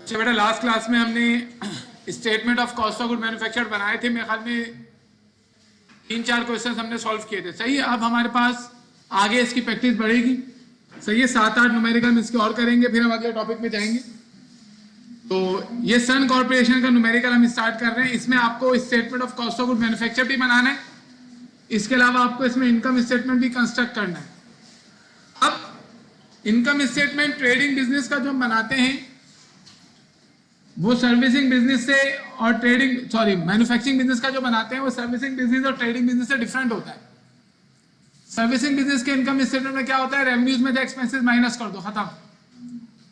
अच्छा बेटा, last class में हमने statement of cost of good manufactured बनाए थे। मेरे ख्याल में 3-4 क्वेश्चन हमने सॉल्व किए थे। सही है, अब हमारे पास आगे इसकी प्रैक्टिस बढ़ेगी। सही है, 7-8 न्यूमेरिकल में इसके और करेंगे, फिर हम अगले टॉपिक में जाएंगे। तो ये सन कॉर्पोरेशन का न्यूमेरिकल हम स्टार्ट कर रहे हैं। इसमें आपको statement of cost of good manufacture भी बनाना है, इसके अलावा आपको इसमें इनकम स्टेटमेंट भी कंस्ट्रक्ट करना है। अब इनकम स्टेटमेंट ट्रेडिंग बिजनेस का जो हम बनाते हैं वो सर्विसिंग बिजनेस से और मैन्युफैक्चरिंग बिजनेस का जो बनाते हैं वो सर्विसिंग बिजनेस और ट्रेडिंग बिजनेस से डिफरेंट होता है। सर्विसिंग बिजनेस के इनकम स्टेटमेंट में क्या होता है, रेवेन्यूज में से एक्सपेंसेस माइनस कर दो, खत्म।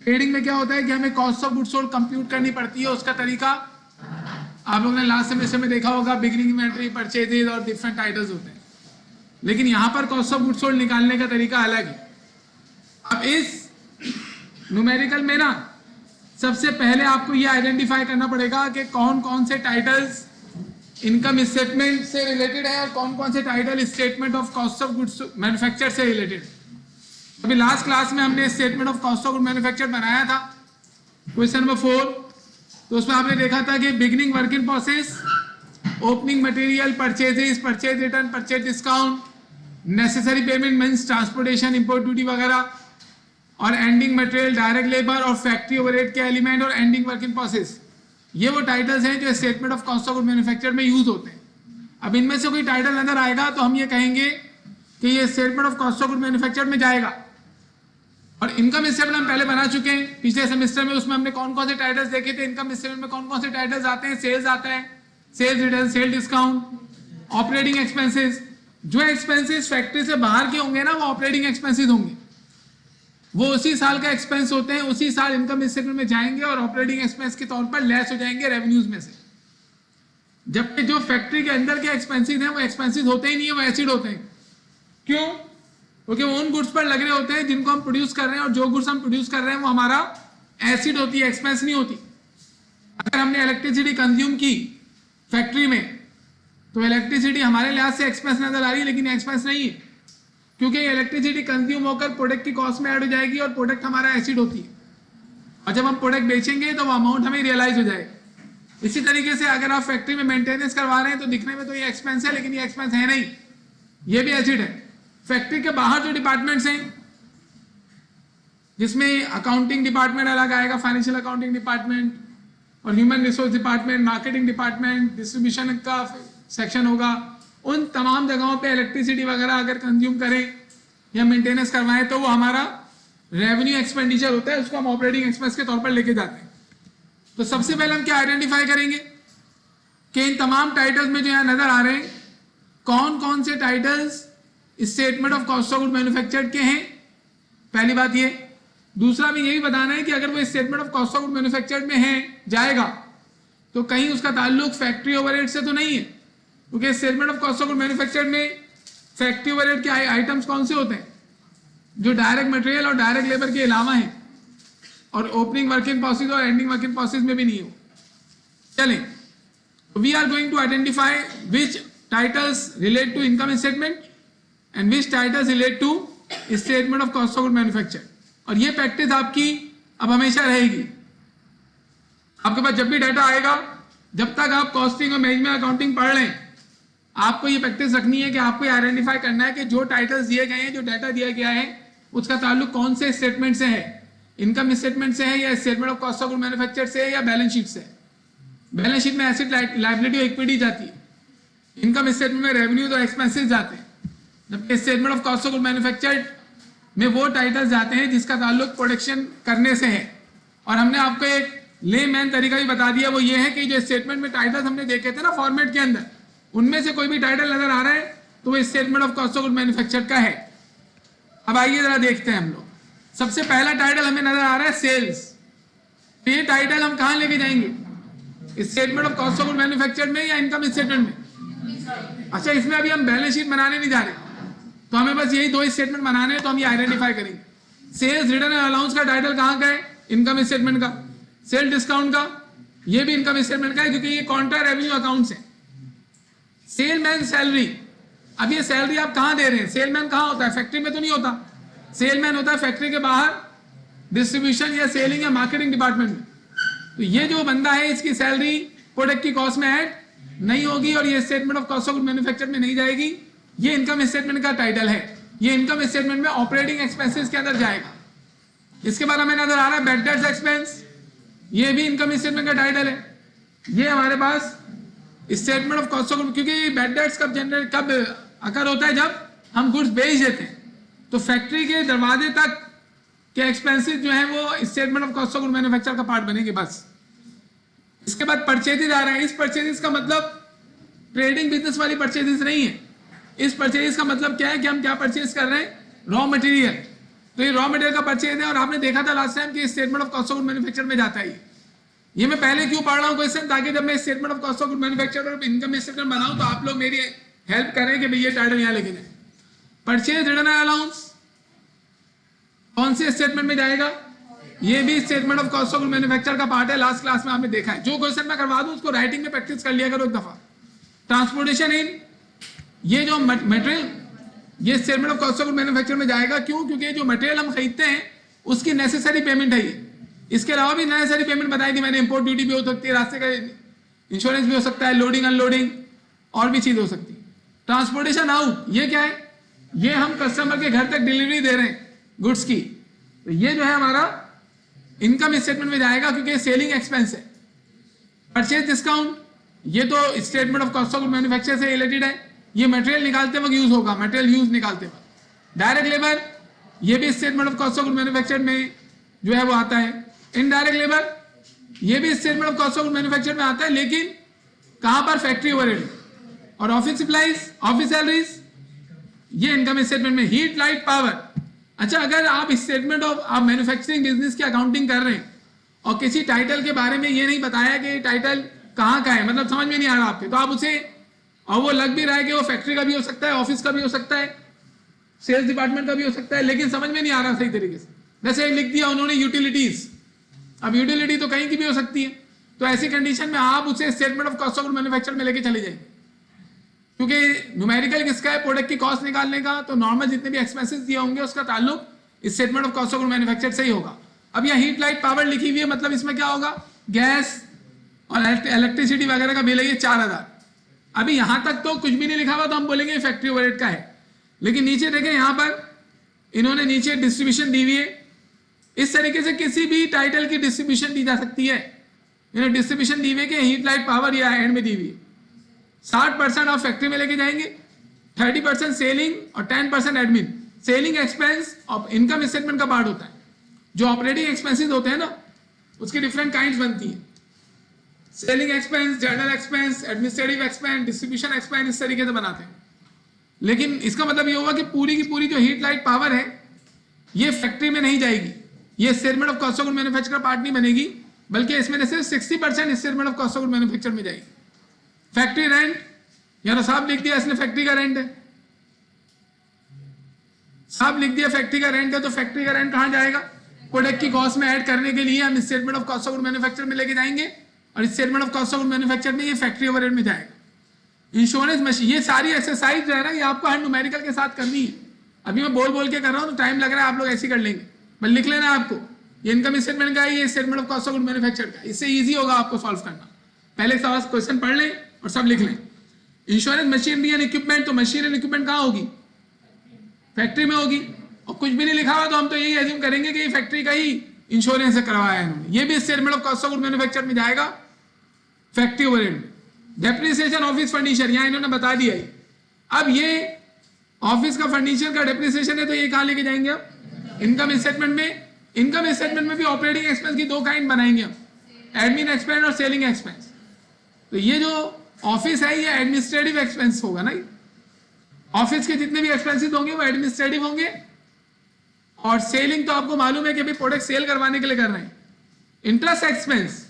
ट्रेडिंग में क्या होता है कि हमें cost of goods sold compute करनी पड़ती है। उसका तरीका आप लोगों ने लास्ट सेमेस्टर में देखा होगा, बिगिनिंग इन्वेंटरी, परचेजेज और डिफरेंट टाइटल्स होते हैं। लेकिन यहाँ पर कॉस्ट ऑफ गुड्स सोल्ड निकालने का तरीका अलग है। अब इस न्यूमेरिकल में ना सबसे पहले आपको ये आइडेंटिफाई करना पड़ेगा कि कौन कौन से टाइटल्स इनकम स्टेटमेंट से रिलेटेड है और कौन कौन से title statement of cost of goods manufacture से रिलेटेड है। अभी लास्ट क्लास में हमने statement of cost of good manufacture बनाया था, क्वेश्चन नंबर 4। तो उसमें आपने देखा था कि beginning work in process, opening material, purchases, purchase return, purchase discount, necessary payment means transportation, import duty वगैरह, और एंडिंग मटेरियल, डायरेक्ट लेबर और फैक्ट्री ओवरहेड के एलिमेंट और एंडिंग वर्क इन प्रोसेस। ये वो टाइटल्स हैं जो statement of cost of good manufacture में यूज होते हैं। अब इनमें से कोई टाइटल नजर आएगा तो हम ये कहेंगे कि ये statement of cost of good manufacture में जाएगा। और इनकम स्टेटमेंट हम पहले बना चुके हैं पिछले सेमेस्टर में। उसमें हमने कौन कौन से टाइटल्स देखे थे। इनकम स्टेटमेंट में कौन कौन से टाइटल्स आते हैं, सेल्स आता है, sales return, sale discount, operating expenses. जो एक्सपेंसेस फैक्ट्री से बाहर के होंगे ना वो ऑपरेटिंग एक्सपेंसेस होंगे, वो उसी साल का एक्सपेंस होते हैं, उसी साल इनकम स्टेटमेंट में जाएंगे और ऑपरेटिंग एक्सपेंस के तौर पर लेस हो जाएंगे रेवेन्यूज में से। जबकि जो फैक्ट्री के अंदर के एक्सपेंसेस हैं वो एक्सपेंसेस होते ही नहीं है, वो एसिड होते हैं। क्यों? क्योंकि वो उन गुड्स पर लग रहे होते हैं जिनको हम प्रोड्यूस कर रहे हैं, और जो गुड्स हम प्रोड्यूस कर रहे हैं वो हमारा एसिड होती है, एक्सपेंस नहीं होती। अगर हमने इलेक्ट्रिसिटी कंज्यूम की फैक्ट्री में तो इलेक्ट्रिसिटी हमारे लिहाज से एक्सपेंस नजर आ रही है, लेकिन एक्सपेंस नहीं है, क्योंकि इलेक्ट्रिसिटी कंज्यूम होकर प्रोडक्ट की कॉस्ट में ऐड हो जाएगी और प्रोडक्ट हमारा एसिड होती है। और जब हम प्रोडक्ट बेचेंगे तो वो अमाउंट हमें रियलाइज हो जाएगा। इसी तरीके से अगर आप फैक्ट्री में मेंटेनेंस करवा रहे हैं तो दिखने में तो ये एक्सपेंस है, लेकिन ये एक्सपेंस है नहीं, ये भी एसिड है। फैक्ट्री के बाहर जो डिपार्टमेंट्स हैं, जिसमें अकाउंटिंग डिपार्टमेंट अलग आएगा, फाइनेंशियल अकाउंटिंग डिपार्टमेंट, और human resource department, marketing department, distribution का सेक्शन होगा, उन तमाम जगहों पे इलेक्ट्रिसिटी वगैरह अगर कंज्यूम करें या मेंटेनेंस करवाएं तो वो हमारा रेवेन्यू एक्सपेंडिचर होता है, उसको हम ऑपरेटिंग एक्सपेंस के तौर पर लेके जाते हैं। तो सबसे पहले हम क्या आइडेंटिफाई करेंगे कि इन तमाम टाइटल्स में जो यहाँ नजर आ रहे हैं कौन कौन से titles statement of cost of good manufactured के हैं, पहली बात ये। दूसरा भी यही बताना है कि अगर वो statement of cost of good manufactured में है जाएगा तो कहीं उसका ताल्लुक फैक्ट्री ओवरहेड से तो नहीं है, क्योंकि statement of cost of good manufactured में फैक्ट्री ओवरहेड के आइटम्स कौन से होते हैं, जो डायरेक्ट मटेरियल और डायरेक्ट लेबर के अलावा हैं, और ओपनिंग वर्क इन प्रोसेस और एंडिंग वर्क इन प्रोसेस में भी नहीं हो। चलें, we are going to identify which titles relate to income statement and which titles relate to statement of cost of good manufacture. और ये प्रैक्टिस आपकी अब हमेशा रहेगी। आपके पास जब भी डाटा आएगा, जब तक आप कॉस्टिंग और मैनेजमेंट अकाउंटिंग पढ़ लें, आपको ये प्रैक्टिस रखनी है कि आपको ये आइडेंटिफाई करना है कि जो टाइटल्स दिए गए हैं, जो डाटा दिया गया है, उसका ताल्लुक कौन से स्टेटमेंट से है, इनकम स्टेटमेंट से है या statement of cost of good manufacture से है या बैलेंस शीट से। बैलेंस शीट में एसेट, लायबिलिटी और इक्विटी जाती है, इनकम स्टेटमेंट में रेवेन्यूज और एक्सपेंसेस जाते हैं, जबकि statement of cost of good manufacture में वो टाइटल्स जाते हैं जिसका ताल्लुक प्रोडक्शन करने से है। और हमने आपको एक लेमैन तरीका भी बता दिया, वो ये है कि जो स्टेटमेंट में टाइटल्स हमने देखे थे ना फॉर्मेट के अंदर, उनमें से कोई भी टाइटल नजर आ रहा है तो वो statement of cost of good manufacture का है। अब आइए जरा देखते हैं हम लोग। सबसे पहला टाइटल हमें नजर आ रहा है सेल्स। तो ये टाइटल हम कहां लेके जाएंगे, statement of cost of good manufacture में या इनकम स्टेटमेंट में? अच्छा, इसमें अभी हम बैलेंस शीट बनाने नहीं जा रहे, तो हमें बस यही 2 स्टेटमेंट बनाने हैं, तो हम ये आइडेंटिफाई करेंगे। सेल्स रिटर्न एंड अलाउंस का टाइटल कहां का है, इनकम स्टेटमेंट का। सेल डिस्काउंट का, ये भी इनकम स्टेटमेंट का है, क्योंकि ये कॉन्ट्रा रेवेन्यू अकाउंट्स है। सेलमैन सैलरी, अब ये सैलरी आप कहां दे रहे हैं? सेलमैन कहां होता है? फैक्ट्री में तो नहीं होता। सेलमैन होता है फैक्ट्री के बाहर, डिस्ट्रीब्यूशन या सेलिंग या मार्केटिंग डिपार्टमेंट में। तो ये जो बंदा है इसकी सैलरी प्रोडक्ट की कॉस्ट में ऐड नहीं होगी और ये statement of cost of good manufacture में नहीं जाएगी। ये इनकम स्टेटमेंट का टाइटल है, ये इनकम स्टेटमेंट में ऑपरेटिंग एक्सपेंसेस के अंदर जाएगा। इसके बाद हमें नजर आ रहा है बैड डेट्स एक्सपेंस, ये भी इनकम स्टेटमेंट का टाइटल है। ये हमारे पास statement of cost of good, क्योंकि बैड डेट्स कब अकर होता है, जब हम गुड्स बेच देते हैं तो फैक्ट्री के दरवाजे तक के एक्सपेंसेस जो है वो statement of cost of good manufacture का पार्ट बनेंगे बस। इसके बाद परचेजेज आ रहे हैं। इस परचेजेज का मतलब ट्रेडिंग बिजनेस वाली परचेजेज नहीं है। इस परचेज का मतलब क्या है कि हम क्या परचेज कर रहे हैं, रॉ मटेरियल। तो ये रॉ मटेरियल का परचेज है और आपने देखा था लास्ट टाइम कि statement of cost of good manufacture में जाता है। ये मैं पहले क्यों पढ़ रहा हूँ क्वेश्चन, ताकि जब मैं statement of cost of good manufacture और इनकम स्टेटमेंट बनाऊं तो आप लोग मेरी हेल्प करें कि भाई ये टाइटल यहाँ लेके जाए। परचेज रिटर्न अलाउंस कौन से स्टेटमेंट में जाएगा, ये भी statement of cost of good manufacture का पार्ट है। लास्ट क्लास में आपने देखा है। जो क्वेश्चन मैं करवा दूं उसको राइटिंग में प्रैक्टिस कर लिया करो एक दफा। ट्रांसपोर्टेशन इन, ये जो मटेरियल, ये statement of cost of good manufacture में जाएगा। क्यों? क्योंकि जो मटेरियल हम खरीदते हैं उसकी नेसेसरी पेमेंट है ये। इसके अलावा भी नेसेसरी पेमेंट बताई थी मैंने, इंपोर्ट ड्यूटी भी हो सकती है, रास्ते का इंश्योरेंस भी हो सकता है, लोडिंग अनलोडिंग और भी चीज हो सकती है। ट्रांसपोर्टेशन आउट, ये क्या है, ये हम कस्टमर के घर तक डिलीवरी दे रहे हैं गुड्स की, तो ये जो है हमारा इनकम स्टेटमेंट में जाएगा क्योंकि सेलिंग एक्सपेंस है। परचेज डिस्काउंट, ये तो statement of cost of good manufacture से रिलेटेड है, ये मटेरियल निकालते वक्त यूज होगा, मटेरियल यूज निकालते वक्त। डायरेक्ट लेबर, ये भी statement of cost of good manufacture में जो है वो आता है। इनडायरेक्ट लेबर, ये भी statement of cost of good manufacture में आता है, लेकिन कहां पर, फैक्ट्री ओवरहेड। और ऑफिस सप्लाईज, ऑफिस सैलरीज, ये इनकम स्टेटमेंट में। हीट लाइट पावर, अच्छा अगर आप स्टेटमेंट ऑफ आप मैन्युफैक्चरिंग बिजनेस की अकाउंटिंग कर रहे हैं और किसी टाइटल के बारे में ये नहीं बताया कि टाइटल कहाँ का है, मतलब समझ में नहीं आ रहा आपके, तो आप उसे, और वो लग भी रहा है कि वो फैक्ट्री का भी हो सकता है, ऑफिस का भी हो सकता है, सेल्स डिपार्टमेंट का भी हो सकता है, लेकिन समझ में नहीं आ रहा सही तरीके से। जैसे लिख दिया उन्होंने यूटिलिटीज, अब यूटिलिटी तो कहीं की भी हो सकती है, तो ऐसी कंडीशन में आप उसे statement of cost of good manufacture में लेके चले जाएंगे, क्योंकि न्यूमेरिकल किसका है, प्रोडक्ट की कॉस्ट निकालने का, तो नॉर्मल जितने भी एक्सपेंसेस दिए होंगे उसका ताल्लुक statement of cost of good manufacture से ही होगा। अब यहाँ हीट लाइट पावर लिखी हुई है, मतलब इसमें क्या होगा, गैस और इलेक्ट्रिसिटी वगैरह का बिल है, ये 4000। अभी यहां तक तो कुछ भी नहीं लिखा हुआ तो हम बोलेंगे फैक्ट्री ओवरहेड का है, लेकिन नीचे देखें यहां पर इन्होंने नीचे डिस्ट्रीब्यूशन दी हुई है। इस तरीके से किसी भी टाइटल की डिस्ट्रीब्यूशन दी जा सकती है। इन्होंने डिस्ट्रीब्यूशन दी हुई है कि हीट लाइट पावर या एंड में दी हुई है। 60% आप फैक्ट्री में लेके जाएंगे, 30% सेलिंग और 10% admin. Selling expense of income statement का पार्ट होता है। जो ऑपरेटिंग एक्सपेंसेस होते हैं ना, उसकी डिफरेंट काइंड्स बनती हैं, selling expense, general expense, administrative expense, distribution expense, इस तरीके से बनाते हैं। लेकिन इसका मतलब ये होगा कि पूरी की पूरी जो हीट लाइट पावर है ये फैक्ट्री में नहीं जाएगी, ये statement of cost of good manufacture का पार्ट नहीं बनेगी, बल्कि इसमें से 60% statement of cost of good manufacture में जाएगी। फैक्ट्री रेंट, या तो साहब लिख दिया इसने फैक्ट्री का रेंट है, साहब लिख दिया फैक्ट्री का रेंट है, तो फैक्ट्री का रेंट कहां जाएगा, प्रोडक्ट की कॉस्ट में ऐड करने के लिए हम statement of cost of good manufacture में लेके जाएंगे, और statement of cost of good manufacture में ये फैक्ट्री ओवरहेड में जाएगा। इंश्योरेंस मशीन, ये सारी एक्सरसाइज जो है ना, ये आपको हर न्यूमेरिकल के साथ करनी है। अभी मैं बोल बोल के कर रहा हूँ तो टाइम लग रहा है, आप लोग ऐसे कर लेंगे, बस लिख लेना आपको, ये इनकम स्टेटमेंट का है, ये statement of cost of good manufacture का, इससे ईजी होगा आपको सॉल्व करना। पहले क्वेश्चन पढ़ लें और सब लिख लें। इंश्योरेंस मशीनरी एंड इक्विपमेंट, तो मशीन एंड इक्विपमेंट कहाँ होगी, फैक्ट्री में होगी, और कुछ भी नहीं लिखा हुआ तो हम तो यही एज्यूम करेंगे कि ये फैक्ट्री का ही इंश्योरेंस से करवाया है इन्होंने। ये भी statement of cost of good manufacture में जाएगा, फैक्ट्री ओवरहेड में। डेप्रिसिएशन ऑफिस फर्नीचर, यहाँ इन्होंने बता दिया है। अब ये ऑफिस का फर्नीचर का डेप्रिसिएशन है, तो ये कहाँ लेके जाएंगे अब, इनकम स्टेटमेंट में। इनकम स्टेटमेंट में भी ऑपरेटिंग एक्सपेंस की 2 काइंड बनाएंगे हम, एडमिन एक्सपेंस और सेलिंग एक्सपेंस। तो ये जो ऑफिस है ये एडमिनिस्ट्रेटिव एक्सपेंस होगा ना, ऑफिस के जितने भी एक्सपेंसेस होंगे वो एडमिनिस्ट्रेटिव होंगे, और सेलिंग तो आपको मालूम है कि अभी प्रोडक्ट सेल करवाने के लिए कर रहे हैं। इंटरेस्ट एक्सपेंस,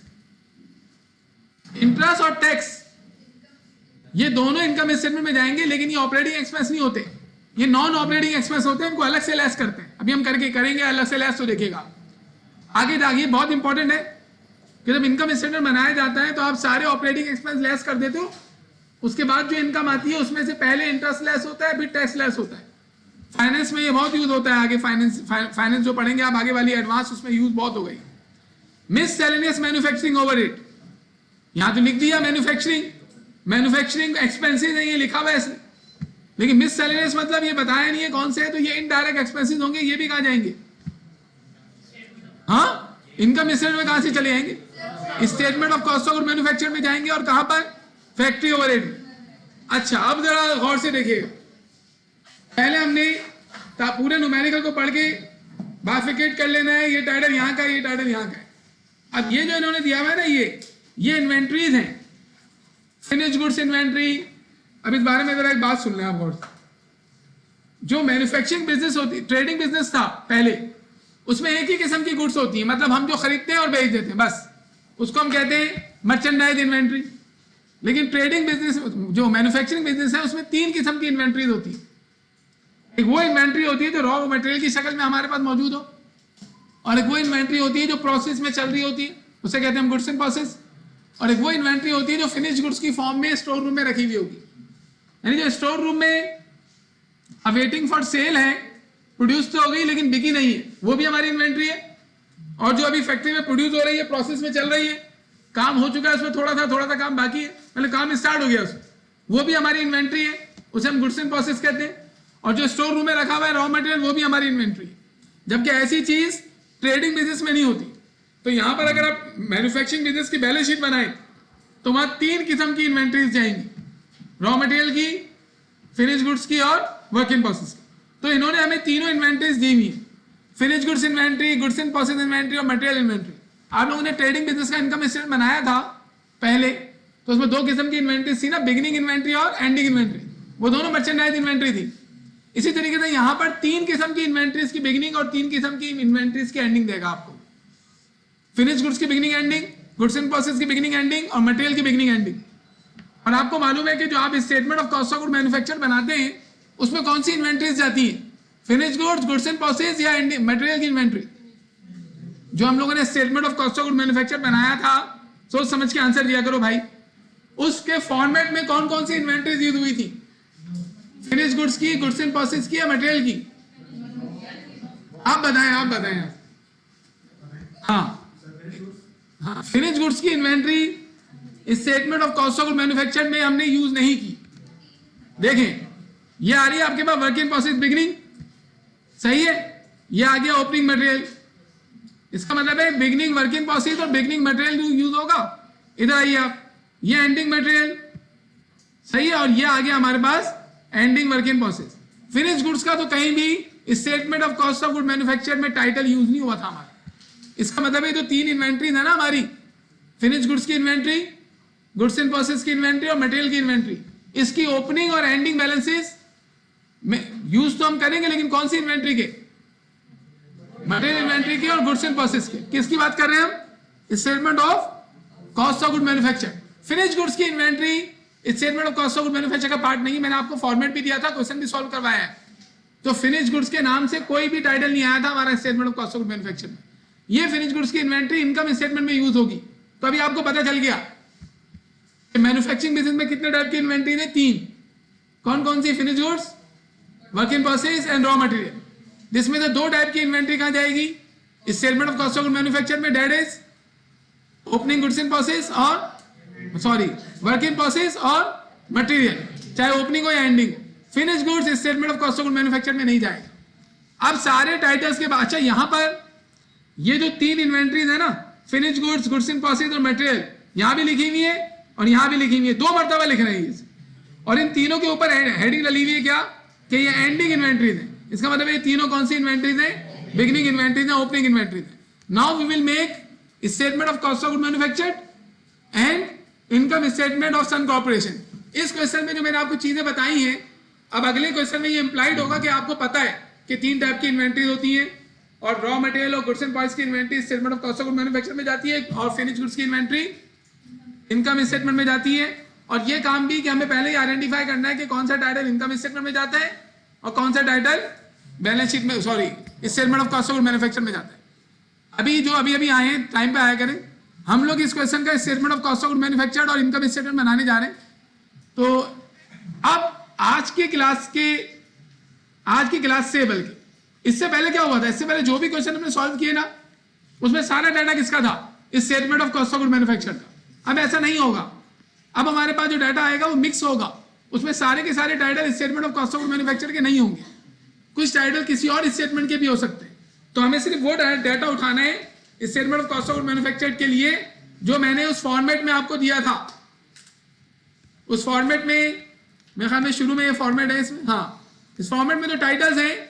इंटरेस्ट और टैक्स, ये दोनों इनकम स्टेटमेंट में जाएंगे, लेकिन ये ऑपरेटिंग एक्सपेंस नहीं होते, ये नॉन ऑपरेटिंग एक्सपेंस होते हैं, इनको अलग से लेस करते हैं। अभी हम करेंगे अलग से लेस, तो देखिएगा आगे जाइए, बहुत इंपॉर्टेंट है कि जब इनकम स्टेटमेंट बनाया जाता है तो आप सारे ऑपरेटिंग एक्सपेंस लेस कर देते हो, उसके बाद जो इनकम आती है उसमें से पहले इंटरेस्ट लेस होता है, फिर टैक्स लेस होता है। फाइनेंस में ये बहुत यूज होता है, आगे फाइनेंस जो पढ़ेंगे आप आगे वाली एडवांस, उसमें यूज बहुत हो गई। मिससेलेनियस मैन्युफैक्चरिंग ओवरहेड, यहां तो लिख दिया मैन्युफैक्चरिंग एक्सपेंसेस है, ये लिखा हुआ है इसमें, लेकिन मिससेलेनियस मतलब ये बताया नहीं है कौन से है, तो ये इनडायरेक्ट एक्सपेंसेस होंगे, ये भी कहां जाएंगे? हाँ, इनकम स्टेटमेंट में कहां से चले जाएंगे? Statement of cost of good manufacture में जाएंगे, और कहां पर? फैक्ट्री ओवरहेड में। अच्छा, अब जरा गौर से देखिएगा, पहले हमने पूरे न्यूमेरिकल को पढ़ के बाइफिकेट कर लेना है, ये टाइटल यहां का, ये टाइटल यहां का है। अब ये जो इन्होंने दिया हुआ है ना, ये इन्वेंट्रीज हैं, फिनिश गुड्स इन्वेंट्री। अब इस बारे में जरा एक बात सुन लें आप गौर से। जो मैन्युफैक्चरिंग बिजनेस होती, ट्रेडिंग बिजनेस था पहले, उसमें एक ही किस्म की गुड्स होती है, मतलब हम जो खरीदते हैं और बेच देते हैं बस, उसको हम कहते हैं मर्चेंडाइज इन्वेंट्री। लेकिन ट्रेडिंग बिजनेस, जो मैन्युफैक्चरिंग बिजनेस है, उसमें 3 किस्म की इन्वेंट्रीज होती है। एक वो इन्वेंट्री होती है जो रॉ मटेरियल की शक्ल में हमारे पास मौजूद हो, और एक वो इन्वेंट्री होती है जो प्रोसेस में चल रही होती है, उसे कहते हैं हम गुड्स इन प्रोसेस, और एक वो इन्वेंट्री होती है जो फिनिश गुड्स की फॉर्म में स्टोर रूम में रखी हुई होगी, यानी जो स्टोर रूम में अवेटिंग फॉर सेल है, प्रोड्यूस तो हो गई लेकिन बिकी नहीं है, वो भी हमारी इन्वेंट्री है। और जो अभी फैक्ट्री में प्रोड्यूस हो रही है, प्रोसेस में चल रही है, काम हो चुका है, उसमें थोड़ा सा काम बाकी है, मतलब काम स्टार्ट हो गया उसमें, वो भी हमारी इन्वेंट्री है, उसे हम गुड्स इन प्रोसेस कहते हैं। और जो स्टोर रूम में रखा हुआ है रॉ मटेरियल, वो भी हमारी इन्वेंट्री है। जबकि ऐसी चीज ट्रेडिंग बिजनेस में नहीं होती। तो यहां पर अगर आप मैन्युफैक्चरिंग बिजनेस की बैलेंस शीट बनाएं तो वहां 3 किस्म की इन्वेंट्रीज जाएंगी, रॉ मटेरियल की, फिनिश गुड्स की और वर्क इन प्रोसेस की। तो इन्होंने हमें तीनों इन्वेंट्रीज दी हुई है, finish goods inventory, goods in process inventory और मटेरियल इन्वेंट्री। आप लोगों ने ट्रेडिंग बिजनेस का इनकम स्टेटमेंट बनाया था पहले, तो उसमें 2 किस्म की इन्वेंट्रीज थी ना, बिगिनिंग इन्वेंट्री और एंडिंग इन्वेंट्री, वो दोनों मर्चेंडाइज इन्वेंट्री थी। इसी तरीके से यहां पर 3 किस्म की इन्वेंट्रीज की बिगिनिंग और 3 किस्म की इन्वेंट्रीज की एंडिंग देगा आपको, फिनिश गुड्स की beginning ending, goods in process की बिगिनिंग एंडिंग और मटेरियल की बिगिनिंग एंडिंग। और आपको मालूम है कि जो आप statement of cost of good manufacture बनाते हैं, उसमें कौन सी इन्वेंट्रीज जाती है? Finish goods, goods in process या मटेरियल की इन्वेंट्री? जो हम लोगों ने statement of cost of good manufacture बनाया था, सोच समझ के आंसर दिया करो भाई, उसके फॉर्मेट में कौन कौन सी इन्वेंट्रीज यूज हुई थी? फिनिश गुड्स की, गुड्स इन प्रोसेस की या मटेरियल की? आप बताएं। हाँ, फिनिश गुड्स की inventory statement of cost of good manufacture में हमने यूज नहीं की। देखें, ये आ रही है आपके पास वर्क इन प्रोसेस बिगिनिंग, सही है, ये आ गया ओपनिंग मटेरियल, इसका मतलब है बिगिनिंग वर्क इन प्रोसेस और बिगिनिंग मटेरियल यूज होगा। इधर आइए आप, ये एंडिंग मटेरियल, सही है, और ये आ गया हमारे पास ending work in process. Finish goods का तो कहीं भी statement of cost of good manufacture में टाइटल यूज नहीं हुआ था हमारा। इसका मतलब है जो 3 इन्वेंट्रीज है ना हमारी, फिनिश गुड्स की इन्वेंट्री, गुड्स इन प्रोसेस की इन्वेंट्री और मटेरियल की इन्वेंट्री, इसकी ओपनिंग और एंडिंग बैलेंसेस में यूज तो हम करेंगे, लेकिन कौन सी इन्वेंट्री के? मटेरियल इन्वेंट्री की और गुड्स इन प्रोसेस के। किसकी बात कर रहे हैं हम? Statement of cost of good manufacture. Finish goods की inventory statement of cost of good manufacture का पार्ट नहीं, मैंने आपको फॉर्मेट भी दिया था, क्वेश्चन भी सॉल्व करवाया है। तो फिनिश गुड्स के नाम से कोई भी टाइटल नहीं आया था हमारा statement of cost of good manufacture में। ये फिनिश गुड्स की इन्वेंट्री इनकम स्टेटमेंट में यूज होगी। तो अभी आपको पता चल गया कि मैन्युफैक्चरिंग बिजनेस में कितने टाइप की इन्वेंट्री है? 3। कौन कौन सी? Finish goods, work in process and raw material. जिसमें से 2 टाइप की इन्वेंट्री कहां जाएगी statement of cost of good manufacture में? That is opening goods in process और वर्क इन प्रोसेस और मटेरियल, चाहे ओपनिंग हो या ending. Finish goods statement of cost of good manufacture में नहीं जाएगा। अब सारे टाइटल्स के बाद, अच्छा यहां पर ये जो 3 इन्वेंट्रीज है ना, finish goods, goods in process और मटेरियल, यहां भी लिखी हुई है और यहां भी लिखी हुई है, 2 मरतबा लिख रहे हैं। और इन तीनों के ऊपर हेडिंग डली हुई है क्या? कि ये एंडिंग इन्वेंट्रीज है। इसका मतलब ये तीनों कौन सी इन्वेंट्रीज है? बिगिनिंग इन्वेंट्रीज है, ओपनिंग इन्वेंट्रीज है। Now we will make statement of cost of good manufacture and income statement of Sun Corporation. इस क्वेश्चन में जो मैंने आपको चीजें बताई हैं, अब अगले क्वेश्चन में ये इंप्लाइड होगा कि आपको पता है कि 3 टाइप की इन्वेंट्रीज होती है, और रॉ मटेरियल और गुड्स एंड प्राइस की inventory statement of cost of good manufacture में जाती है, और फिनिश गुड्स की इन्वेंट्री इनकम स्टेटमेंट में जाती है। और ये काम भी कि हमें पहले ही आइडेंटिफाई करना है कि कौन सा टाइटल इनकम स्टेटमेंट में जाता है और कौन सा टाइटल बैलेंस शीट में, statement of cost of good manufacture में जाता है। अभी जो अभी आए हैं, टाइम पे आया करें। हम लोग इस क्वेश्चन का statement of cost of good manufacture और इनकम स्टेटमेंट बनाने जा रहे हैं। तो अब आज की क्लास से, बल्कि इससे पहले क्या हुआ था, इससे पहले जो भी क्वेश्चन हमने सॉल्व किए ना, उसमें सारा डाटा किसका था? Statement of cost of good manufacture का। अब ऐसा नहीं होगा, अब हमारे पास जो डाटा आएगा वो मिक्स होगा, उसमें सारे के सारे title statement of cost of good manufacture के नहीं होंगे, कुछ टाइटल किसी और स्टेटमेंट के भी हो सकते हैं। तो हमें सिर्फ वो डाटा उठाना है statement of cost of good manufacture के लिए जो मैंने उस फॉर्मेट में आपको दिया था। उस फॉर्मेट में मेरे ख्याल में शुरू में ये फॉर्मेट है इसमें, हाँ, इस फॉर्मेट में जो टाइटल्स हैं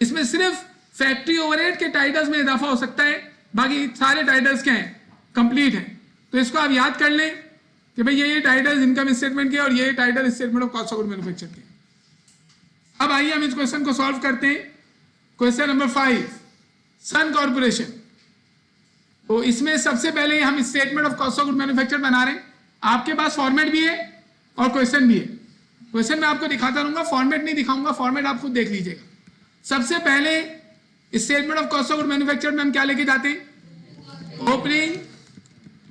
इसमें सिर्फ फैक्ट्री ओवरहेड के टाइटल्स में इजाफा हो सकता है, बाकी सारे टाइटल्स क्या हैं, कंप्लीट हैं। तो इसको आप याद कर लें कि भाई ये टाइटल्स इनकम स्टेटमेंट के और ये title statement of cost of good manufacture के। अब आइए हम इस क्वेश्चन को सॉल्व करते हैं। क्वेश्चन नंबर 5, सन कॉर्पोरेशन। तो इसमें सबसे पहले हम statement of cost of good manufacture बना रहे हैं। आपके पास फॉर्मेट भी है और क्वेश्चन भी है। क्वेश्चन मैं आपको दिखाता रहूंगा, फॉर्मेट नहीं दिखाऊंगा, फॉर्मेट आप खुद देख लीजिएगा। सबसे पहले statement of cost of good manufacture में हम क्या लेके जाते हैं, ओपनिंग,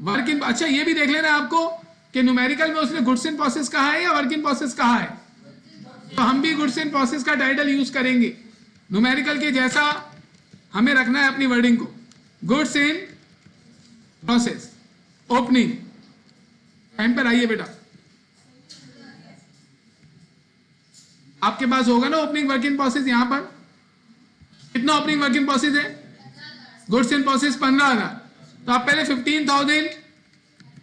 वर्क इन। अच्छा ये भी देख लेना आपको कि न्यूमेरिकल में उसने गुड्स इन प्रोसेस कहा है या वर्क इन प्रोसेस कहा है। तो हम भी गुड्स इन प्रोसेस का टाइटल यूज करेंगे, न्यूमेरिकल के जैसा हमें रखना है अपनी वर्डिंग को। Goods in process, opening. Time पर आइए बेटा, आपके पास होगा ना ओपनिंग वर्क इन प्रोसेस। यहां पर कितना ओपनिंग वर्क इन प्रोसेस है, गुड्स इन प्रोसेस 15,000। तो आप पहले 15,000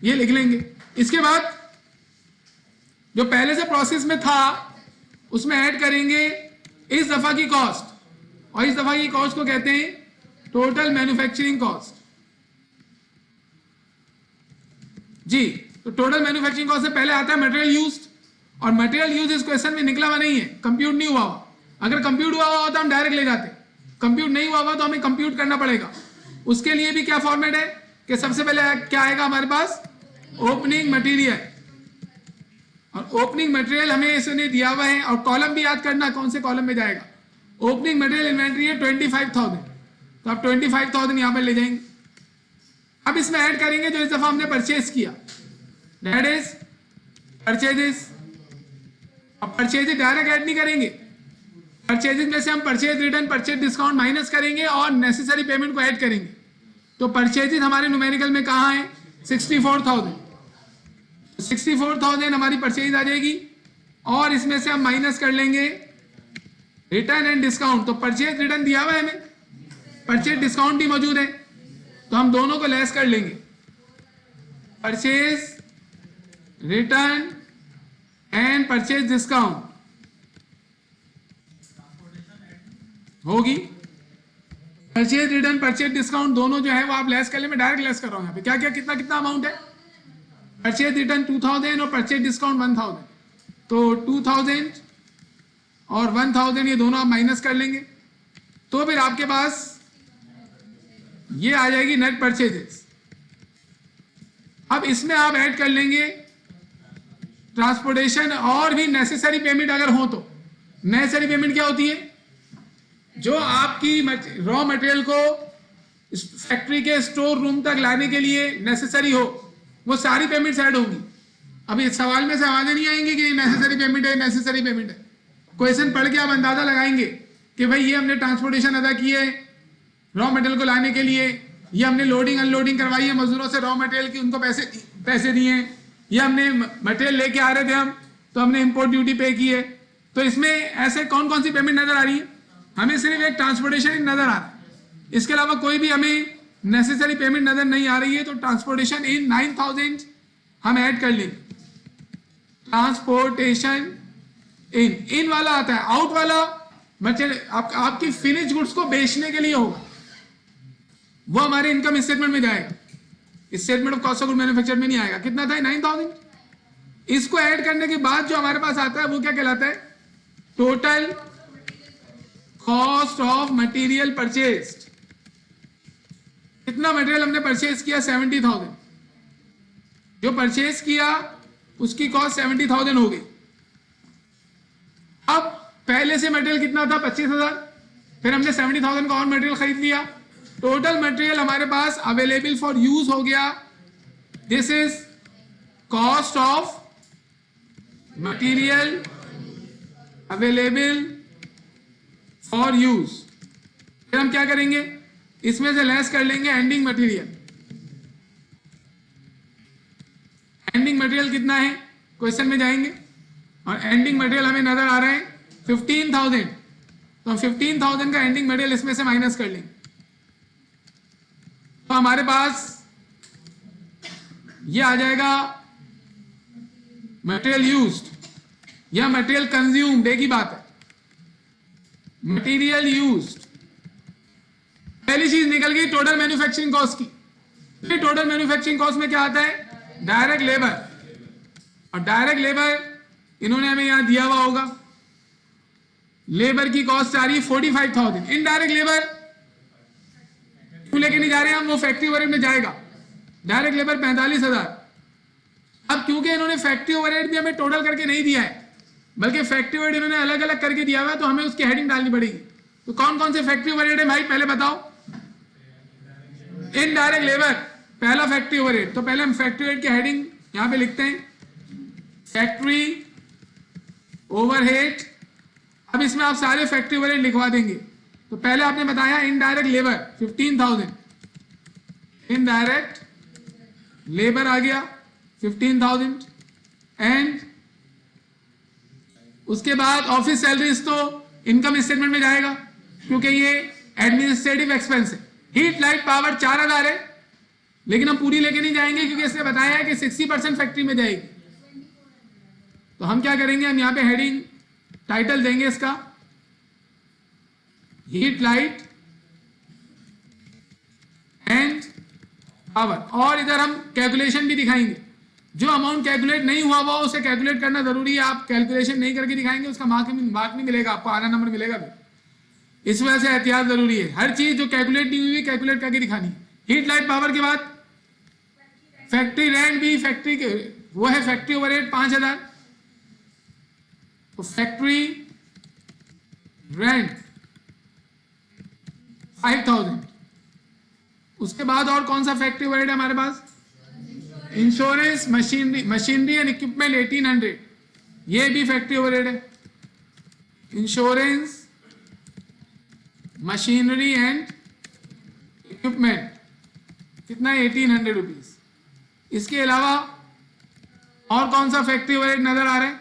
ये लिख लेंगे। इसके बाद जो पहले से प्रोसेस में था उसमें ऐड करेंगे इस दफा की कॉस्ट, और इस दफा की कॉस्ट को कहते हैं टोटल मैन्युफैक्चरिंग कॉस्ट। जी, तो टोटल मैन्युफैक्चरिंग कॉस्ट से पहले आता है मटेरियल यूज्ड, और मटेरियल यूज इस क्वेश्चन में निकला हुआ नहीं है, कंप्यूट नहीं हुआ हुआ। अगर कंप्यूट हुआ हुआ तो हम डायरेक्ट ले जाते, कंप्यूट नहीं हुआ हुआ तो हमें कंप्यूट करना पड़ेगा। उसके लिए भी क्या फॉर्मेट है कि सबसे पहले क्या आएगा हमारे पास, ओपनिंग मटेरियल, और ओपनिंग मटेरियल हमें इसने दिया हुआ है, और कॉलम भी याद करना कौन से कॉलम में जाएगा। ओपनिंग मटेरियल इन्वेंट्री है 25,000, तो आप 25,000 यहां पर ले जाएंगे। अब इसमें ऐड करेंगे जो इस दफा हमने परचेज किया, दैट इज परचेजेस। अब परचेजेस डायरेक्ट ऐड नहीं करेंगे, परचेजेस में से हम purchase return, purchase discount minus करेंगे और नेसेसरी पेमेंट को ऐड करेंगे। तो परचेजेस हमारे न्यूमेरिकल में कहाँ है, 64,000। 64,000 हमारी परचेज आ जाएगी, और इसमें से हम माइनस कर लेंगे रिटर्न एंड डिस्काउंट। तो परचेज रिटर्न दिया हुआ है हमें, परचेज डिस्काउंट भी मौजूद है, तो हम दोनों को लेस कर लेंगे। Purchase return and purchase discount होगी, परचेज रिटर्न परचेज डिस्काउंट दोनों जो है वो आप लेस कर ले। मैं डायरेक्ट लेस कर रहा हूं यहाँ पे, क्या क्या कितना कितना अमाउंट है, परचेज रिटर्न 2,000 और परचेज डिस्काउंट 1,000। तो 2,000 और 1,000 ये दोनों आप माइनस कर लेंगे, तो फिर आपके पास ये आ जाएगी नेट परचेजेस। अब इसमें आप ऐड कर लेंगे ट्रांसपोर्टेशन और भी नेसेसरी पेमेंट अगर हो तो। नेसेसरी पेमेंट क्या होती है, जो आपकी रॉ मटेरियल को फैक्ट्री के स्टोर रूम तक लाने के लिए नेसेसरी हो, वो सारी पेमेंट्स ऐड होंगी। अभी इस सवाल में से आवाजें नहीं आएंगी कि नेसेसरी पेमेंट है, नेसेसरी पेमेंट है। क्वेश्चन पढ़ के आप अंदाजा लगाएंगे कि भाई ये हमने ट्रांसपोर्टेशन अदा की है रॉ मटेरियल को लाने के लिए, ये हमने लोडिंग अनलोडिंग करवाई है मजदूरों से रॉ मटेरियल की, उनको पैसे दिए हैं, ये हमने मटेरियल लेके आ रहे थे हम, तो हमने इंपोर्ट ड्यूटी पे की है। तो इसमें ऐसे कौन कौन सी पेमेंट नजर आ रही है, हमें सिर्फ एक ट्रांसपोर्टेशन नजर आ रहा है, इसके अलावा कोई भी हमें नेसेसरी पेमेंट नजर नहीं आ रही है। तो ट्रांसपोर्टेशन इन 9,000 हम ऐड कर लेंगे। ट्रांसपोर्टेशन इन वाला आता है, आउट वाला मटेरियल आपकी फिनिश गुड्स को बेचने के लिए होगा, वो हमारे इनकम स्टेटमेंट में जाएगा, statement of cost of good manufacture में नहीं आएगा। कितना था, 9,000। इसको ऐड करने के बाद जो हमारे पास आता है वो क्या कहलाता है, total cost of material purchased. कितना मटेरियल हमने परचेज किया, 70,000। जो परचेज किया उसकी कॉस्ट 70,000 हो गई। अब पहले से मटेरियल कितना था, 25,000, फिर हमने 70,000 का और मटेरियल खरीद लिया। टोटल मटेरियल हमारे पास अवेलेबल फॉर यूज हो गया, this is cost of material available for use. फिर हम क्या करेंगे, इसमें से लेस कर लेंगे एंडिंग मटेरियल, एंडिंग मटेरियल कितना है, क्वेश्चन में जाएंगे और एंडिंग मटेरियल हमें नजर आ रहा है 15,000, तो 15,000 का एंडिंग मटेरियल इसमें से माइनस कर लेंगे, तो हमारे पास ये आ जाएगा मटेरियल यूज्ड या मटेरियल कंज्यूम्ड, एक ही बात है, मटेरियल यूज्ड। पहली चीज निकल गई टोटल मैन्युफैक्चरिंग कॉस्ट की। टोटल मैन्युफैक्चरिंग कॉस्ट में क्या आता है, डायरेक्ट लेबर, और डायरेक्ट लेबर इन्होंने हमें यहां दिया हुआ होगा, लेबर की कॉस्ट आ रही है 45,000। इनडायरेक्ट लेबर क्यों लेके नहीं जा रहे हैं हम, वो फैक्ट्री ओवरहेड में जाएगा, डायरेक्ट लेबर 45,000। अब क्योंकि इन्होंने फैक्ट्री ओवरहेड भी हमें टोटल करके नहीं दिया है, बल्कि फैक्ट्री ओवरहेड इन्होंने अलग अलग करके दिया हुआ है, तो हमें उसकी हेडिंग डालनी पड़ेगी। तो कौन कौन से फैक्ट्री ओवरहेड है भाई, पहले बताओ। इनडायरेक्ट लेबर पहला फैक्ट्री ओवरहेड, तो पहले हम फैक्ट्री ओवरहेड की हेडिंग यहां पे लिखते हैं, फैक्ट्री ओवरहेड। अब इसमें आप सारे फैक्ट्री ओवरहेड लिखवा देंगे। तो पहले आपने बताया इनडायरेक्ट लेबर 15,000, इनडायरेक्ट लेबर आ गया 15,000, एंड उसके बाद ऑफिस सैलरीज तो इनकम स्टेटमेंट में जाएगा क्योंकि ये एडमिनिस्ट्रेटिव एक्सपेंस है। हीट लाइट पावर 4,000 है, लेकिन हम पूरी लेके नहीं जाएंगे क्योंकि इसने बताया है कि 60% फैक्ट्री में जाएगी। तो हम क्या करेंगे, हम यहाँ पे हेडिंग टाइटल देंगे इसका हीट लाइट एंड पावर, और इधर हम कैलकुलेशन भी दिखाएंगे। जो अमाउंट कैलकुलेट नहीं हुआ वो उसे कैलकुलेट करना जरूरी है। आप कैलकुलेशन नहीं करके दिखाएंगे उसका मार्क नहीं मिलेगा, आपको आधा नंबर मिलेगा भी। इस वजह से एहतियात जरूरी है, हर चीज जो कैलकुलेट नहीं हुई कैलकुलेट करके दिखानी। हीट लाइट पावर के बाद फैक्ट्री रेंट भी फैक्ट्री के वो है फैक्ट्री ओवरहेड 5,000, तो फैक्ट्री रेंट 5,000। उसके बाद और कौन सा फैक्ट्री ओवरहेड है हमारे पास, इंश्योरेंस मशीनरी एंड इक्विपमेंट 1,800, ये भी फैक्ट्री ओवरहेड है। इंश्योरेंस मशीनरी एंड इक्विपमेंट कितना है, 1,800 रुपीज। इसके अलावा और कौन सा फैक्ट्री ओवरहेड नजर आ रहा है,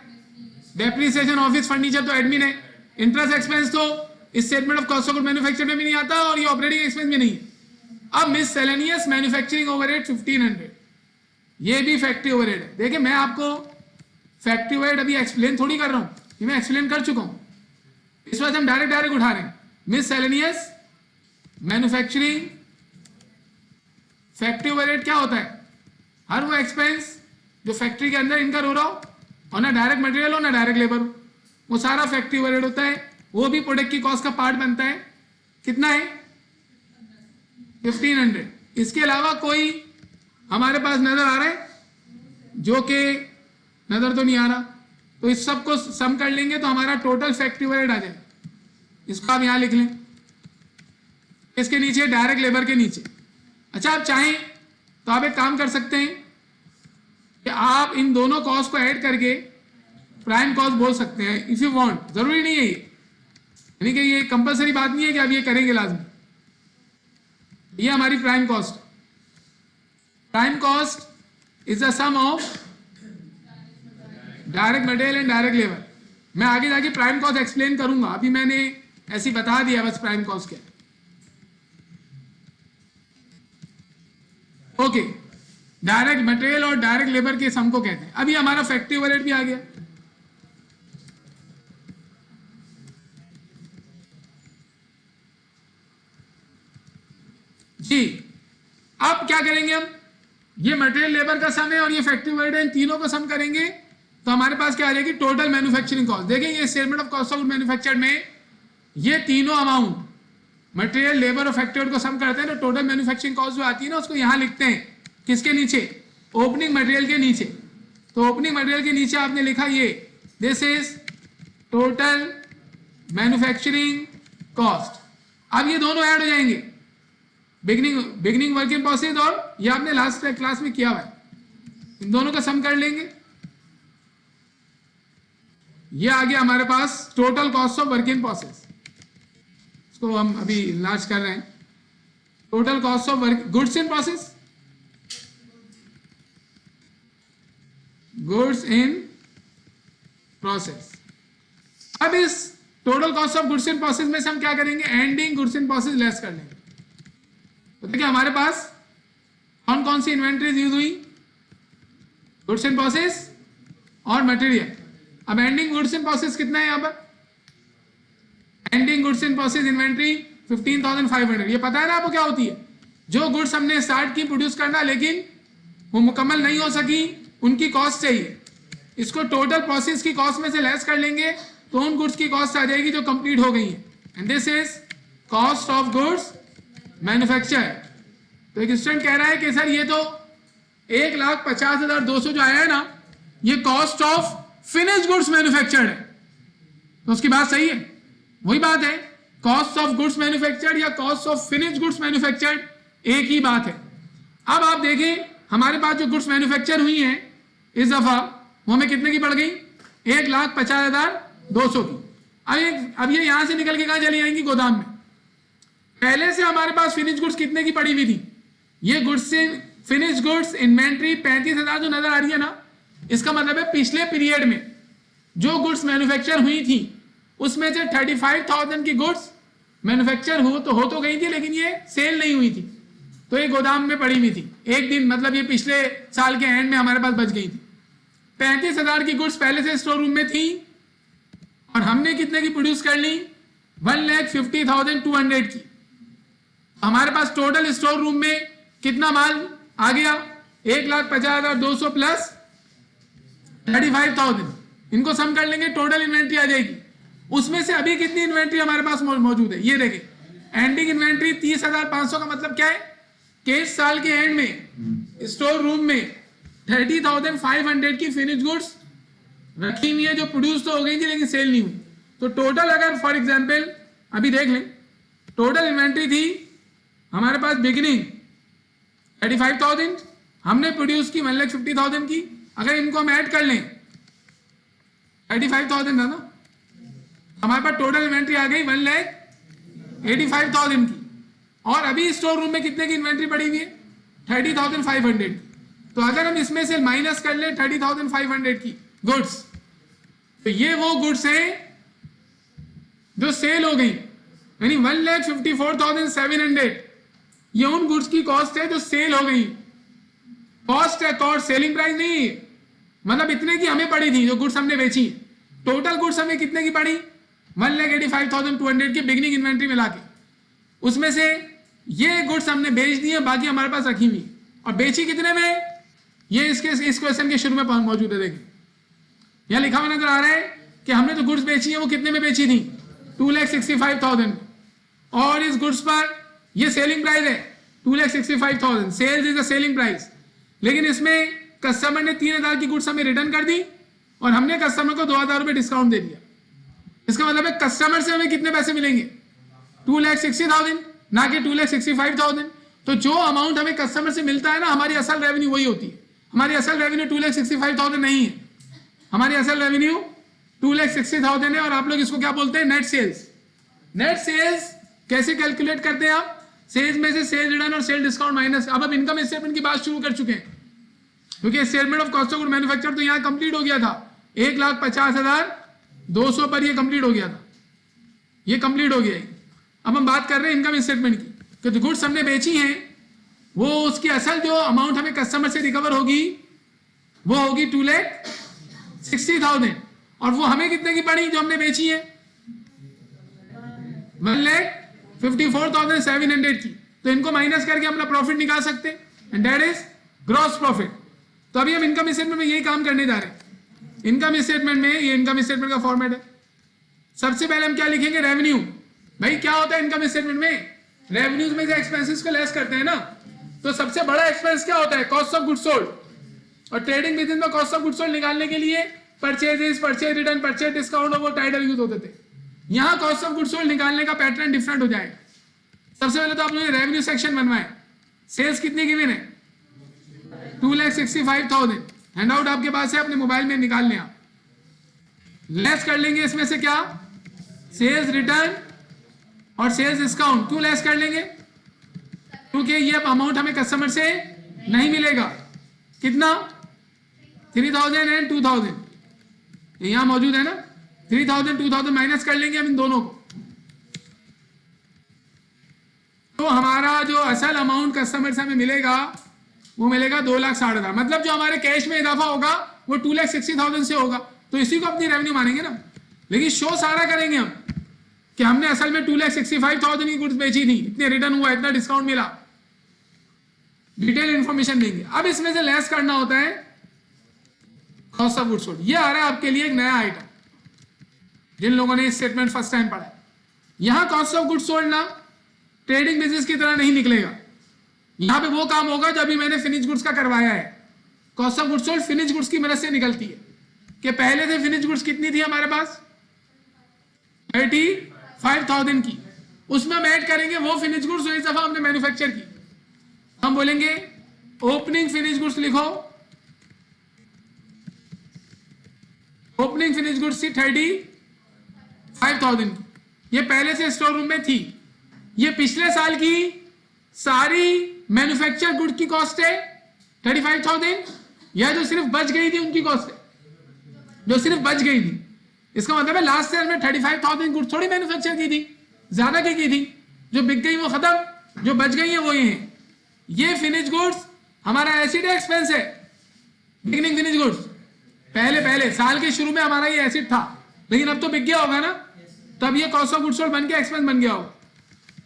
डेप्रिसिएशन ऑफिस फर्नीचर तो एडमिन है, इंटरेस्ट एक्सपेंस तो statement of cost of good manufacture में भी नहीं आता और ये ऑपरेटिंग एक्सपेंस में नहीं है। अब मिससेलेनियस मैन्युफैक्चरिंग ओवरहेड 1,500, ये भी फैक्ट्री ओवरहेड है। देखिए मैं आपको फैक्ट्री ओवरहेड अभी एक्सप्लेन थोड़ी कर रहा हूं, ये मैं एक्सप्लेन कर चुका हूं, इस वजह से हम डायरेक्ट उठा रहे हैं। मिससेलेनियस मैन्युफैक्चरिंग फैक्ट्री ओवरहेड क्या होता है, हर वो एक्सपेंस जो फैक्ट्री के अंदर इनकर हो रहा हो और ना डायरेक्ट मटेरियल हो ना डायरेक्ट लेबर हो, वो सारा फैक्ट्री ओवरहेड होता है, वो भी प्रोडक्ट की कॉस्ट का पार्ट बनता है। कितना है, 1,500। इसके अलावा कोई हमारे पास नजर आ रहा है, जो कि नजर तो नहीं आ रहा, तो इस सब को सम कर लेंगे तो हमारा टोटल फैक्ट्री ओवरहेड आ जाए। इसको आप यहां लिख लें, इसके नीचे डायरेक्ट लेबर के नीचे। अच्छा आप चाहें तो आप एक काम कर सकते हैं कि आप इन दोनों कॉस्ट को ऐड करके प्राइम कॉस्ट बोल सकते हैं इफ यू वांट, जरूरी नहीं है ये, यानी कि ये कंपलसरी बात नहीं है कि आप ये करेंगे लाजमी। ये हमारी prime cost, prime cost is the sum of direct material and direct labour. मैं आगे जाके प्राइम कॉस्ट एक्सप्लेन करूंगा, अभी मैंने ऐसी बता दिया बस प्राइम कॉस्ट क्या। ओके, डायरेक्ट मटेरियल और डायरेक्ट लेबर के सम को कहते हैं। अभी हमारा फैक्ट्री ओवरहेड भी आ गया। जी अब क्या करेंगे हम, ये मटेरियल लेबर का सम है और ये फैक्ट्री ओवरहेड है, इन तीनों को सम करेंगे तो हमारे पास क्या आ जाएगी, टोटल मैन्युफैक्चरिंग कॉस्ट। देखिए ये statement of cost of good manufactured में ये तीनों अमाउंट मटेरियल लेबर और फैक्ट्री ओवरहेड को सम करते हैं, तो टोटल मैन्युफैक्चरिंग कॉस्ट जो आती है ना उसको यहां लिखते हैं, किसके नीचे, ओपनिंग मटेरियल के नीचे। तो ओपनिंग मटेरियल के नीचे आपने लिखा ये, this is total manufacturing cost. अब ये दोनों ऐड हो जाएंगे, बिगिनिंग वर्क इन प्रोसेस और ये आपने लास्ट क्लास में किया हुआ है, इन दोनों का सम कर लेंगे। ये आ गया हमारे पास total cost of work in process, इसको हम अभी लार्ज कर रहे हैं। Total cost of work goods in process, goods in process. अब इस total cost of goods in process में से हम क्या करेंगे, ending goods in process less कर लेंगे। तो देखिए हमारे पास कौन कौन सी इन्वेंट्रीज यूज हुई, गुड्स इन प्रोसेस और मटेरियल। अब एंडिंग गुड्स इन प्रोसेस कितना है यहां पर, ending goods in process inventory 15,500। ये पता है ना आपको क्या होती है, जो गुड्स हमने स्टार्ट की प्रोड्यूस करना लेकिन वो मुकम्मल नहीं हो सकी, उनकी कॉस्ट चाहिए, इसको टोटल प्रोसेस की कॉस्ट में से लेस कर लेंगे तो उन गुड्स की कॉस्ट आ जाएगी जो कंप्लीट हो गई है। And this is cost of goods manufacture. तो एक स्टूडेंट कह रहा है कि सर ये तो 1,50,200 जो आया है ना, ये cost of finish goods manufactured है। तो उसकी बात सही है, वही बात है, कॉस्ट ऑफ गुड्स मैन्युफैक्चर्ड या cost of finish goods manufactured एक ही बात है। अब आप देखें हमारे पास जो गुड्स मैन्युफैक्चर हुई हैं इस दफा वो हमें कितने की पड़ गई, 1,50,200 की। अब ये यहां से निकल के कहां चली जाएंगी, गोदाम में। पहले से हमारे पास फिनिश गुड्स कितने की पड़ी हुई थी, ये गुड्स से फिनिश गुड्स इन्वेंट्री 35,000 जो नजर आ रही है ना, इसका मतलब है पिछले पीरियड में जो गुड्स मैन्युफैक्चर हुई थी उसमें से 35,000 की गुड्स मैन्युफैक्चर हो तो गई थी लेकिन ये सेल नहीं हुई थी, तो ये गोदाम में पड़ी हुई थी एक दिन, मतलब ये पिछले साल के एंड में हमारे पास बच गई थी। 35,000 की गुड्स पहले से स्टोर रूम में थी और हमने कितने की प्रोड्यूस कर ली, 1,50,200 की। हमारे पास टोटल स्टोर रूम में कितना माल आ गया, 1,50,200 प्लस 35,000, इनको सम कर लेंगे टोटल इन्वेंट्री आ जाएगी। उसमें से अभी कितनी इन्वेंट्री हमारे पास मौजूद है, ये देखें एंडिंग इन्वेंट्री 30,500 का मतलब क्या है कि इस साल के एंड में स्टोर रूम में 30,500 की फिनिश गुड्स रखी हुई है जो प्रोड्यूस तो हो गई थी लेकिन सेल नहीं हुई। तो टोटल अगर फॉर एग्जांपल अभी देख लें, टोटल इन्वेंट्री थी हमारे पास बिगिनिंग 35,000, हमने प्रोड्यूस की 1,50,000 की। अगर इनको हम ऐड कर लें 35,000 था ना, हमारे पास टोटल इन्वेंट्री आ गई 1,85,000 की। और अभी स्टोर रूम में कितने की इन्वेंट्री पड़ी हुई है, 30,500। तो अगर हम इसमें से माइनस कर ले 30,500 की गुड्स, तो ये वो गुड्स हैं जो सेल हो गई, यानी 1,54,700 ये उन गुड्स की कॉस्ट है जो सेल हो गई। कॉस्ट है, कॉस्ट सेलिंग प्राइस नहीं, मतलब इतने की हमें पड़ी थी जो गुड्स हमने बेची। टोटल गुड्स हमें कितने की पड़ी, 1,85,200 की बिगिनिंग इन्वेंट्री मिला के, उसमें से ये गुड्स हमने बेच दी है, बाकी हमारे पास रखी हुई। और बेची कितने में, ये इस क्वेश्चन के शुरू में मौजूद है। देखिए यहां लिखा हुआ नजर आ रहा है कि हमने जो गुड्स बेची है वो कितने में बेची थी, 2,65,000। और इस गुड्स पर ये सेलिंग प्राइस है 2,65,000, sales is the selling price. लेकिन इसमें कस्टमर ने 3,000 की गुड्स हमें रिटर्न कर दी और हमने कस्टमर को 2,000 रुपए डिस्काउंट दे दिया। इसका मतलब है कस्टमर से हमें कितने पैसे मिलेंगे, 2,60,000 ना कि 2,65,000। तो जो अमाउंट हमें कस्टमर से मिलता है ना, हमारी असल रेवेन्यू वही होती है। हमारी असल रेवेन्यू 2,65,000 नहीं है, हमारी असल रेवेन्यू 2,60,000 है। और आप लोग इसको क्या बोलते हैं, नेट सेल्स। नेट सेल्स कैसे कैलकुलेट करते हैं आप, सेल्स में से सेल रिटर्न और सेल डिस्काउंट माइनस। अब हम इनकम स्टेटमेंट की बात शुरू कर चुके हैं, क्योंकि statement of cost of good manufacture तो यहाँ कंप्लीट हो गया था, 1,50,200 पर ये कंप्लीट हो गया था, ये कंप्लीट हो गया है। अब हम बात कर रहे हैं इनकम स्टेटमेंट की, कि जो गुड्स हमने बेची हैं वो उसकी असल जो अमाउंट हमें कस्टमर से रिकवर होगी वो होगी 2,60,000। और वो हमें कितने की पड़ी जो हमने बेची है, 1,54,700 की। तो इनको माइनस करके अपना प्रॉफिट निकाल सकते हैं, and that is gross profit. तो अभी हम इनकम स्टेटमेंट में यही काम करने जा रहे हैं। इनकम स्टेटमेंट में, ये इनकम स्टेटमेंट का फॉर्मेट है। सबसे पहले हम क्या लिखेंगे, रेवेन्यू। भाई क्या होता है इनकम स्टेटमेंट में, रेवेन्यूज में से एक्सपेंसेस को लेस करते हैं ना। तो सबसे बड़ा एक्सपेंस क्या होता है, कॉस्ट ऑफ गुड्स सोल्ड। और ट्रेडिंग बिजनेस में कॉस्ट ऑफ गुड्स सोल्ड निकालने के लिए purchases, purchase return, purchase discount और वो टाइटल यूज होते थे। यहाँ कॉस्ट ऑफ गुड्स सोल्ड निकालने का पैटर्न डिफरेंट हो जाएगा। सबसे पहले तो आप लोगों ने रेवेन्यू सेक्शन बनवाए, सेल्स कितनी गिवन है, 2,65,000। हैंडआउट आपके पास है, अपने मोबाइल में निकाल लें आप। लेस कर लेंगे इसमें से क्या, सेल्स रिटर्न और सेल्स डिस्काउंट। क्यों लेस कर लेंगे, क्योंकि ये अमाउंट हमें कस्टमर से नहीं मिलेगा। कितना, 3000 एंड 2000 यहां मौजूद है ना, 3000 2000 माइनस कर लेंगे हम इन दोनों को, तो हमारा जो असल अमाउंट कस्टमर से हमें मिलेगा वो मिलेगा 2,60,000। मतलब जो हमारे कैश में इजाफा होगा वो 2,60,000 से होगा, तो इसी को अपनी रेवेन्यू मानेंगे ना। लेकिन शो सारा करेंगे हम कि हमने असल में 2,65,000 की गुड्स बेची थी, इतने रिटर्न हुआ, इतना डिस्काउंट मिला, डिटेल इंफॉर्मेशन देंगे। अब इसमें से लेस करना होता है कॉस्ट ऑफ गुड्स सोल्ड। ये आ रहा है आपके लिए एक नया आइटम, जिन लोगों ने स्टेटमेंट फर्स्ट टाइम पढ़ा है। यहां कॉस्ट ऑफ गुड्स सोल्ड ना ट्रेडिंग बिजनेस की तरह नहीं निकलेगा, यहां पे वो काम होगा जो अभी मैंने फिनिश गुड्स का करवाया है। Cost of goods sold finish goods की मदद से निकलती है कि पहले से फिनिश गुड्स कितनी थी हमारे पास, 35,000 की, उसमें हम ऐड करेंगे वो फिनिश गुड्स जो इस दफा हमने मैन्युफैक्चर की। हम बोलेंगे ओपनिंग फिनिश गुड्स लिखो, ओपनिंग फिनिश गुड्स थी 35,000 की, ये पहले से स्टोर रूम में थी। ये पिछले साल की सारी मैन्युफैक्चर गुड की कॉस्ट है 35,000, या जो सिर्फ बच गई थी उनकी कॉस्ट है, जो सिर्फ बच गई थी। इसका मतलब है लास्ट ईयर में 35,000 गुड्स थोड़ी मैन्युफैक्चर की थी, ज्यादा की थी, जो बिक गई वो खत्म, जो बच गई है वो ये है। ये फिनिश गुड्स हमारा एसिड एक्सपेंस है, बिगिनिंग फिनिश गुड्स, पहले साल के शुरू में हमारा ये एसिड था, लेकिन अब तो बिक गया होगा ना, तब ये कॉस्ट ऑफ गुड्स सोल्ड बन के एक्सपेंस बन गया होगा।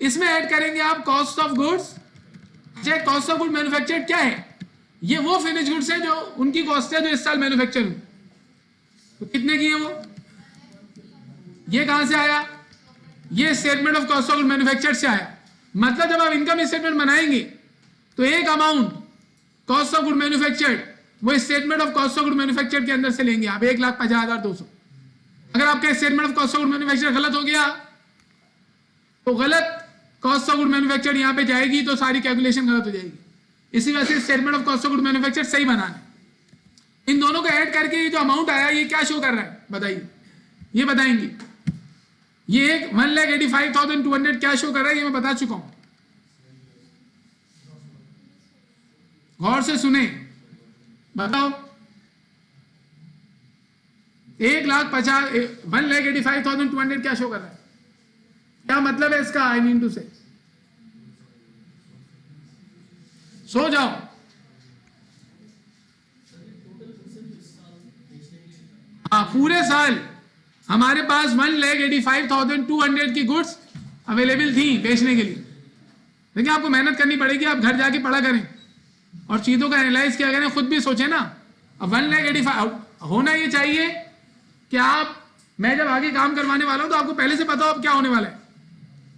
इसमें ऐड करेंगे आप cost of goods. Cost of good manufactured क्या है, ये वो फिनिश गुड्स है जो उनकी कॉस्ट है जो इस साल मैन्युफैक्चर हुई, तो कितने की है वो, ये कहां से आया, ये statement of cost of good manufactured से आया। मतलब जब आप इनकम स्टेटमेंट बनाएंगे तो एक amount cost of good manufactured वो statement of cost of good manufactured के अंदर से लेंगे आप, 1,50,200। अगर आपका statement of cost of good manufactured गलत हो गया तो गलत कॉस्ट ऑफ गुड मैन्युफैक्चर्ड यहां पे जाएगी, तो सारी कैलकुलेशन गलत हो जाएगी। इसी वजह से statement of cost of good manufactured सही बनाना है। इन दोनों को ऐड करके ये जो अमाउंट आया ये क्या शो कर रहा है बताइए, ये बताएंगे। ये एक 1,85,200 क्या शो कर रहा है, ये मैं बता चुका हूं, गौर से सुने, बताओ। 1,85,200 क्या शो कर रहा है, क्या मतलब है इसका, आई मीन टू से, सो जाओ। हाँ, पूरे साल हमारे पास 1,85,200 की गुड्स अवेलेबल थी बेचने के लिए। देखिए आपको मेहनत करनी पड़ेगी, आप घर जाके पढ़ा करें और चीजों का एनालाइज किया करें, खुद भी सोचें ना। अब 1,85,000 होना ये चाहिए कि आप, मैं जब आगे काम करवाने वाला हूं तो आपको पहले से पता हो अब क्या होने वाला है।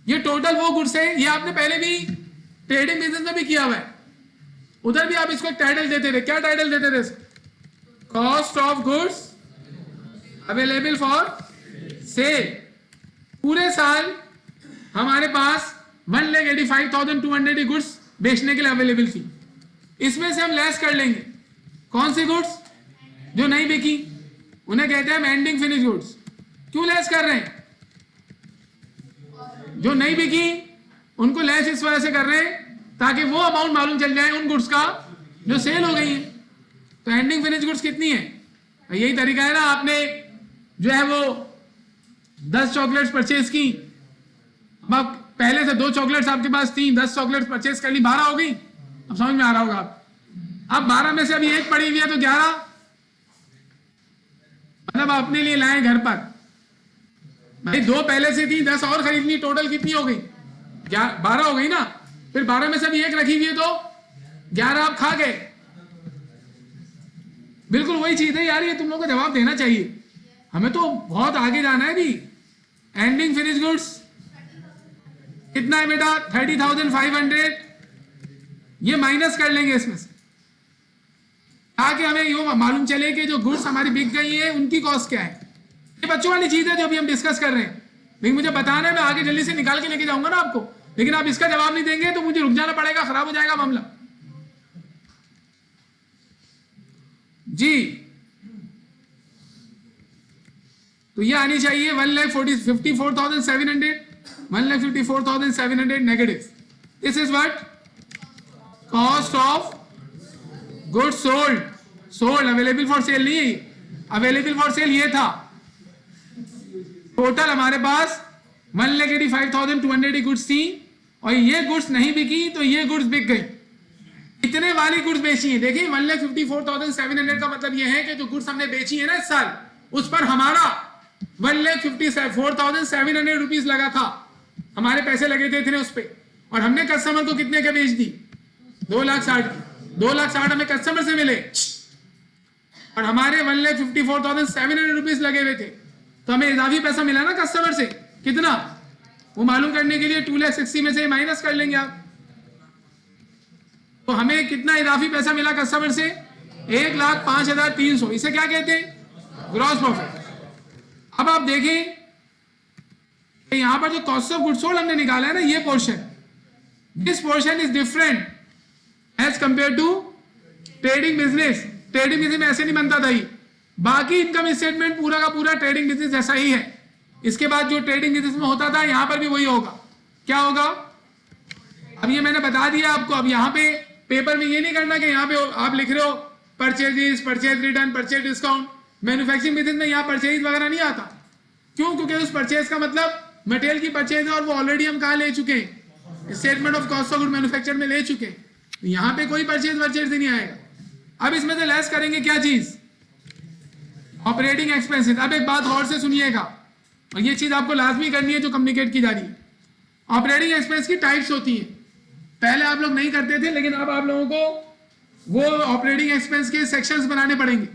ये टोटल वो गुड्स है, ये आपने पहले भी ट्रेडिंग बिजनेस में भी किया हुआ है, उधर भी आप इसको एक टाइटल देते थे। क्या टाइटल देते थे, cost of goods available for cell. पूरे साल हमारे पास 1,85,200 की गुड्स बेचने के लिए अवेलेबल थी। इसमें से हम लेस कर लेंगे कौन सी गुड्स जो नहीं बिकी, उन्हें कहते हैं हम एंडिंग फिनिश गुड्स। क्यों लेस कर रहे हैं, जो नहीं बिकी उनको लेस इस वजह से कर रहे हैं ताकि वो अमाउंट मालूम चल जाए उन गुड्स का जो सेल हो गई है। तो एंडिंग फिनिश गुड्स कितनी है, यही तरीका है ना। आपने जो है वो 10 चॉकलेट्स परचेज की, अब पहले से 2 चॉकलेट्स आपके पास थी, 10 चॉकलेट्स परचेज कर ली, 12 हो गई। अब समझ में आ रहा होगा आप, अब 12 में से अभी एक पड़ी हुई है तो 11, मतलब अपने लिए लाए घर पर। भाई 2 पहले से थी, 10 और खरीदनी, टोटल कितनी हो गई, 12 हो गई ना। फिर 12 में से अभी एक रखी हुई है तो 11 आप खा गए। बिल्कुल वही चीज है यार, ये तुम लोगों को जवाब देना चाहिए, हमें तो बहुत आगे जाना है भी। एंडिंग फिनिश गुड्स कितना है बेटा, 30,500, ये माइनस कर लेंगे इसमें से ताकि हमें ये मालूम चले कि जो गुड्स हमारी बिक गई है उनकी कॉस्ट क्या है। ये बच्चों वाली चीज है जो अभी हम डिस्कस कर रहे हैं, लेकिन मुझे बताना है, मैं आगे जल्दी से निकाल के लेके जाऊंगा ना आपको, लेकिन आप इसका जवाब नहीं देंगे तो मुझे रुक जाना पड़ेगा, खराब हो जाएगा मामला जी। तो ये आनी चाहिए 1,54,700, 1,54,700 negative. This is what, cost of goods sold. Sold, available for cell नहीं है, अवेलेबल फॉर सेल ये था। टोटल हमारे पास 1,85,280 गुड्स थी और ये गुड्स नहीं बिकी तो ये गुड्स बिक गई। इतने वाली गुड्स बेची है, देखिए 1,54,700 का मतलब ये है कि जो गुड्स हमने बेची है ना इस साल, उस पर हमारा 1,54,700 रुपीज लगा था, हमारे पैसे लगे थे इतने उस पे, और हमने कस्टमर को कितने के बेच दी? 2,60,000 की। 2,60,000 हमें कस्टमर से मिले और हमारे 1,54,700 रुपीज लगे हुए थे, तो हमें इजाफी पैसा मिला ना कस्टमर से, कितना वो मालूम करने के लिए 2,60,000 में से माइनस कर लेंगे आप। तो हमें कितना इजाफी पैसा मिला कस्टमर से? 1,05,300। इसे क्या कहते हैं? Gross profit. अब आप देखें यहां पर जो कॉस्ट ऑफ गुड्स सोल्ड हमने निकाला है ना, ये portion, this portion is different as compare to trading business. Trading business में ऐसे नहीं बनता था ये, बाकी इनकम स्टेटमेंट पूरा का पूरा ट्रेडिंग बिजनेस जैसा ही है। इसके बाद जो ट्रेडिंग बिजनेस में होता था यहां पर भी वही होगा। क्या होगा? अब ये मैंने बता दिया आपको। अब यहाँ पे पेपर में ये नहीं करना कि यहाँ पे आप लिख रहे हो purchase, purchase return, purchase discount. Manufacturing business में यहाँ परचेज वगैरह नहीं आता। क्यों? क्योंकि उस परचेज का मतलब मटेरियल की परचेज है और वो ऑलरेडी हम कहाँ ले चुके हैं? Statement of cost of good manufacture में ले चुके हैं। यहाँ पे कोई परचेज वर्चेज नहीं आएगा। अब इसमें से लेस करेंगे क्या चीज? Operating expenses. अब एक बात गौर से सुनिएगा और ये चीज आपको लाजमी करनी है जो कम्युनिकेट की जा रही है। ऑपरेटिंग एक्सपेंस की टाइप्स होती है। पहले आप लोग नहीं करते थे, लेकिन अब आप लोगों को वो ऑपरेटिंग एक्सपेंस के सेक्शंस बनाने पड़ेंगे।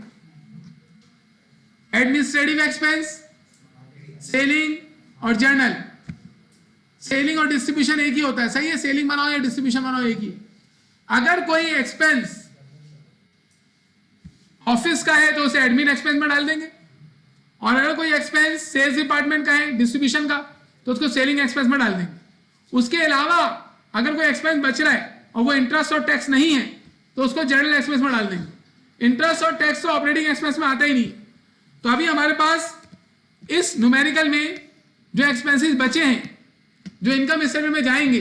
एडमिनिस्ट्रेटिव एक्सपेंस, सेलिंग और जर्नल। सेलिंग और डिस्ट्रीब्यूशन एक ही होता है, सही है? सेलिंग बनाओ या डिस्ट्रीब्यूशन बनाओ एक ही। अगर कोई एक्सपेंस ऑफिस का है तो उसे एडमिन एक्सपेंस में डाल देंगे, और अगर कोई एक्सपेंस सेल्स डिपार्टमेंट का है, डिस्ट्रीब्यूशन का, तो उसको सेलिंग एक्सपेंस में डाल देंगे। उसके अलावा अगर कोई एक्सपेंस बच रहा है और वो इंटरेस्ट और टैक्स नहीं है तो उसको जनरल एक्सपेंस में डाल देंगे। इंटरेस्ट और टैक्स तो ऑपरेटिंग एक्सपेंस में आता ही नहीं। तो अभी हमारे पास इस न्यूमेरिकल में जो एक्सपेंसेस बचे हैं जो इनकम स्टेटमेंट में जाएंगे,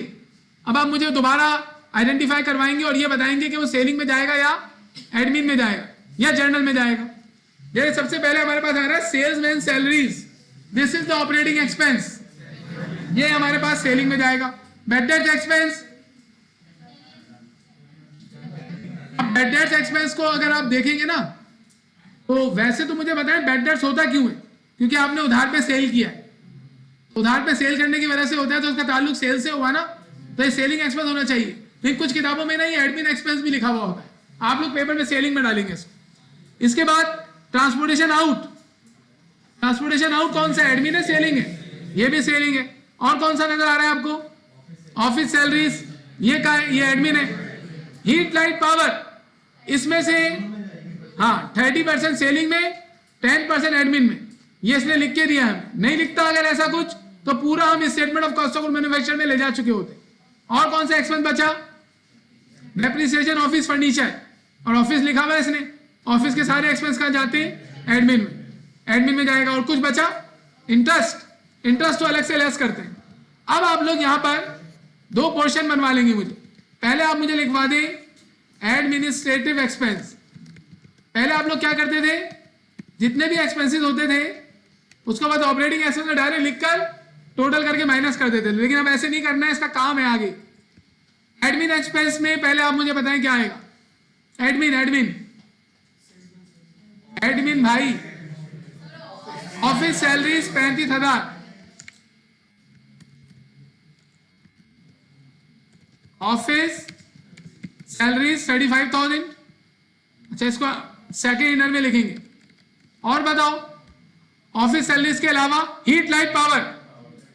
अब आप मुझे दोबारा आइडेंटिफाई करवाएंगे और ये बताएंगे कि वो सेलिंग में जाएगा या एडमिन में जाएगा या जर्नल में जाएगा। जैसे सबसे पहले हमारे पास आ रहा है salesman salaries, this is the operating expense, ये हमारे पास सेलिंग में जाएगा। बैड डेट एक्सपेंस, अब बैड डेट एक्सपेंस को अगर आप देखेंगे ना तो वैसे तो मुझे बताएं बैड डेट्स होता क्यों है? क्योंकि आपने उधार पे सेल किया है, उधार पे सेल करने की वजह से होता है, तो उसका ताल्लुक सेल से हुआ ना, तो ये सेलिंग एक्सपेंस होना चाहिए। लेकिन कुछ किताबों में ना ये एडमिन एक्सपेंस भी लिखा हुआ होता है, आप लोग पेपर में सेलिंग में डालेंगे इसको। इसके बाद ट्रांसपोर्टेशन आउट। ट्रांसपोर्टेशन आउट कौन सा? एडमिन है, सेलिंग है? ये भी सेलिंग है। और कौन सा नजर आ रहा है आपको? ऑफिस सैलरीज, ये का है? ये एडमिन है। हीट लाइट पावर, इसमें से हाँ 30% सेलिंग में, 10% एडमिन में, ये इसने लिख के दिया है। नहीं लिखता अगर ऐसा कुछ तो पूरा हम statement of cost of good manufacture में ले जा चुके होते। और कौन सा एक्सपेंस बचा? डेप्रिसिएशन ऑफिस फर्नीचर, और ऑफिस लिखा हुआ है इसने। ऑफिस के सारे एक्सपेंस कहाँ जाते हैं? एडमिन में, एडमिन में जाएगा। और कुछ बचा? इंटरेस्ट, इंटरेस्ट तो अलग से लेस करते हैं। अब आप लोग यहाँ पर दो पोर्शन बनवा लेंगे मुझे। पहले आप मुझे लिखवा दें एडमिनिस्ट्रेटिव एक्सपेंस। पहले आप लोग क्या करते थे? जितने भी एक्सपेंसेस होते थे उसको बाद ऑपरेटिंग एक्सपेंस में डायरेक्ट लिखकर टोटल करके माइनस कर देते थे, लेकिन अब ऐसे नहीं करना है, इसका काम है आगे। एडमिन एक्सपेंस में पहले आप मुझे बताएं क्या आएगा? एडमिन, एडमिन, एडमिन भाई, ऑफिस सैलरीज 35,000, ऑफिस सैलरीज 35,000। अच्छा, इसको सेकेंड इनर में लिखेंगे। और बताओ ऑफिस सैलरीज के अलावा heat light power,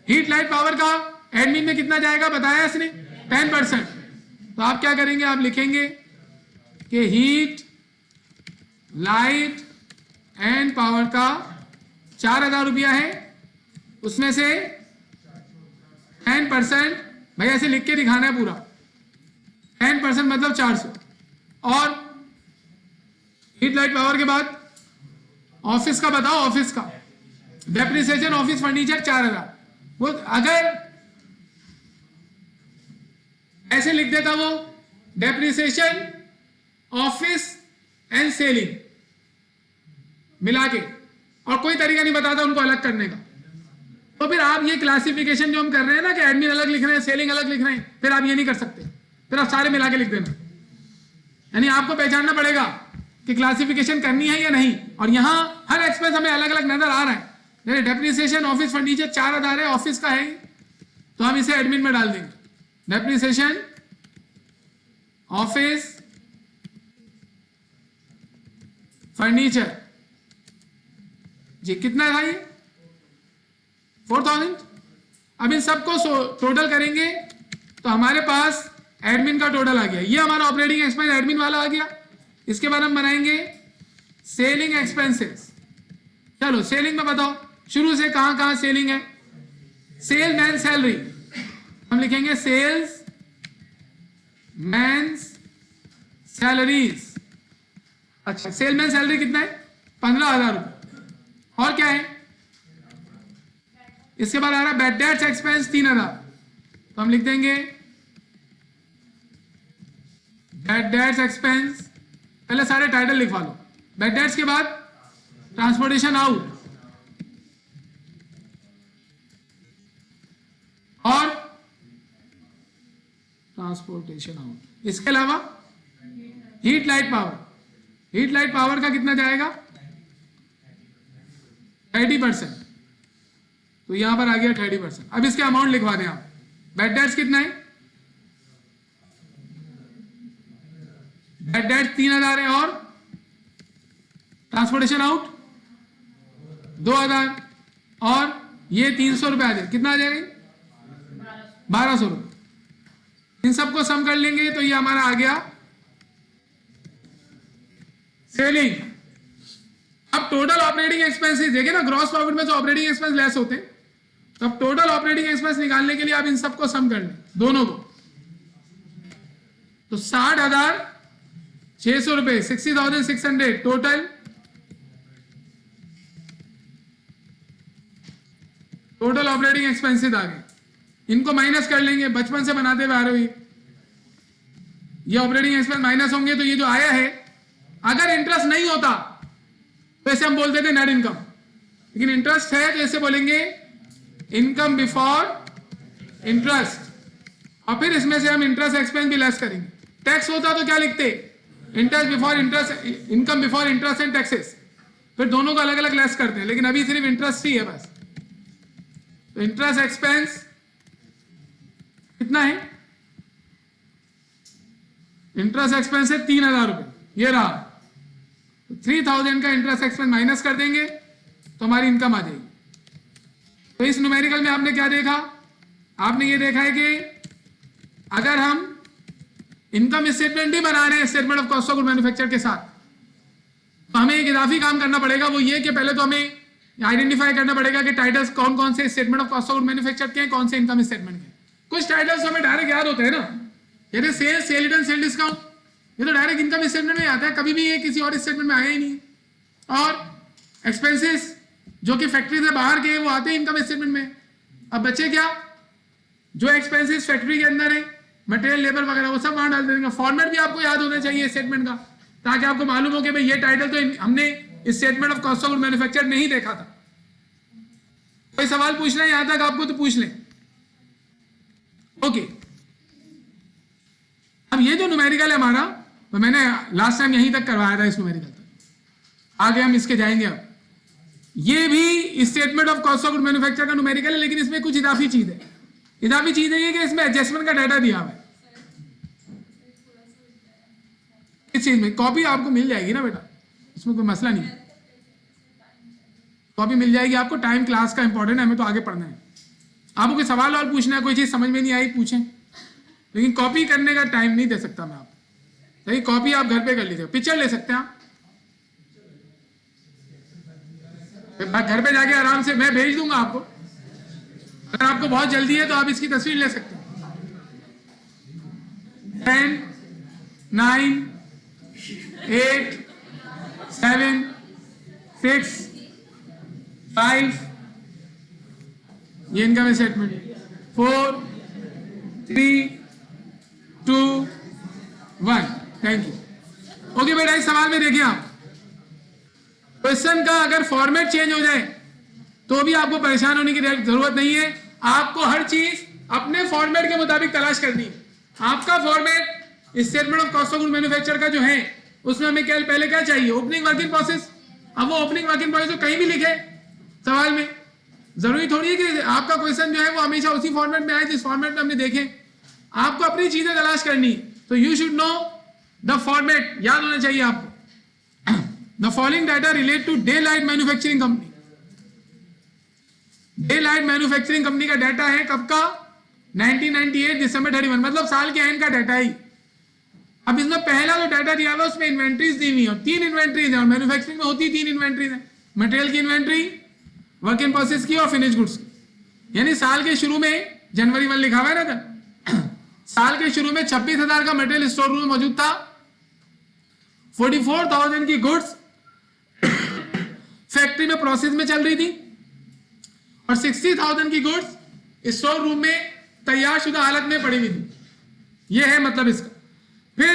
heat light power का एडमिन में कितना जाएगा बताया इसने? 10%। तो आप क्या करेंगे? आप लिखेंगे कि हीट लाइट एंड पावर का 4,000 रुपया है, उसमें से 10%, भाई ऐसे लिख के दिखाना है पूरा, 10% मतलब 400। और हीट लाइट पावर के बाद ऑफिस का बताओ, ऑफिस का डेप्रिसिएशन ऑफिस फर्नीचर 4,000। वो अगर ऐसे लिख देता वो डेप्रिसिएशन ऑफिस एंड सेलिंग मिला के, और कोई तरीका नहीं बताता उनको अलग करने का। तो फिर आप ये क्लासिफिकेशन जो हम कर रहे हैं ना कि एडमिन अलग लिख रहे हैं, सेलिंग अलग लिख रहे हैं, फिर आप ये नहीं कर सकते, फिर आप सारे मिला के लिख देना। यानी आपको पहचानना पड़ेगा कि क्लासिफिकेशन करनी है या नहीं। और यहां हर एक्सपेंस हमें अलग अलग नजर आ रहा है। जैसे डेप्रिसिएशन ऑफिस फर्नीचर 4000 है, ऑफिस का है, तो हम इसे एडमिन में डाल देंगे। डेप्रिसिएशन ऑफिस फर्नीचर जी कितना है भाई? 4000। अब इन सबको टोटल करेंगे तो हमारे पास एडमिन का टोटल आ गया। ये हमारा ऑपरेटिंग एक्सपेंस एडमिन वाला आ गया। इसके बाद हम बनाएंगे सेलिंग एक्सपेंसेस। चलो सेलिंग में बताओ शुरू से कहां कहां सेलिंग है। सेल मैन सैलरी हम लिखेंगे सेल्स मैन सैलरीज। अच्छा सेल मैन सैलरी कितना है? 15,000 रुपये। और क्या है? इसके बाद आ रहा है बैड डेट्स एक्सपेंस 3,000, तो हम लिख देंगे बैड डेट्स एक्सपेंस। पहले सारे टाइटल लिखवा लो। बैड डेट्स के बाद ट्रांसपोर्टेशन आउट और ट्रांसपोर्टेशन आउट। इसके अलावा heat light power. Heat light power का कितना जाएगा? 30%, तो यहां पर आ गया 30%। अब इसके अमाउंट लिखवा दें आप। बैड डेट्स कितना है? बैड डेट्स 3,000 है और ट्रांसपोर्टेशन आउट 2,000 और ये 300 रुपए आ जाए। कितना आ जाएगा? 1,200 रुपए। इन सबको सम कर लेंगे तो ये हमारा आ गया सेलिंग। अब टोटल ऑपरेटिंग एक्सपेंसेस देखे ना, ग्रॉस प्रॉफिट में तो ऑपरेटिंग एक्सपेंस लेस होते हैं, तो अब टोटल ऑपरेटिंग एक्सपेंस निकालने के लिए आप इन सबको सम कर लें दोनों को। तो 60,600 रुपए 60,600 टोटल। टोटल ऑपरेटिंग एक्सपेंसेस आ गए। इनको माइनस कर लेंगे, बचपन से बनाते हुए आ रहे हो। ये ऑपरेटिंग एक्सपेंस माइनस होंगे तो ये जो आया है, अगर इंटरेस्ट नहीं होता तो ऐसे हम बोलते थे नेट इनकम, लेकिन इंटरेस्ट है तो ऐसे बोलेंगे इनकम बिफोर इंटरेस्ट, और फिर इसमें से हम इंटरेस्ट एक्सपेंस भी लेस करेंगे। टैक्स होता तो क्या लिखते? Interest before interest, income before interest and taxes, फिर दोनों को अलग अलग लेस करते हैं, लेकिन अभी सिर्फ इंटरेस्ट ही है बस। तो इंटरेस्ट एक्सपेंस कितना है? इंटरेस्ट एक्सपेंस है 3,000 रुपए, ये रहा। तो 3,000 का इंटरेस्ट एक्सपेंस माइनस कर देंगे तो हमारी इनकम आ जाएगी। तो इस न्यूमेरिकल में आपने क्या देखा? आपने ये देखा है कि अगर हम इनकम स्टेटमेंट ही बना रहे हैं statement of cost of good manufacture के साथ, तो हमें एक इजाफी काम करना पड़ेगा। वो ये कि पहले तो हमें आइडेंटिफाई करना पड़ेगा कि टाइटल्स कौन कौन से statement of cost of good manufacture के हैं, कौन से इनकम स्टेटमेंट के। कुछ टाइटल्स हमें डायरेक्ट याद होते हैं ना, जैसे sale, sale return, sale discount, ये तो डायरेक्ट इनकम स्टेटमेंट में आता है, कभी भी ये किसी और स्टेटमेंट में आया ही नहीं। और एक्सपेंसेस जो कि फैक्ट्री से बाहर के वो आते हैं इनकम स्टेटमेंट में। अब बच्चे क्या, जो एक्सपेंसेस फैक्ट्री के अंदर है, मटेरियल, लेबर वगैरह, वो सब वहां डाल देंगे। फॉर्मेट भी आपको याद होना चाहिए स्टेटमेंट का, ताकि आपको मालूम हो कि भाई ये टाइटल तो हमने statement of cost of good manufacture नहीं देखा था। कोई सवाल पूछना है यहां तक आपको तो पूछ लें। ओके, अब ये जो न्यूमेरिकल है हमारा, तो मैंने लास्ट टाइम यहीं तक करवाया था इस न्यूमेरिकल तक, आगे हम इसके जाएंगे। अब ये भी statement of cost of good manufacture का न्यूमेरिकल है, लेकिन इसमें कुछ इजाफी चीज है। इजाफी चीज है ये कि इसमें एडजस्टमेंट का डाटा दिया हुआ है। इस चीज में कॉपी आपको मिल जाएगी ना बेटा, इसमें कोई मसला नहीं है, कॉपी मिल जाएगी आपको। टाइम क्लास का इंपॉर्टेंट है, हमें तो आगे पढ़ना है। आपको कोई सवाल और पूछना है, कोई चीज समझ में नहीं आई पूछें, लेकिन कॉपी करने का टाइम नहीं दे सकता मैं आपको। लेकिन कॉपी आप घर पे कर लीजिए, पिक्चर ले सकते हैं आप घर पे जाके आराम से, मैं भेज दूंगा आपको। अगर आपको बहुत जल्दी है तो आप इसकी तस्वीर ले सकते हैं। 10, 9, 8, 7, 6, 5, ये income statement, 4, 3, 2, 1। Thank you. Okay बेटा, सवाल में देखिए आप, क्वेश्चन का अगर फॉर्मेट चेंज हो जाए तो भी आपको परेशान होने की जरूरत नहीं है। आपको हर चीज अपने फॉर्मेट के मुताबिक तलाश करनी है। आपका format statement of cost of good manufacture का जो है उसमें हमें क्या पहले क्या चाहिए, ओपनिंग वर्किंग प्रोसेस। अब वो ओपनिंग वर्किंग प्रोसेस तो कहीं भी लिखे सवाल में, जरूरी थोड़ी है कि आपका क्वेश्चन जो है वो हमेशा उसी फॉर्मेट में आए जिस फॉर्मेट में हमने देखे। आपको अपनी चीजें तलाश करनी है, तो you should know the format, याद होना चाहिए आपको। The following data relate to Day Light manufacturing company. Day Light manufacturing company का डाटा है कब का, 1998 दिसंबर 31, मतलब साल के एंड का डाटा ही। अब इसमें पहला जो डाटा दिया हुआ उसमें इन्वेंट्रीज दी हुई है, और 3 इन्वेंट्रीज है, और मैन्युफैक्चरिंग में होती 3 इन्वेंट्रीज है, मटेरियल की इन्वेंट्री, वर्क इन प्रोसेस की और फिनिश गुड्स की। यानी साल के शुरू में जनवरी 1 लिखा हुआ है ना, साल के शुरू में 26,000 का मटेरियल स्टोर रूम में मौजूद था, 44,000 की गुड्स फैक्ट्री में प्रोसेस में चल रही थी, और 60,000 की गुड्स स्टोर रूम में तैयार शुदा हालत में पड़ी हुई थी। यह है मतलब इसका। फिर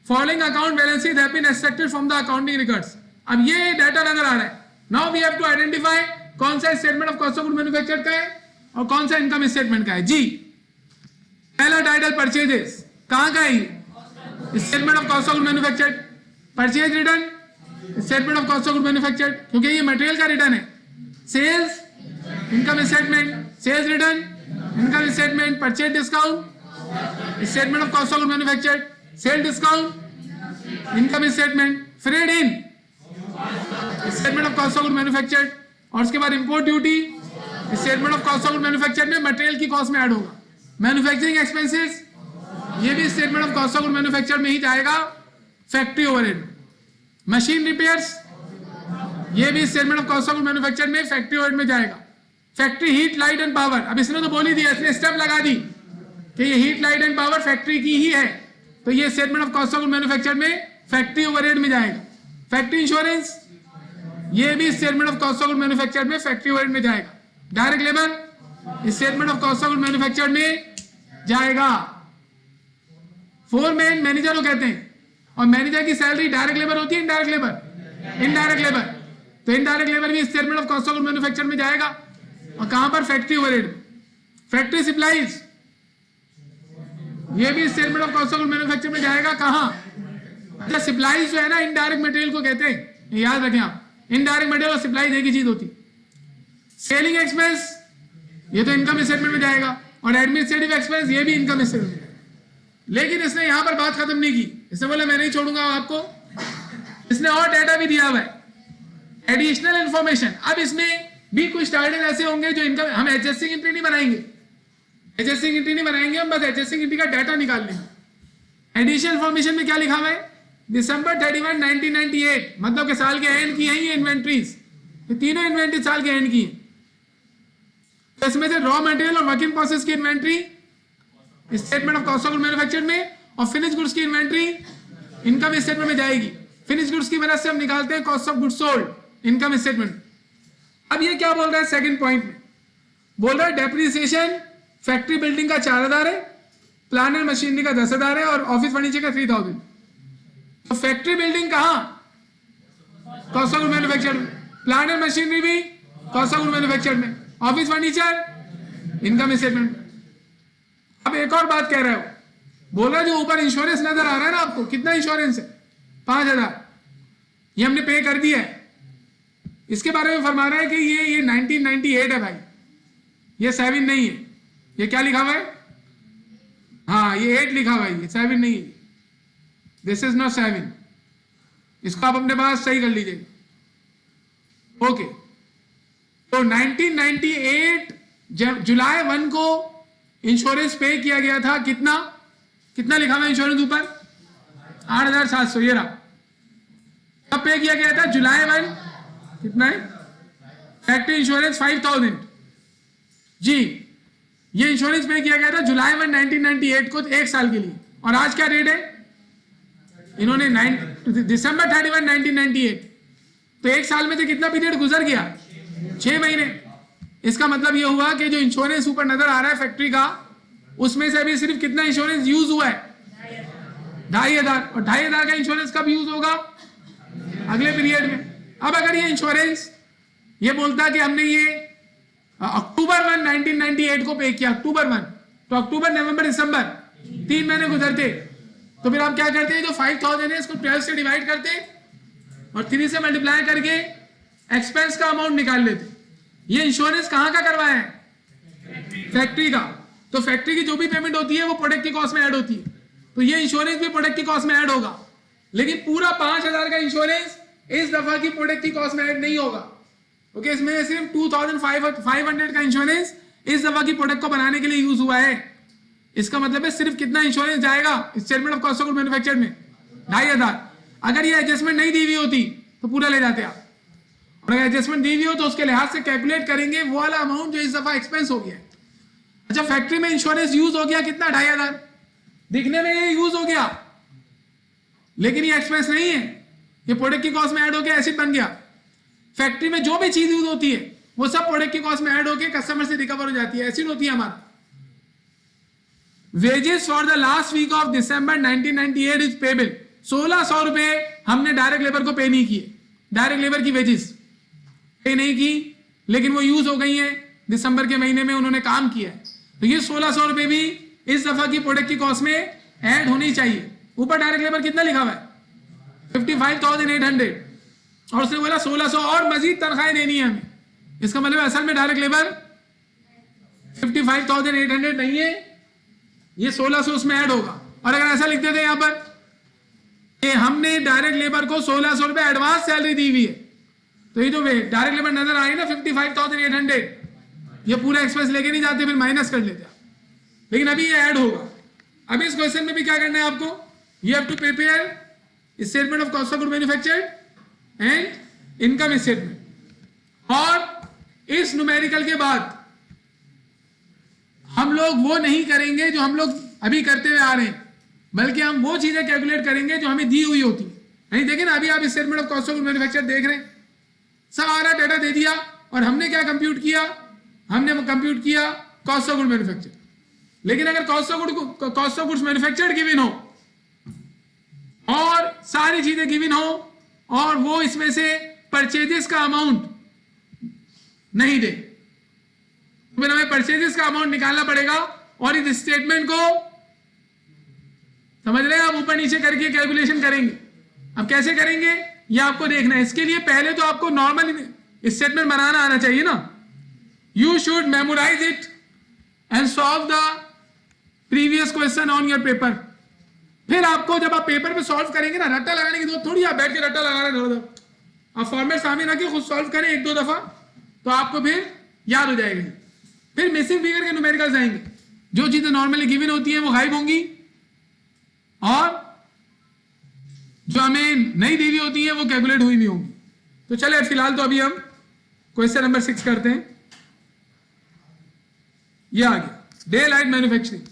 following account balances have been extracted from the accounting records. अब ये डाटा नजर आ रहा है। Now we have to identify कौन सा statement of cost of good manufacture का है और कौन सा इनकम स्टेटमेंट का है। जी, पहला टाइटल परचेजेस कहां का है, statement of cost of good manufacture. Purchase return statement of cost of good manufacture, क्योंकि ये मटेरियल का रिटर्न है। Sales income statement, sales return income statement. Purchase discount statement of cost of good manufacture, sale discount income statement. Freight in statement of cost of good manufacture, और उसके बाद import duty statement of cost of good manufacture में material की cost में add होगा। Manufacturing expenses ये भी statement of cost of good manufacture में ही जाएगा, फैक्ट्री ओवरहेड। मशीन रिपेयर्स ये भी statement of cost of good manufacture में फैक्ट्री ओवरहेड में जाएगा। Factory heat light and power, अब इसने तो बोल ही दिया, इसने स्टेप लगा दी कि ये heat light and power factory की ही है, तो ये statement of cost of good manufacture में फैक्ट्री ओवरहेड में जाएगा। फैक्ट्री इंश्योरेंस ये भी statement of cost of good manufacture में फैक्ट्री ओवरहेड में जाएगा। Direct labour statement of cost of good manufacture में जाएगा। फोरमैन मैनेजर को कहते हैं, और मैनेजर की सैलरी डायरेक्ट लेबर होती है इनडायरेक्ट लेबर, इनडायरेक्ट लेबर, तो इनडायरेक्ट लेबर भी statement of cost of good manufacture में जाएगा। और कहां पर, फैक्ट्री ओवरहेड। फैक्ट्री सप्लाईज ये भी statement of cost of good manufacture में जाएगा। कहां, अच्छा सप्लाईज जो है ना इनडायरेक्ट मटेरियल को कहते हैं, याद रखें आप, इनडायरेक्ट मटेरियल और सप्लाईज एक ही चीज होती। सेलिंग एक्सपेंस ये तो इनकम स्टेटमेंट में जाएगा, और एडमिनिस्ट्रेटिव एक्सपेंस ये भी इनकम स्टेटमेंट में। लेकिन इसने यहां पर बात खत्म नहीं की, इसने बोला मैं नहीं छोड़ूंगा आपको, इसने और डाटा भी दिया हुआ है, एडिशनल इंफॉर्मेशन। अब इसमें भी कुछ टाइटल ऐसे होंगे जो इनकम, हम एडजस्टिंग एंट्री नहीं बनाएंगे, एडजस्टिंग एंट्री नहीं बनाएंगे हम, बस एडजस्टिंग एंट्री का डाटा निकाल लेंगे। एडिशनल इंफॉर्मेशन में क्या लिखा हुआ है, दिसंबर 31, 1998, मतलब के साल के एंड की है ये इन्वेंट्रीज, ये तीनों इन्वेंट्री साल के एंड की है। तो इसमें से रॉ मटेरियल और वर्क इन प्रोसेस की inventory statement of cost of good manufacture में, और फिनिश गुड्स की इन्वेंट्री इनकम स्टेटमेंट में जाएगी। फिनिश गुड्स की मदद से हम निकालते हैं cost of goods sold income statement. अब ये क्या बोल रहा है, सेकंड पॉइंट में बोल रहा है डेप्रिसिएशन फैक्ट्री बिल्डिंग का 4,000 है, प्लांट एंड मशीनरी का 10,000 है, और ऑफिस फर्नीचर का 3,000। तो फैक्ट्री बिल्डिंग कहां, कॉस्ट ऑफ गुड मैन्युफैक्चर में, प्लांट एंड मशीनरी भी कॉस्ट ऑफ गुड मैन्युफैक्चर में, ऑफिस फर्नीचर इनकम स्टेटमेंट। अब एक और बात कह रहे हो, बोल रहा है जो ऊपर इंश्योरेंस नजर आ रहा है ना आपको, कितना इंश्योरेंस है, 5,000, ये हमने पे कर दिया है। इसके बारे में फरमा रहा है कि ये 1998 है भाई, ये 7 नहीं है। ये क्या लिखा हुआ है, हाँ ये 8 लिखा हुआ है, ये 7 नहीं है, दिस इज नॉट 7। इसको आप अपने पास सही कर लीजिए। ओके, तो 1998 जुलाई 1 को इंश्योरेंस पे किया गया था, कितना कितना लिखा हुआ इंश्योरेंस ऊपर, 8,700, ये रहा। कब पे किया गया था, जुलाई 1, कितना है, फैक्ट्री इंश्योरेंस 5,000। जी, ये इंश्योरेंस पे किया गया था जुलाई 1, 1998 को, 1 साल के लिए। और आज क्या डेट है, इन्होंने दिसंबर 31, 1998, तो 1 साल में से कितना पीरियड गुजर गया, 6 महीने। इसका मतलब यह हुआ कि जो इंश्योरेंस ऊपर नजर आ रहा है फैक्ट्री का, उसमें से अभी सिर्फ कितना इंश्योरेंस यूज हुआ है, 2,500। और 2,500 का इंश्योरेंस कब यूज होगा, अगले पीरियड में। अब अगर ये इंश्योरेंस ये बोलता कि हमने ये अक्टूबर 1 1998 को पे किया, अक्टूबर 1, तो अक्टूबर नवंबर दिसंबर 3 महीने गुजरते, तो फिर आप क्या करते हैं, जो 5000 है इसको 12 से डिवाइड करते और 3 से मल्टीप्लाई करके एक्सपेंस का अमाउंट निकाल लेते। ये इंश्योरेंस कहां का करवाया है? फैक्ट्री का। तो फैक्ट्री की जो भी पेमेंट होती है वो प्रोडक्ट की कॉस्ट में ऐड होती है, तो ये इंश्योरेंस भी प्रोडक्ट की कॉस्ट में ऐड होगा। लेकिन पूरा 5000 का इंश्योरेंस इस दफा की प्रोडक्ट की कॉस्ट में ऐड नहीं होगा। ओके, इसमें सिर्फ 2500 का इंश्योरेंस इस दफा की प्रोडक्ट को बनाने के लिए यूज हुआ है। इसका मतलब है सिर्फ कितना इंश्योरेंस जाएगा statement of cost of good manufactured में? 2500। अगर ये एडजस्टमेंट नहीं दी हुई होती तो पूरा ले जाते आप, और अगर एडजस्टमेंट दी हुई हो तो उसके लिहाज से कैलकुलेट करेंगे वो वाला अमाउंट जो इस दफा एक्सपेंस हो गया। अच्छा, फैक्ट्री में इंश्योरेंस यूज हो गया कितना? 2500। दिखने में ये यूज हो गया लेकिन ये एक्सपेंस नहीं है, ये प्रोडक्ट की कॉस्ट में ऐड होकर एसिड बन गया। फैक्ट्री में जो भी चीज यूज होती है वो सब प्रोडक्ट की कॉस्ट में ऐड होकर कस्टमर से रिकवर हो जाती है, एसिड होती है हमारा। Wages for the last week of December 1998 is payable. 1600 रुपए हमने डायरेक्ट लेबर को पे नहीं किए, डायरेक्ट लेबर की वेजेस पे नहीं की, लेकिन वो यूज हो गई है दिसंबर के महीने में, उन्होंने काम किया है, तो ये 1600 रुपए भी इस दफा की प्रोडक्ट की कॉस्ट में ऐड होनी चाहिए। ऊपर डायरेक्ट लेबर कितना लिखा हुआ है? 55,800, और उसने बोला 1600 और मजीद तनख्वाहें देनी है हमें। इसका मतलब असल में डायरेक्ट लेबर 55,800 नहीं है, ये 1600 उसमें ऐड होगा। और अगर ऐसा लिख देते यहां पर कि हमने डायरेक्ट लेबर को 1600 रुपए एडवांस सैलरी दी हुई है, तो ये जो डायरेक्ट लेबर नजर आई ना 55,800, ये पूरा एक्सपेंस लेके नहीं जाते, फिर माइनस कर लेते, लेकिन अभी ये ऐड होगा। अभी इस क्वेश्चन में भी क्या करना है आपको? You have to prepare statement of cost of good manufactured and income statement, और इस न्यूमेरिकल के बाद हम लोग वो नहीं करेंगे जो हम लोग अभी करते हुए आ रहे हैं, बल्कि हम वो चीजें कैलकुलेट करेंगे जो हमें दी हुई होती है। नहीं देखिए ना, अभी आप statement of cost of good manufactured देख रहे हैं, सारा डाटा दे दिया, और हमने क्या कंप्यूट किया? हमने कंप्यूट किया कॉस्ट ऑफ गुड मैन्युफैक्चर्ड। लेकिन अगर cost of goods manufactured given हो और सारी चीजें गिवन हो और वो इसमें से परचेजेस का अमाउंट नहीं दे, तो फिर हमें परचेजेस का अमाउंट निकालना पड़ेगा, और इस स्टेटमेंट को समझ रहे हैं आप, ऊपर नीचे करके कैलकुलेशन करेंगे। अब कैसे करेंगे ये आपको देखना है। इसके लिए पहले तो आपको नॉर्मल स्टेटमेंट बनाना आना चाहिए ना। You should memorise it and solve the previous question on your paper. फिर आपको जब आप पेपर पे सॉल्व करेंगे ना, रट्टा लगाने की जरूरत थोड़ी, आप बैठ के रट्टा लगा रहे हैं, आप फॉर्मेट सामने रखिए, खुद सॉल्व करें 1-2 दफा, तो आपको फिर याद हो जाएगा। फिर मिसिंग फिगर के न्यूमेरिकल्स आएंगे, जो चीजें नॉर्मली गिवन होती हैं वो गायब होंगी, और जो हमें नहीं दी हुई होती है वो कैलकुलेट हुई भी होंगी। तो चले फिलहाल तो अभी हम क्वेश्चन नंबर 6 करते हैं। ये आ गया डे लाइट मैन्युफैक्चरिंग।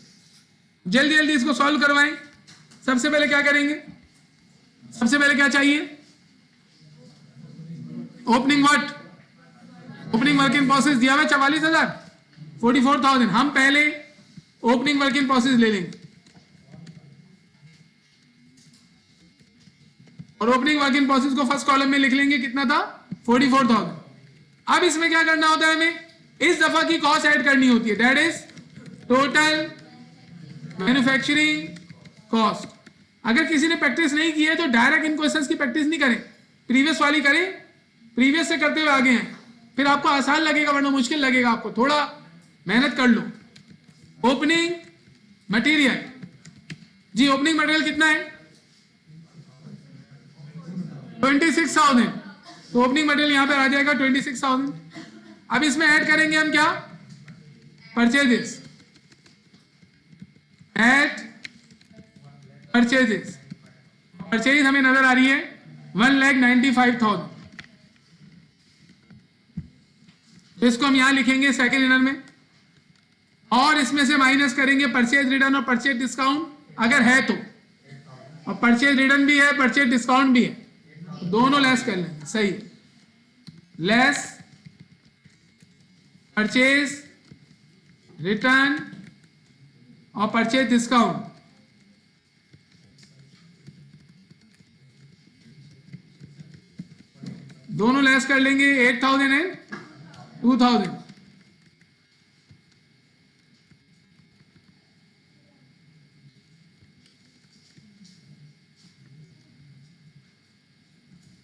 जल्दी जल्दी इसको सॉल्व करवाएं। सबसे पहले क्या करेंगे? सबसे पहले क्या चाहिए? Opening what? Opening work in process दिया हुआ 44,000, 44,000। हम पहले ओपनिंग वर्क इन प्रोसेस ले लेंगे, और ओपनिंग वर्क इन प्रोसेस को फर्स्ट कॉलम में लिख लेंगे, कितना था? 44,000। अब इसमें क्या करना होता है? हमें इस दफा की कॉस्ट ऐड करनी होती है, that is total manufacturing cost. अगर किसी ने प्रैक्टिस नहीं की है तो डायरेक्ट इन क्वेश्चंस की प्रैक्टिस नहीं करें, प्रीवियस वाली करें, प्रीवियस से करते हुए आगे हैं, फिर आपको आसान लगेगा, वरना मुश्किल लगेगा आपको। थोड़ा मेहनत कर लो। ओपनिंग मटेरियल, जी ओपनिंग मटेरियल कितना है? 26,000। तो ओपनिंग मटेरियल यहां पर आ जाएगा 26,000। अब इसमें ऐड करेंगे हम क्या? Purchases, eight purchases. परचेज हमें नजर आ रही है 1,95,000, तो इसको हम यहां लिखेंगे सेकेंड इनर में, और इसमें से माइनस करेंगे परचेज रिटर्न और परचेज डिस्काउंट अगर है तो, और परचेज रिटर्न भी है, परचेज डिस्काउंट भी है, तो दोनों लेस कर लेंगे। सही है, लेस परचेज रिटर्न और परचेज डिस्काउंट। दोनों लेस कर लेंगे 8,000 एंड 2,000।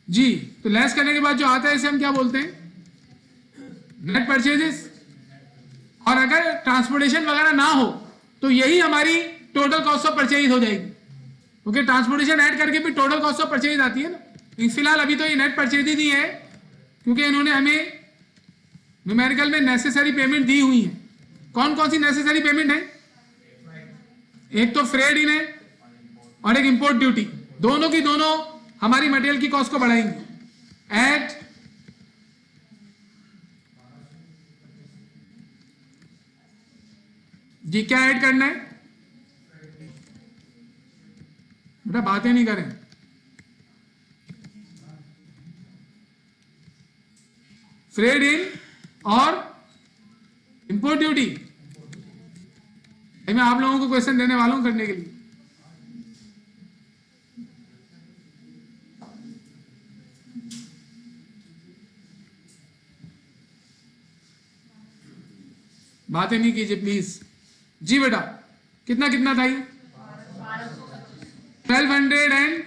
जी, तो लेस करने के बाद जो आता है इसे हम क्या बोलते हैं? Net purchases. और अगर ट्रांसपोर्टेशन वगैरह ना हो तो यही हमारी टोटल कॉस्ट ऑफ परचेज हो जाएगी, क्योंकि ट्रांसपोर्टेशन ऐड करके भी टोटल कॉस्ट ऑफ परचेज आती है ना। फिलहाल अभी तो ये नेट परचेज ही है, क्योंकि इन्होंने हमें न्यूमेरिकल में नेसेसरी पेमेंट दी हुई है। कौन कौन सी नेसेसरी पेमेंट है? एक तो फ्रेड इन है और एक इंपोर्ट ड्यूटी। दोनों की दोनों हमारी मटेरियल की कॉस्ट को बढ़ाएंगे। ऐड जी, क्या ऐड करना है बेटा? बातें नहीं करें। फ्रेड इन और इंपोर्ट ड्यूटी। मैं आप लोगों को क्वेश्चन देने वाला हूं करने के लिए। बातें नहीं कीजिए प्लीज। जी बेटा, कितना कितना था ये? 1200 एंड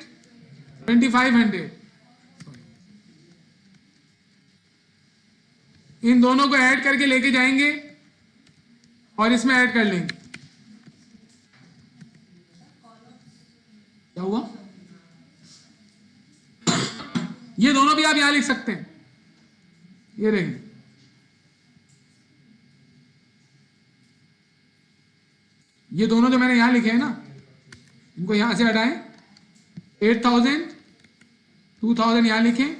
2500। इन दोनों को ऐड करके लेके जाएंगे और इसमें ऐड कर लेंगे। क्या हुआ? ये दोनों भी आप यहां लिख सकते हैं, ये रहेंगे। ये दोनों जो मैंने यहां लिखे हैं ना, इनको यहां से हटाएं। 8,000 2,000 यहां लिखें,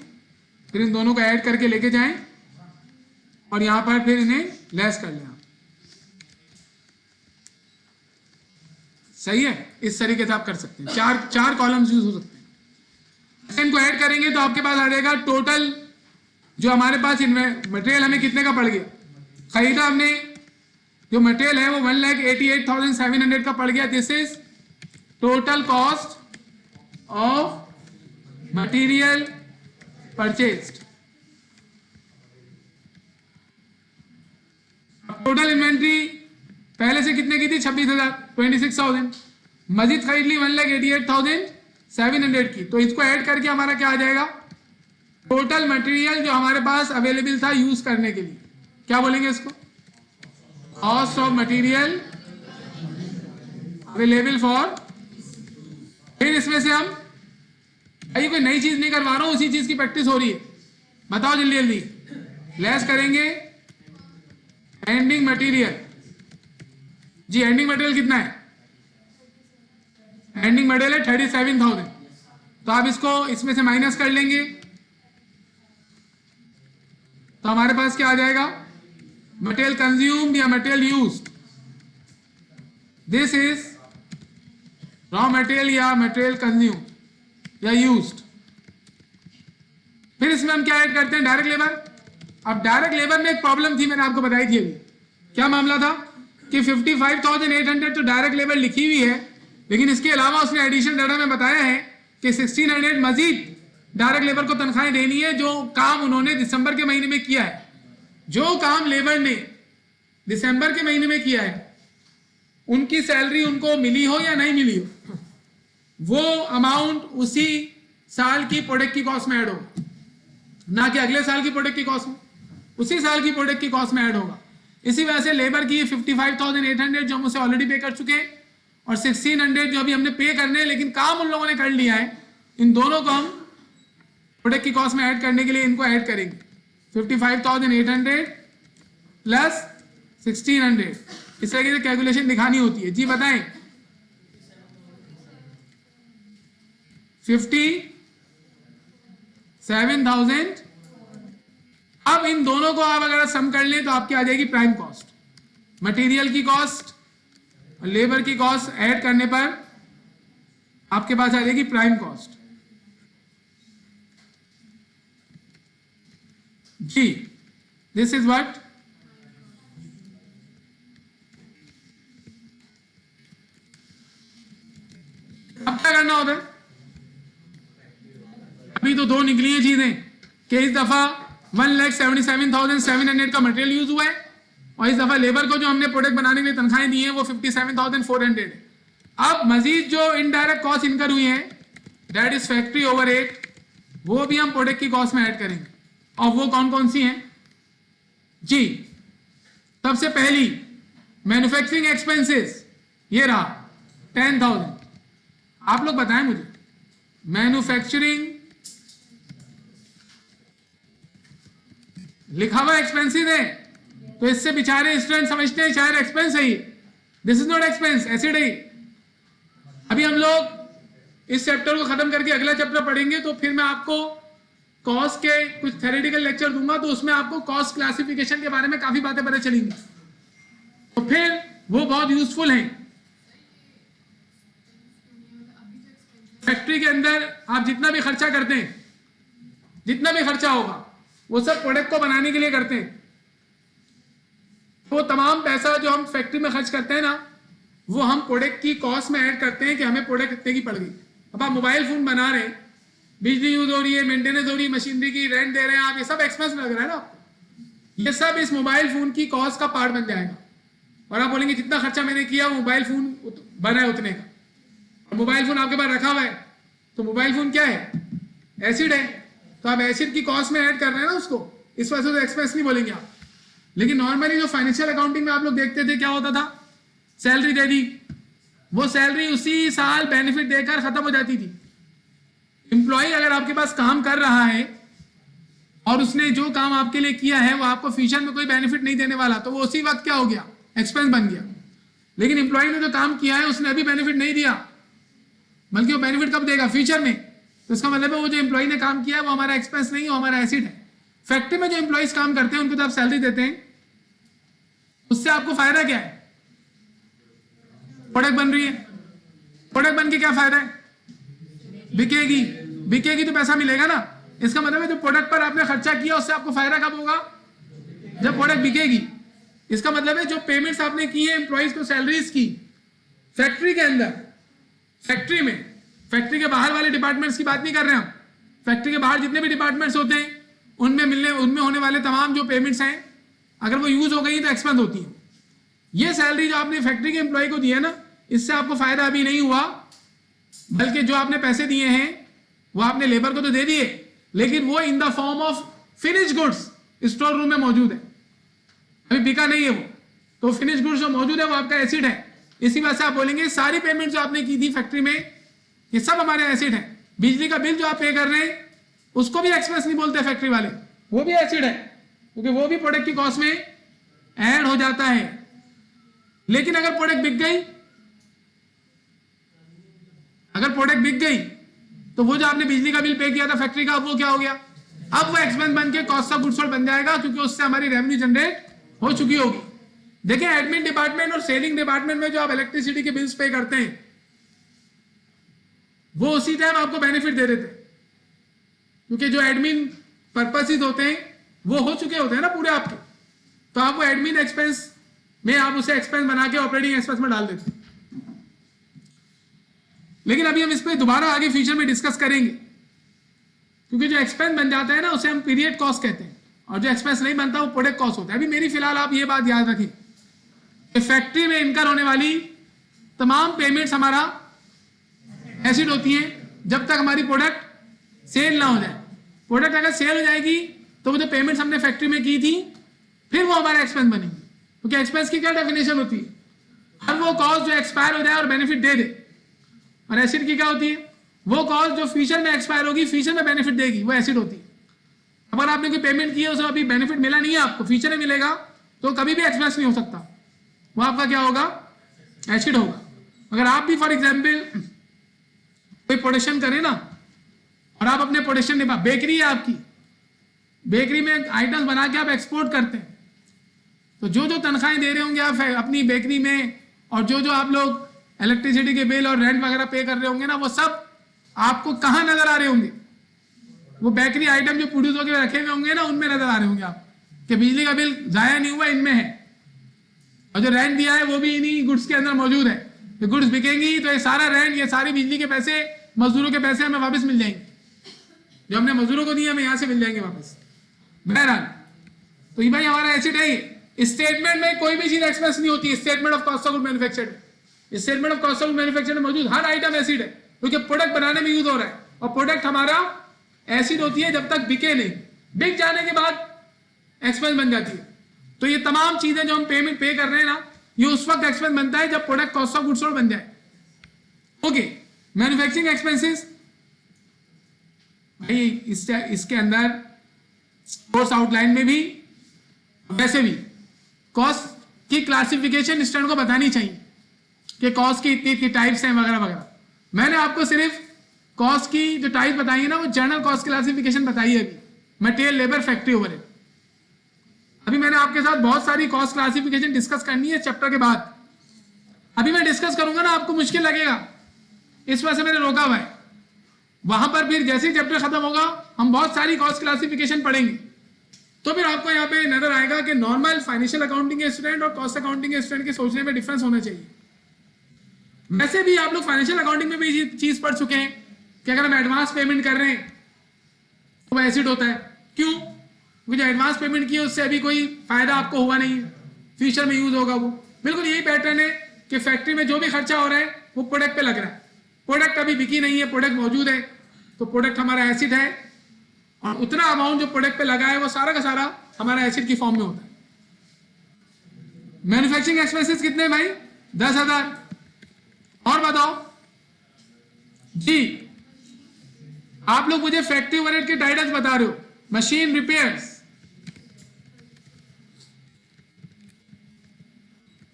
फिर इन दोनों को ऐड करके लेके जाएं और यहां पर फिर इन्हें लेस कर लें। सही है? इस तरीके से आप कर सकते हैं। चार कॉलम्स यूज हो सकते हैं। इनको ऐड करेंगे तो आपके पास आ जाएगा टोटल जो हमारे पास मटेरियल हमें कितने का पड़ गया। खरीदा हमने जो मटेरियल है वो 1,88,700 का पड़ गया। This is total cost of material purchased. Total inventory पहले से कितने की थी? 26,000, 26,000। मजीद खरीद ली 1,88,700 की। तो इसको ऐड करके हमारा क्या आ जाएगा? टोटल मटेरियल जो हमारे पास अवेलेबल था यूज करने के लिए। क्या बोलेंगे इसको? Cost of material available for. फिर इसमें से हम भाई कोई नई चीज नहीं करवा रहा हूं, उसी चीज की प्रैक्टिस हो रही है। बताओ जल्दी जल्दी। लेस करेंगे एंडिंग मटेरियल। जी, एंडिंग मटेरियल कितना है? एंडिंग मटेरियल है 37,000। तो आप इसको इसमें से माइनस कर लेंगे तो हमारे पास क्या आ जाएगा? मटेरियल कंज्यूम्ड या material used. This is raw material या मटेरियल कंज्यूम्ड या यूज्ड। फिर इसमें हम क्या ऐड करते हैं? Direct labour. अब डायरेक्ट लेबर में एक प्रॉब्लम थी, मैंने आपको बताई थी अभी। क्या मामला था कि 55,800 तो डायरेक्ट लेबर लिखी हुई है, लेकिन इसके अलावा उसने एडिशनल डाटा में बताया है कि 1,600 मजीद डायरेक्ट लेबर को तनख्वाहें देनी है जो काम उन्होंने दिसंबर के महीने में किया है। जो काम लेबर ने दिसंबर के महीने में किया है उनकी सैलरी उनको मिली हो या नहीं मिली हो, वो अमाउंट उसी साल की प्रोडक्ट की कॉस्ट में ऐड होगा, ना कि अगले साल की प्रोडक्ट की कॉस्ट में। उसी साल की प्रोडक्ट की कॉस्ट में ऐड होगा। इसी वजह से लेबर की 55,800 जो हम उसे ऑलरेडी पे कर चुके हैं और 1,600 जो अभी हमने पे करने हैं, लेकिन काम उन लोगों ने कर लिया है, इन दोनों को हम प्रोडक्ट की कॉस्ट में ऐड करने के लिए इनको ऐड करेंगे। 55,800 प्लस 1,600। इस तरीके से कैलकुलेशन दिखानी होती है। जी बताएं। 57,000। अब इन दोनों को आप अगर सम कर लें तो आपकी आ जाएगी प्राइम कॉस्ट। मटेरियल की कॉस्ट और लेबर की कॉस्ट ऐड करने पर आपके पास आ जाएगी प्राइम कॉस्ट। जी, दिस इज व्हाट। अब क्या करना होता है? अभी तो दो निकली है चीजें। कि इस दफा 1,77,700 का मटेरियल यूज हुआ है और इस दफा लेबर को जो हमने प्रोडक्ट बनाने के लिए तनख्वाहें दी हैं वो 57,400 है। अब मजीद जो इनडायरेक्ट कॉस्ट इनकर हुई है दैट इज फैक्ट्री ओवरहेड, वो भी हम प्रोडक्ट की कॉस्ट में ऐड करेंगे। और वो कौन कौन सी हैं जी? सबसे पहली मैन्युफैक्चरिंग एक्सपेंसेस, ये रहा 10,000। आप लोग बताएं मुझे, मैन्युफैक्चरिंग लिखा हुआ एक्सपेंसिव है तो इससे बेचारे स्टूडेंट समझते हैं शायद एक्सपेंस है, this is not expense, acid है। अभी हम लोग इस चैप्टर को खत्म करके अगला चैप्टर पढ़ेंगे तो फिर मैं आपको कॉस्ट के कुछ थ्योरेटिकल लेक्चर दूंगा तो उसमें आपको कॉस्ट क्लासिफिकेशन के बारे में काफी बातें पता चलेंगी, तो फिर वो बहुत यूजफुल हैं। फैक्ट्री के अंदर आप जितना भी खर्चा करते हैं, जितना भी खर्चा होगा वो सब प्रोडक्ट को बनाने के लिए करते हैं। वो तमाम पैसा जो हम फैक्ट्री में खर्च करते हैं ना, वो हम प्रोडक्ट की कॉस्ट में ऐड करते हैं कि हमें प्रोडक्ट इतने की पड़ गई। अब आप मोबाइल फोन बना रहे हैं, बिजली यूज हो रही है, मेंटेनेंस हो रही है, मशीनरी की रेंट दे रहे हैं आप, ये सब एक्सपेंस लग रहा है ना आपको, ये सब इस मोबाइल फोन की कॉस्ट का पार्ट बन जाएगा। और आप बोलेंगे जितना खर्चा मैंने किया मोबाइल फोन बना है उतने का, और मोबाइल फोन आपके पास रखा हुआ है तो मोबाइल फोन क्या है? एसिड है, तो आप एसिड की कॉस्ट में ऐड कर रहे हैं ना उसको, इस वजह से तो एक्सपेंस नहीं बोलेंगे आप। लेकिन नॉर्मली जो फाइनेंशियल अकाउंटिंग में आप लोग देखते थे क्या होता था, सैलरी दे दी, वो सैलरी उसी साल बेनिफिट देकर खत्म हो जाती थी। एम्प्लॉय अगर आपके पास काम कर रहा है और उसने जो काम आपके लिए किया है वो आपको फ्यूचर में कोई बेनिफिट नहीं देने वाला, तो वो उसी वक्त क्या हो गया? एक्सपेंस बन गया। लेकिन एम्प्लॉय ने जो काम किया है उसने अभी बेनिफिट नहीं दिया, बल्कि वो बेनिफिट कब देगा? फ्यूचर में। तो इसका मतलब है वो जो एम्प्लॉय ने काम किया है वो हमारा एक्सपेंस नहीं है, वो हमारा एसिड है। फैक्ट्री में जो एम्प्लॉयज काम करते हैं उनको तो आप सैलरी देते हैं, उससे आपको फायदा क्या है? प्रोडक्ट बन रही है, प्रोडक्ट बन के क्या फायदा है? बिकेगी, बिकेगी तो पैसा मिलेगा ना। इसका मतलब है जो प्रोडक्ट पर आपने खर्चा किया उससे आपको फायदा कब होगा? जब प्रोडक्ट बिकेगी। इसका मतलब है जो पेमेंट्स आपने की है एम्प्लॉयज को सैलरीज की फैक्ट्री के अंदर, फैक्ट्री में, फैक्ट्री के बाहर वाले डिपार्टमेंट्स की बात नहीं कर रहे हम, फैक्ट्री के बाहर जितने भी डिपार्टमेंट्स होते हैं उनमें होने वाले तमाम जो पेमेंट्स हैं अगर वो यूज हो गई तो एक्सपेंस होती है। ये सैलरी जो आपने फैक्ट्री के एम्प्लॉय को दी है ना, इससे आपको फायदा अभी नहीं हुआ, बल्कि जो आपने पैसे दिए हैं वो आपने लेबर को तो दे दिए, लेकिन वो in the form of finish goods store room में मौजूद है, अभी बिका नहीं है वो। तो फिनिश गुड्स जो मौजूद है वो आपका एसिड है। इसी वजह से आप बोलेंगे सारी पेमेंट जो आपने की थी फैक्ट्री में ये सब हमारे एसिड है। बिजली का बिल जो आप पे कर रहे हैं उसको भी एक्सपेंस नहीं बोलते फैक्ट्री वाले, वो भी एसिड है, क्योंकि वो भी प्रोडक्ट की कॉस्ट में ऐड हो जाता है। लेकिन अगर प्रोडक्ट बिक गई, अगर प्रोडक्ट बिक गई तो वो जो आपने बिजली का बिल पे किया था फैक्ट्री का, अब वो क्या हो गया? अब वो एक्सपेंस बन के कॉस्ट ऑफ गुड्स सोल्ड बन जाएगा, क्योंकि उससे हमारी रेवेन्यू जनरेट हो चुकी होगी। देखिए एडमिन डिपार्टमेंट और सेलिंग डिपार्टमेंट में जो आप इलेक्ट्रिसिटी के बिल्स पे करते हैं वो उसी टाइम आपको बेनिफिट दे देते हैं, क्योंकि जो एडमिन पर्पसेस होते हैं वो हो चुके होते हैं ना पूरे आपके, तो आप वो एडमिन एक्सपेंस में आप उसे एक्सपेंस बना के ऑपरेटिंग एक्सपेंस में डाल देते हैं। लेकिन अभी हम इस पर दोबारा आगे फ्यूचर में डिस्कस करेंगे, क्योंकि जो एक्सपेंस बन जाता है ना उसे हम पीरियड कॉस्ट कहते हैं, और जो एक्सपेंस नहीं बनता वो प्रोडक्ट कॉस्ट होता है। अभी मेरी फिलहाल आप ये बात याद रखें कि फैक्ट्री में इनकर होने वाली तमाम पेमेंट्स हमारा एसिड होती हैं जब तक हमारी प्रोडक्ट सेल ना हो जाए। प्रोडक्ट अगर सेल हो जाएगी तो वो जो पेमेंट्स हमने फैक्ट्री में की थी फिर वो हमारा एक्सपेंस बनेगी, क्योंकि एक्सपेंस की क्या डेफिनेशन होती है? हर वो कॉस्ट जो एक्सपायर हो जाए और बेनिफिट दे दे। और एसिड की क्या होती है? वो कॉस्ट जो फ्यूचर में एक्सपायर होगी, फ्यूचर में बेनिफिट देगी, वो एसिड होती है। अगर आपने कोई पेमेंट की है उसे अभी बेनिफिट मिला नहीं है आपको, फ्यूचर में मिलेगा, तो कभी भी एक्सपेंस नहीं हो सकता, वो आपका क्या होगा? एसिड होगा। अगर आप भी फॉर एग्जाम्पल कोई प्रोडक्शन करें ना और आप अपने प्रोडक्शन बेकरी है आपकी, बेकरी में आइटम्स बना के आप एक्सपोर्ट करते हैं, तो जो जो तनख्वाहें दे रहे होंगे आप अपनी बेकरी में, और जो जो आप लोग इलेक्ट्रिसिटी के बिल और रेंट वगैरह पे कर रहे होंगे ना, वो सब आपको कहाँ नजर आ रहे होंगे? वो बेकरी आइटम जो प्रोड्यूस होकर रखे हुए होंगे ना उनमें नजर आ रहे होंगे आप, कि बिजली का बिल जाया नहीं हुआ, इनमें है, और जो रेंट दिया है वो भी इन्हीं गुड्स के अंदर मौजूद है। ये गुड्स बिकेंगी तो ये सारा रेंट, ये सारी बिजली के पैसे, मजदूरों के पैसे हमें वापस मिल जाएंगे। जो हमने मजदूरों को दिए हमें यहाँ से मिल जाएंगे वापस। बहरहाल तो ये भाई हमारा एसिड है। स्टेटमेंट में कोई भी चीज एक्सपेंस नहीं होती। Statement of cost of good manufactured, statement of cost of good manufactured में मौजूद हर आइटम एसिड है, क्योंकि प्रोडक्ट बनाने में यूज हो रहा है और प्रोडक्ट हमारा एसिड होती है जब तक बिके नहीं, बिक जाने के बाद एक्सपेंस बन जाती है। तो ये तमाम चीजें जो हम पेमेंट पे कर रहे हैं ना, ये उस वक्त एक्सपेंस बनता है जब product cost of goods sold बन जाए। ओके, मैन्युफैक्चरिंग एक्सपेंसेस भाई इसके अंदर कोर्स आउटलाइन में भी वैसे भी कॉस्ट की क्लासिफिकेशन स्टूडेंट को बतानी चाहिए कि कॉस्ट की इतनी इतनी टाइप्स हैं वगैरह वगैरह। मैंने आपको सिर्फ कॉस्ट की जो टाइप बताई है ना, वो जनरल कॉस्ट क्लासिफिकेशन बताई है अभी, मटेरियल, लेबर, फैक्ट्री ओवरहेड। अभी मैंने आपके साथ बहुत सारी कॉस्ट क्लासिफिकेशन डिस्कस करनी है चैप्टर के बाद। अभी मैं डिस्कस करूंगा ना, आपको मुश्किल लगेगा, इस वजह से मैंने रोका हुआ है। वहां पर फिर जैसे ही चैप्टर खत्म होगा हम बहुत सारी कॉस्ट क्लासिफिकेशन पढ़ेंगे, तो फिर आपको यहाँ पे नजर आएगा कि नॉर्मल फाइनेंशियल अकाउंटिंग के स्टूडेंट और कॉस्ट अकाउंटिंग के स्टूडेंट के सोचने में डिफरेंस होना चाहिए। वैसे भी आप लोग फाइनेंशियल अकाउंटिंग में भी चीज पढ़ चुके हैं कि अगर हम एडवांस पेमेंट कर रहे हैं तो वह एसिड होता है। क्यों? क्योंकि जो एडवांस पेमेंट की है उससे अभी कोई फायदा आपको हुआ नहीं है, फ्यूचर में यूज होगा वो। बिल्कुल यही पैटर्न है कि फैक्ट्री में जो भी खर्चा हो रहा है वो प्रोडक्ट पे लग रहा है। प्रोडक्ट अभी बिकी नहीं है, प्रोडक्ट मौजूद है, तो प्रोडक्ट हमारा एसिड है और उतना अमाउंट जो प्रोडक्ट पे लगा है वो सारा का सारा हमारा एसिड की फॉर्म में होता है। मैन्युफैक्चरिंग एक्सपेंसेस कितने भाई? 10,000। और बताओ जी, आप लोग मुझे फैक्ट्री ओवरहेड के टाइटल्स बता रहे हो। मशीन रिपेयर्स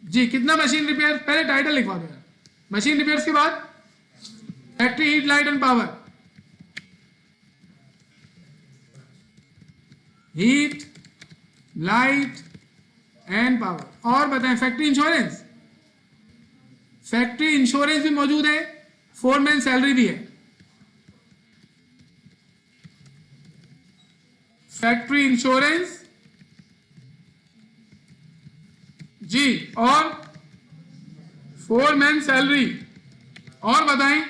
जी, कितना मशीन रिपेयर? पहले टाइटल लिखवा दो यार। मशीन रिपेयर्स के बाद factory heat, light and power, heat, light and power. और बताएं फैक्ट्री इंश्योरेंस, फैक्ट्री इंश्योरेंस भी मौजूद है, फोरमैन सैलरी भी है। फैक्ट्री इंश्योरेंस जी और फोरमैन सैलरी। और बताएं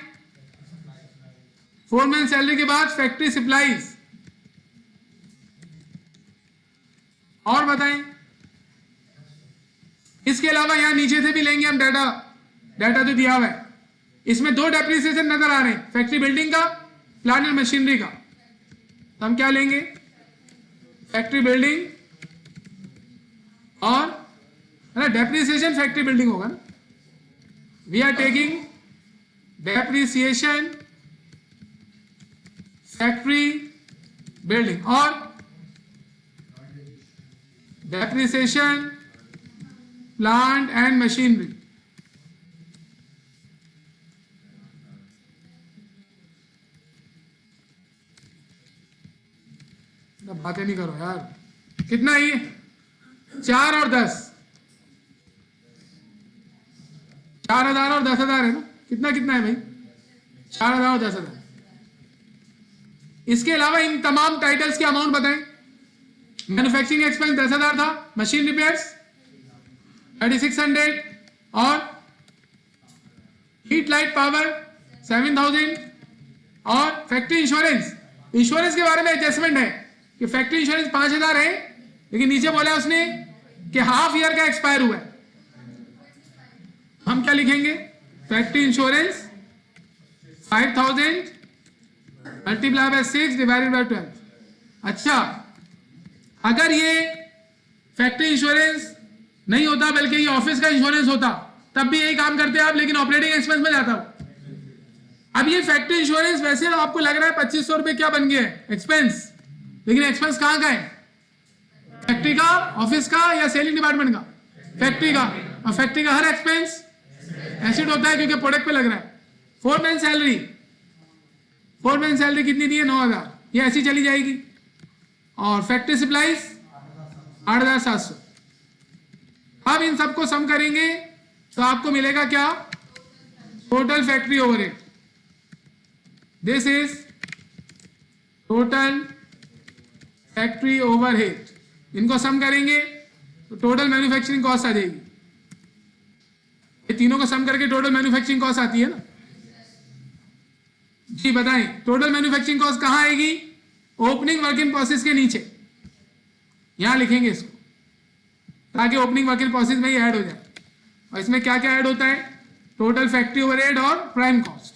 फोरमैन सैलरी के बाद फैक्ट्री सप्लाईज। और बताएं इसके अलावा यहां नीचे से भी लेंगे हम डाटा जो दिया हुआ है, इसमें 2 डेप्रिसिएशन नजर आ रहे हैं, फैक्ट्री बिल्डिंग का, प्लांट एंड मशीनरी का। तो हम क्या लेंगे? फैक्ट्री बिल्डिंग और डेप्रिसिएशन फैक्ट्री बिल्डिंग होगा ना। We are taking depreciation factory building और डेप्रिसिएशन प्लांट एंड मशीनरी। बातें नहीं करो यार। कितना ही? 4 और 10, 4,000 और 10,000 है ना। कितना कितना है भाई? 4,000 और 10,000। इसके अलावा इन तमाम टाइटल्स के अमाउंट बताएं। मैन्युफैक्चरिंग एक्सपेंस 10,000 था, मशीन रिपेयर्स 3,600 और हीट, लाइट, पावर 7,000 और फैक्ट्री इंश्योरेंस। इंश्योरेंस के बारे में एडजस्टमेंट है कि फैक्ट्री इंश्योरेंस 5,000 है, लेकिन नीचे बोला उसने कि हाफ ईयर का एक्सपायर हुआ है। हम क्या लिखेंगे? Factory insurance 5,000 multiply by 6 divided by 12। अच्छा, अगर ये फैक्ट्री इंश्योरेंस नहीं होता बल्कि ये ऑफिस का इंश्योरेंस होता, तब भी यही काम करते आप, लेकिन ऑपरेटिंग एक्सपेंस में जाता हो। अब ये फैक्ट्री इंश्योरेंस वैसे तो आपको लग रहा है 2,500 रुपए क्या बन गया है एक्सपेंस, लेकिन एक्सपेंस कहां का है? फैक्ट्री का, ऑफिस का या सेलिंग डिपार्टमेंट का? फैक्ट्री का। और फैक्ट्री का हर एक्सपेंस एसिड होता है क्योंकि प्रोडक्ट पे लग रहा है। फोरमैन सैलरी, फोरमैन सैलरी कितनी दी है? 9,000, ये ऐसी चली जाएगी। और फैक्ट्री सप्लाईज 8,700। अब इन सबको सम करेंगे तो आपको मिलेगा क्या? Total factory overhead. This is total factory overhead. इनको सम करेंगे तो टोटल मैन्युफैक्चरिंग कॉस्ट आ जाएगी। ये तीनों को सम करके टोटल मैन्युफैक्चरिंग कॉस्ट आती है ना जी। बताएं टोटल मैन्युफैक्चरिंग कॉस्ट कहां आएगी? ओपनिंग वर्क इन प्रोसेस के नीचे यहां लिखेंगे इसको, ताकि ओपनिंग वर्क इन प्रोसेस में ही ऐड हो जाए। और इसमें क्या क्या ऐड होता है? टोटल फैक्ट्री ओवरहेड और प्राइम कॉस्ट।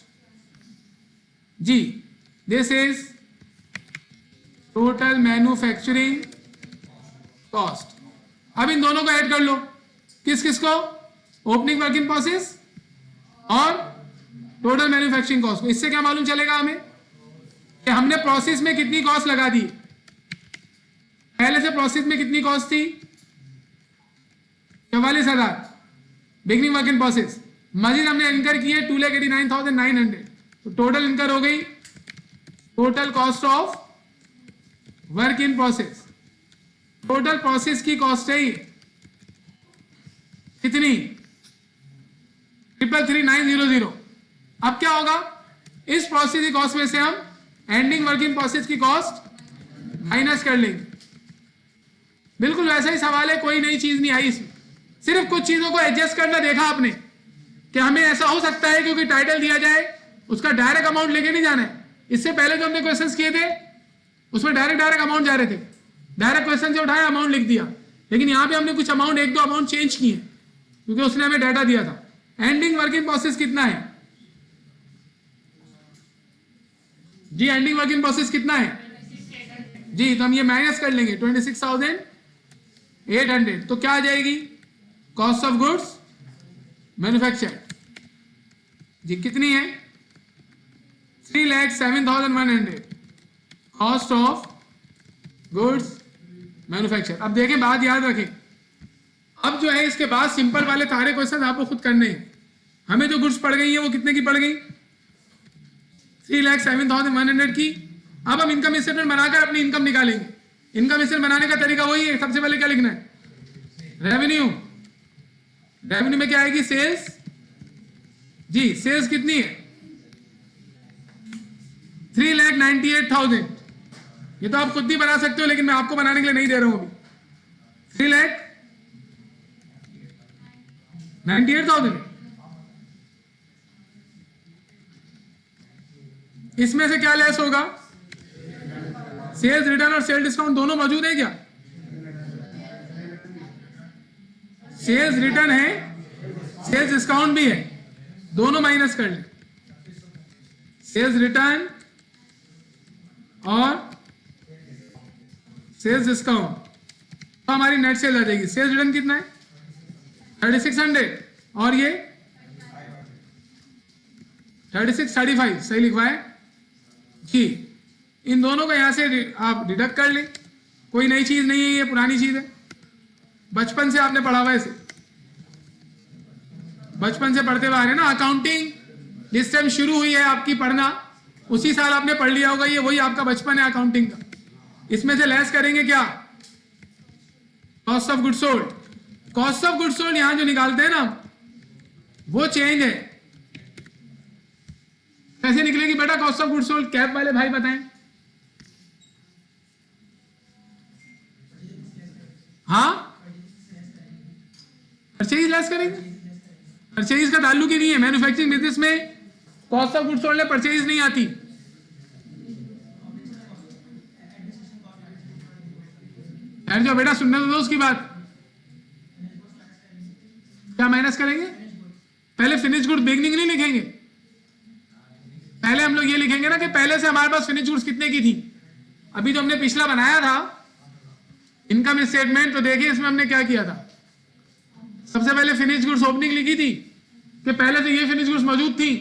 जी, this is total manufacturing cost. अब इन दोनों को ऐड कर लो। किस किस को? ओपनिंग वर्क इन प्रोसेस और टोटल मैन्युफैक्चरिंग कॉस्ट को। इससे क्या मालूम चलेगा हमें कि हमने प्रोसेस में कितनी कॉस्ट लगा दी। पहले से प्रोसेस में कितनी कॉस्ट थी? 44,000 बिगनिंग वर्क इन प्रोसेस। मजीद हमने इनकर की है 2,89,900। तो टोटल इनकर हो गई total cost of work in process. Total process की कॉस्ट है ये कितनी? 333,900। अब क्या होगा? इस प्रोसेस की कॉस्ट में से हम एंडिंग वर्क इन प्रोसेस की कॉस्ट माइनस कर लेंगे। बिल्कुल वैसा ही सवाल है, कोई नई चीज नहीं आई इसमें। सिर्फ कुछ चीजों को एडजस्ट करना देखा आपने कि हमें ऐसा हो सकता है क्योंकि टाइटल दिया जाए उसका डायरेक्ट अमाउंट लेके नहीं जाना है। इससे पहले जो हमने क्वेश्चंस किए थे उसमें डायरेक्ट अमाउंट जा रहे थे, डायरेक्ट क्वेश्चन से उठाया अमाउंट लिख दिया। लेकिन यहां पे हमने कुछ अमाउंट, एक दो अमाउंट चेंज किए क्योंकि उसने हमें डाटा दिया था। एंडिंग वर्क इन प्रोसेस कितना है जी? एंडिंग वर्क इन प्रोसेस कितना है जी? तो हम ये माइनस कर लेंगे 26,800। तो क्या आ जाएगी? कॉस्ट ऑफ गुड्स मैन्युफैक्चर जी कितनी है? 3,07,100 कॉस्ट ऑफ गुड्स मैन्युफैक्चर। अब देखें, बात याद रखें, अब जो है इसके बाद सिंपल वाले सारे क्वेश्चन आपको खुद करने हैं। हमें जो गुड्स पड़ गई है वो कितने की पड़ गई? 3,07,100 की। अब हम इनकम स्टेटमेंट बनाकर अपनी इनकम निकालेंगे। इनकम स्टेटमेंट बनाने का तरीका वही है। सबसे पहले क्या लिखना है? रेवेन्यू। रेवेन्यू में क्या आएगी? सेल्स। जी, सेल्स कितनी है? 3,98,000। ये तो आप खुद भी बना सकते हो, लेकिन मैं आपको बनाने के लिए नहीं दे रहा हूं अभी। 3,98,000। इसमें से क्या लेस होगा? सेल्स रिटर्न और सेल डिस्काउंट दोनों मौजूद है क्या? सेल्स रिटर्न है, सेल्स डिस्काउंट भी है, दोनों माइनस कर ले। सेल्स रिटर्न और सेल्स डिस्काउंट तो हमारी नेट सेल आ जाएगी। सेल्स रिटर्न कितना है? 3,600 और ये 3635 सही लिखवाए जी। इन दोनों को यहां से आप डिडक्ट कर लें। कोई नई चीज नहीं है, ये पुरानी चीज है, बचपन से आपने पढ़ा हुआ है इसे, बचपन से पढ़ते हुए आ रहे हैं ना। अकाउंटिंग जिस टाइम शुरू हुई है आपकी पढ़ना, उसी साल आपने पढ़ लिया होगा। ये वही आपका बचपन है अकाउंटिंग का। इसमें से लेस करेंगे क्या? Cost of goods sold. Cost of goods sold यहां जो निकालते हैं ना वो चेंज है। कैसे निकलेगी बेटा cost of goods sold? Cap वाले भाई बताएं। हाँ, परचेज लेस करेंगे। परचेज का ताल्लुक ही नहीं है मैन्युफैक्चरिंग बिजनेस में। कॉस्ट ऑफ गुड्स सोल्ड में परचेज नहीं आती। यार जो बेटा सुनने दो उसकी बात। क्या माइनस करेंगे? पहले फिनिश गुड्स बिगनिंग नहीं लिखेंगे। पहले हम लोग ये लिखेंगे ना कि पहले से हमारे पास फिनिश गुड्स कितने की थी। अभी जो हमने पिछला बनाया था इनकम स्टेटमेंट, तो देखिए इसमें हमने क्या किया था। सबसे पहले फिनिश गुड्स ओपनिंग लिखी थी कि पहले तो ये फिनिश गुड्स मौजूद थी,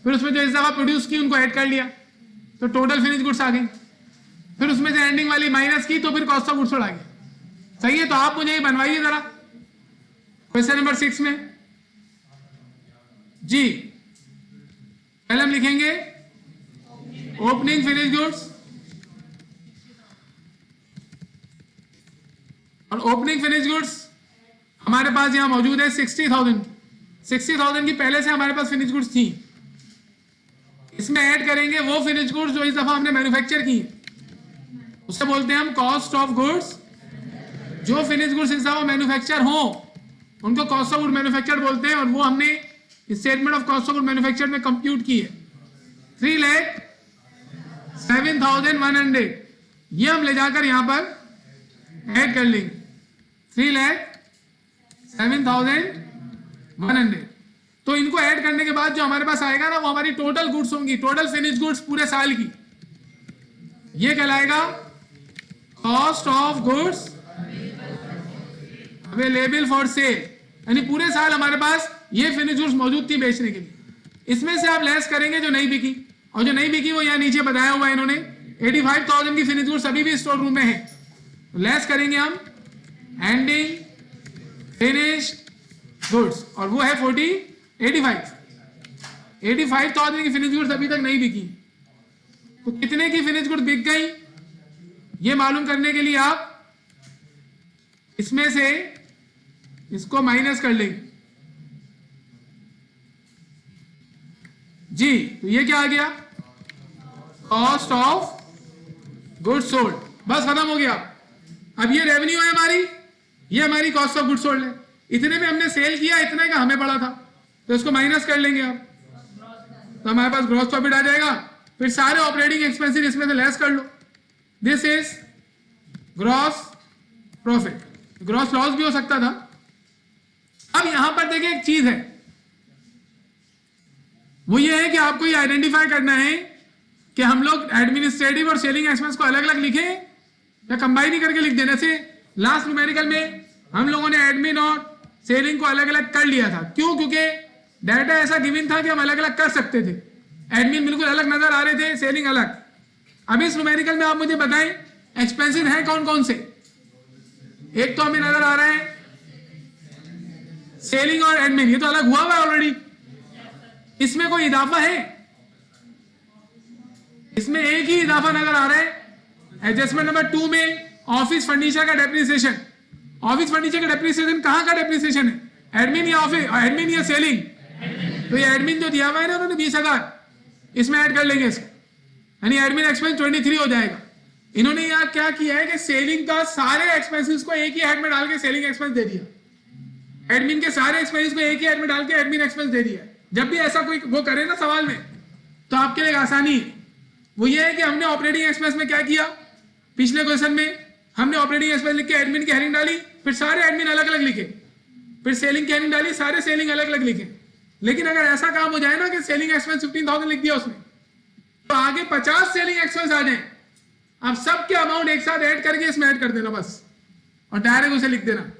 फिर उसमें जो इस दफा प्रोड्यूस की उनको ऐड कर लिया तो टोटल फिनिश गुड्स आ गई। फिर उसमें से एंडिंग वाली माइनस की तो फिर कॉस्ट ऑफ गुड्स सोल्ड आ गया। सही है, तो आप मुझे ये बनवाइए जरा क्वेश्चन नंबर 6 में जी। पहले हम लिखेंगे ओपनिंग फिनिश गुड्स, और ओपनिंग फिनिश गुड्स हमारे पास यहां मौजूद है 60,000। 60,000 की पहले से हमारे पास फिनिश गुड्स थी। इसमें ऐड करेंगे वो फिनिश गुड्स जो इस दफा हमने मैन्युफैक्चर की है, उससे बोलते हैं हम कॉस्ट ऑफ गुड्स। जो फिनिश गुड्स इस दफा मैन्युफैक्चर हो उनको कॉस्ट ऑफ गुड मैन्युफैक्चर बोलते हैं, और वो हमने statement of cost of good manufacture में कंप्यूट की है। 3,07,100 ये हम ले जाकर यहां पर ऐड कर लेंगे 3,07,100। तो इनको ऐड करने के बाद जो हमारे पास आएगा ना वो हमारी टोटल गुड्स होंगी, टोटल फिनिश गुड्स पूरे साल की। ये कहलाएगा cost of goods available for cell, यानी पूरे साल हमारे पास ये फिनिश गुड्स मौजूद थी बेचने के लिए। इसमें से आप लेस करेंगे जो नहीं बिकी, और जो नहीं बिकी वो यहाँ नीचे बताया हुआ है इन्होंने 85,000 की फिनिश गुड्स अभी भी स्टोर रूम में है। तो लेस करेंगे हम एंडिंग फिनिश्ड गुड्स, और वो है 85,000 की फिनिश गुड्स अभी तक नहीं बिकी। तो कितने की फिनिश गुड्स बिक गई ये मालूम करने के लिए आप इसमें से इसको माइनस कर लेंगे जी। तो ये क्या आ गया, कॉस्ट ऑफ गुड्स सोल्ड, बस खत्म हो गया। अब ये रेवेन्यू है हमारी, ये हमारी कॉस्ट ऑफ गुड्स सोल्ड है। इतने में हमने सेल किया, इतने का हमें पड़ा था, तो इसको माइनस कर लेंगे आप, तो हमारे पास ग्रॉस प्रॉफिट आ जाएगा। फिर सारे ऑपरेटिंग एक्सपेंसेस इसमें से लेस कर लो, this is gross profit. Gross loss भी हो सकता था। अब यहां पर देखिए एक चीज है, वो ये है कि आपको ये आइडेंटिफाई करना है कि हम लोग एडमिनिस्ट्रेटिव और सेलिंग एक्सपेंस को अलग अलग लिखें या कंबाइन ही करके लिख देने से। लास्ट न्यूमेरिकल में हम लोगों ने एडमिन और सेलिंग को अलग अलग कर लिया था। क्यों? क्योंकि डाटा ऐसा गिवन था कि हम अलग अलग कर सकते थे। एडमिन बिल्कुल अलग नजर आ रहे थे, सेलिंग अलग। अब इस न्यूमेरिकल में आप मुझे बताएं एक्सपेंसेस हैं कौन कौन से। एक तो हमें नजर आ रहा है सेलिंग और एडमिन, ये तो अलग हुआ हुआ है ऑलरेडी। इसमें कोई इजाफा है? इसमें एक ही इजाफा नजर आ रहा है। एडजस्टमेंट नंबर 2 में ऑफिस फर्नीचर का डेप्रिसिएशन। ऑफिस फर्नीचर का डेप्रिसिएशन कहां का डेप्रिसिएशन है? एडमिन या ऑफिस, एडमिन या सेलिंग? तो ये एडमिन जो दिया हुआ है ना उन्होंने 20,000, इसमें ऐड कर लेंगे इसको, यानी एडमिन एक्सपेंस 23 हो जाएगा। इन्होंने यहाँ क्या किया है कि सेलिंग का सारे एक्सपेंसेस को एक ही हेड में डाल के सेलिंग एक्सपेंस दे दिया, एडमिन के सारे एक्सपेंसेस को एक ही हेड में डाल के एडमिन एक्सपेंस दे दिया। जब भी ऐसा कोई वो करे ना सवाल में, तो आपके लिए आसानी है। वो ये है कि हमने ऑपरेटिंग एक्सपेंस में क्या किया, पिछले क्वेश्चन में हमने ऑपरेटिंग एक्सपेंस लिख के एडमिन की हेडिंग डाली, फिर सारे एडमिन अलग अलग लिखे, फिर सेलिंग की हेडिंग डाली, सारे सेलिंग अलग अलग लिखे। लेकिन अगर ऐसा काम हो जाए ना कि सेलिंग एक्सपेंस 15,000 लिख दिया उसने, तो आगे 50 सेलिंग एक्सपेंस आ जाए, आप सबके अमाउंट एक साथ ऐड करके इसमें ऐड कर देना बस, और डायरेक्ट उसे लिख देना।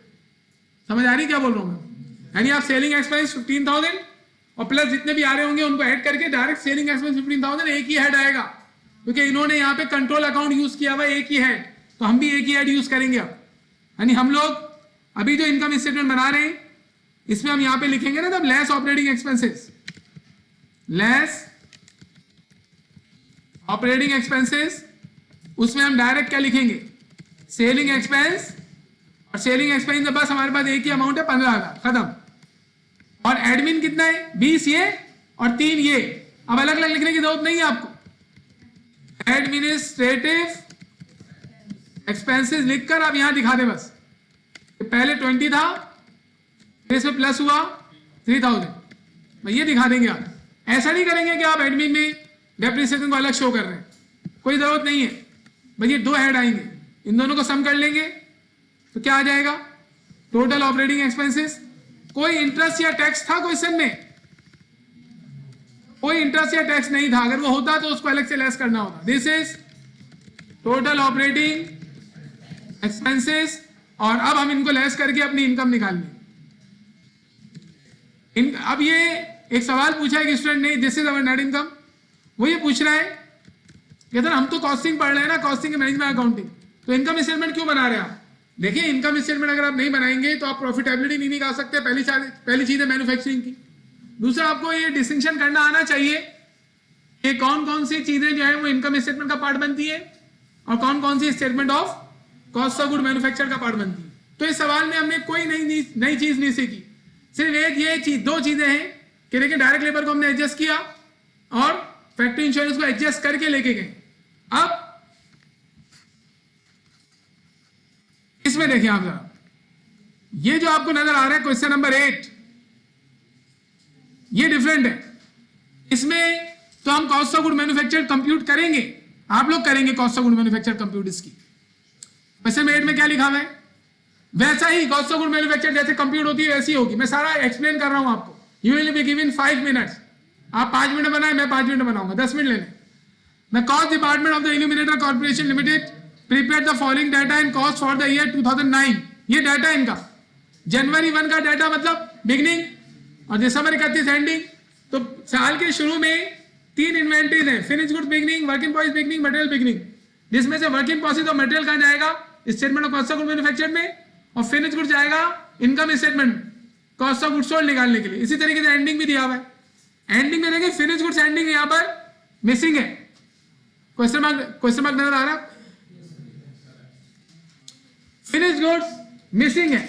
समझ आ रही क्या बोल रहा हूं मैं? यानी आप सेलिंग एक्सपेंस 15,000 और प्लस जितने भी आ रहे होंगे उनको ऐड करके डायरेक्ट सेलिंग एक्सपेंस 15,000 एक ही हेड आएगा, क्योंकि इन्होंने यहाँ पे कंट्रोल अकाउंट यूज किया हुआ एक ही हेड, तो हम भी एक ही हेड यूज करेंगे। अब यानी हम लोग अभी जो इनकम स्टेटमेंट बना रहे हैं इसमें हम यहाँ पे लिखेंगे ना, तब less operating expenses, less operating expenses, उसमें हम डायरेक्ट क्या लिखेंगे, सेलिंग एक्सपेंस। और सेलिंग एक्सपेंस में बस हमारे पास एक ही अमाउंट है 15,000, खत्म। और एडमिन कितना है 20 ये और 3 ये, अब अलग अलग लिखने की जरूरत नहीं है आपको। एडमिनिस्ट्रेटिव एक्सपेंसेस लिखकर आप यहां दिखा दे बस, पहले 20 था फिर इसमें प्लस हुआ 3,000, ये दिखा देंगे आप। ऐसा नहीं करेंगे कि आप एडमिन में डेप्रिसिएशन को अलग शो कर रहे हैं, कोई जरूरत नहीं है। भाई ये 2 हेड आएंगे, इन दोनों को सम कर लेंगे तो क्या आ जाएगा, टोटल ऑपरेटिंग एक्सपेंसेस। कोई इंटरेस्ट या टैक्स था क्वेश्चन में? कोई इंटरेस्ट या टैक्स नहीं था, अगर वो होता तो उसको अलग से लेस करना होता। This is total operating expenses, और अब हम इनको लेस करके अपनी इनकम निकाल लेंगे। अब ये एक सवाल पूछा है कि स्टूडेंट ने, this is our net income. वो ये पूछ रहा है कि सर हम तो कॉस्टिंग पढ़ रहे हैं ना, कॉस्टिंग मैनेजमेंट अकाउंटिंग, तो इनकम स्टेटमेंट क्यों बना रहे हैं आप? देखिए इनकम स्टेटमेंट अगर आप नहीं बनाएंगे तो आप प्रॉफिटेबिलिटी नहीं निकाल सकते, पहली चीज है मैन्युफैक्चरिंग की। दूसरा, आपको ये डिस्टिंक्शन करना आना चाहिए कि कौन कौन सी चीजें जो है वो इनकम स्टेटमेंट का पार्ट बनती है और कौन कौन सी statement of cost of good manufacture का पार्ट बनती है। तो इस सवाल में हमने कोई नई चीज नहीं सीखी, सिर्फ एक ये चीज, 2 चीजें हैं कि देखिए डायरेक्ट लेबर को हमने एडजस्ट किया और फैक्ट्री इंश्योरेंस को एडजस्ट करके लेके गए। अब इसमें देखिए आप जरा, ये जो आपको नजर आ रहा है क्वेश्चन नंबर 8, ये डिफरेंट है। इसमें तो हम cost of good manufacture compute करेंगे, आप लोग करेंगे cost of good manufacture compute इसकी। क्वेश्चन 8 में क्या लिखा हुआ है, वैसा ही कॉस्ट ऑफ गुड मैन्युफैक्चर जैसे कंप्यूट होती है वैसी होगी। मैं सारा एक्सप्लेन कर रहा हूं आपको। You will be given 5 minutes, आप 5 मिनट बनाए, मैं 5 मिनट बनाऊंगा, 10 मिनट लेने। The cost department of the illuminator corporation limited prepare the following data and cost for the year 2009। ये डाटा इनका जनवरी 1 का डाटा मतलब बिगनिंग और दिसंबर 31 एंडिंग। तो साल के शुरू में 3 इन्वेंटरीज है, finish goods beginning, work in progress beginning, material beginning. जिसमें से वर्क इन प्रोसेस और मटेरियल कहाँ जाएगा, statement of cost of good manufacture में, और फिनिश गुड्स जाएगा income statement cost of goods sold निकालने के लिए। इसी तरीके से एंडिंग भी दिया हुआ है। एंडिंग में देखिए फिनिश गुड्स एंडिंग यहाँ पर मिसिंग है, क्वेश्चन मार्क नजर आ रहा है। फिनिश गुड्स मिसिंग है,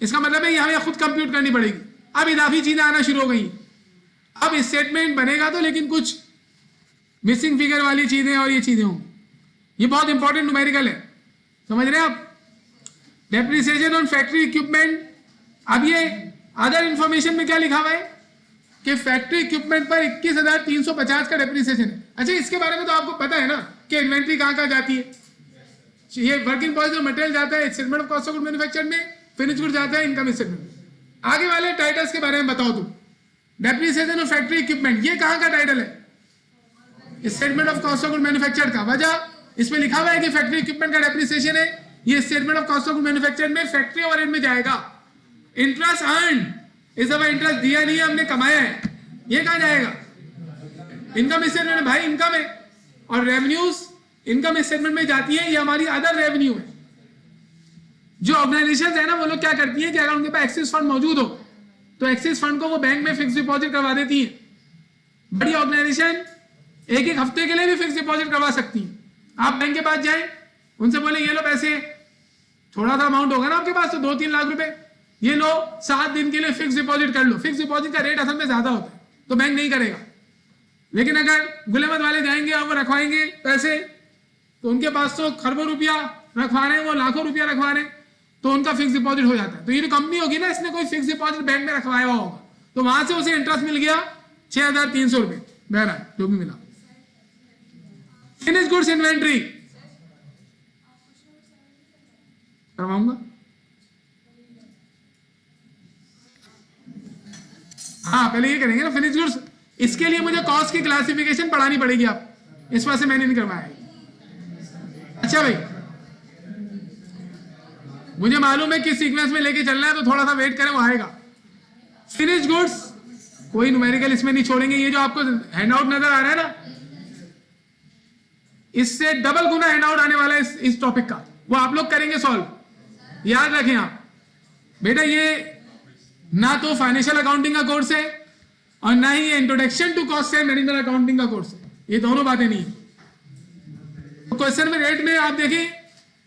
इसका मतलब है हमें खुद कंप्यूट करनी पड़ेगी। अब इजाफी चीजें आना शुरू हो गई। अब स्टेटमेंट बनेगा तो लेकिन कुछ मिसिंग फिगर वाली चीजें और ये चीजें होंगी। ये बहुत इंपॉर्टेंट न्यूमेरिकल है, समझ रहे हैं आप। Depreciation on factory equipment. अब ये अदर इंफॉर्मेशन में क्या लिखा हुआ है कि फैक्ट्री इक्विपमेंट पर 21,350 का डेप्रिसिएशन है। अच्छा, इसके बारे में तो आपको पता है ना कि इन्वेंट्री कहाँ कहाँ जाती है। ये वर्क इन प्रोग्रेस मटेरियल जाता है statement of cost of good manufacture में, फिनिश गुड जाता है इनकम स्टेटमेंट में। आगे वाले टाइटल्स के बारे में बताओ तुम। डेप्रिसिएशन ऑफ फैक्ट्री इक्विपमेंट ये कहाँ का टाइटल है, statement of cost of good manufacture का। वजह इसमें लिखा हुआ है कि फैक्ट्री इक्विपमेंट का डेप्रिसिएशन है, ये statement of cost of good manufacture में फैक्ट्री ओवरहेड में जाएगा। इंटरेस्ट अर्न, इस दफा इंटरेस्ट दिया नहीं है, हमने कमाया है, ये कहाँ जाएगा, इनकम स्टेटमेंट में। भाई इनकम है और रेवेन्यूज इनकम स्टेटमेंट में जाती है, ये हमारी अदर रेवेन्यू है। जो ऑर्गेनाइजेशन है ना वो लोग क्या करती है कि अगर उनके पास एक्सिस फंड मौजूद हो तो एक्सिस फंड को वो बैंक में फिक्स डिपॉजिट करवा देती है। बड़ी ऑर्गेनाइजेशन एक हफ्ते के लिए भी फिक्स डिपॉजिट करवा सकती है। आप बैंक के पास जाए, उनसे बोले ये लो पैसे, थोड़ा सा अमाउंट होगा ना आपके पास तो 2-3 लाख रुपए, ये लो 7 दिन के लिए फिक्स डिपॉजिट कर लो। फिक्स डिपॉजिट का रेट असल में ज्यादा होता है तो बैंक नहीं करेगा। लेकिन अगर गुलेमत वाले जाएंगे और वो रखवाएंगे पैसे, तो उनके पास तो खरबों रुपया रखवा रहे हैं, वो लाखों रुपया रखवा रहे हैं, तो उनका फिक्स डिपॉजिट हो जाता है। तो ये जो कंपनी होगी ना, इसने कोई फिक्स डिपॉजिट बैंक में रखवाया हुआ होगा, तो वहां से उसे इंटरेस्ट मिल गया 6,300 रुपए, बहरहाल जो भी मिला। फिनिश गुड्स इन्वेंट्री करवाऊंगा, हाँ पहले ये करेंगे ना फिनिश गुड्स। इसके लिए मुझे कॉस्ट की क्लासिफिकेशन पढ़ानी पड़ेगी, आप इस वजह से मैंने नहीं करवाया। अच्छा भाई, मुझे मालूम है कि सीक्वेंस में लेके चलना है, तो थोड़ा सा वेट करें, वो आएगा। फिनिश गुड्स कोई न्यूमेरिकल इसमें नहीं छोड़ेंगे। ये जो आपको हैंडआउट नजर आ रहा है ना, इससे डबल गुना हैंडआउट आने वाला है इस टॉपिक का, वो आप लोग करेंगे सॉल्व। याद रखें आप बेटा, ये ना तो फाइनेंशियल अकाउंटिंग का कोर्स है और ना ही ये introduction to cost and management accounting का कोर्स है, ये दोनों बातें नहीं है। तो क्वेश्चन में 8 में आप देखें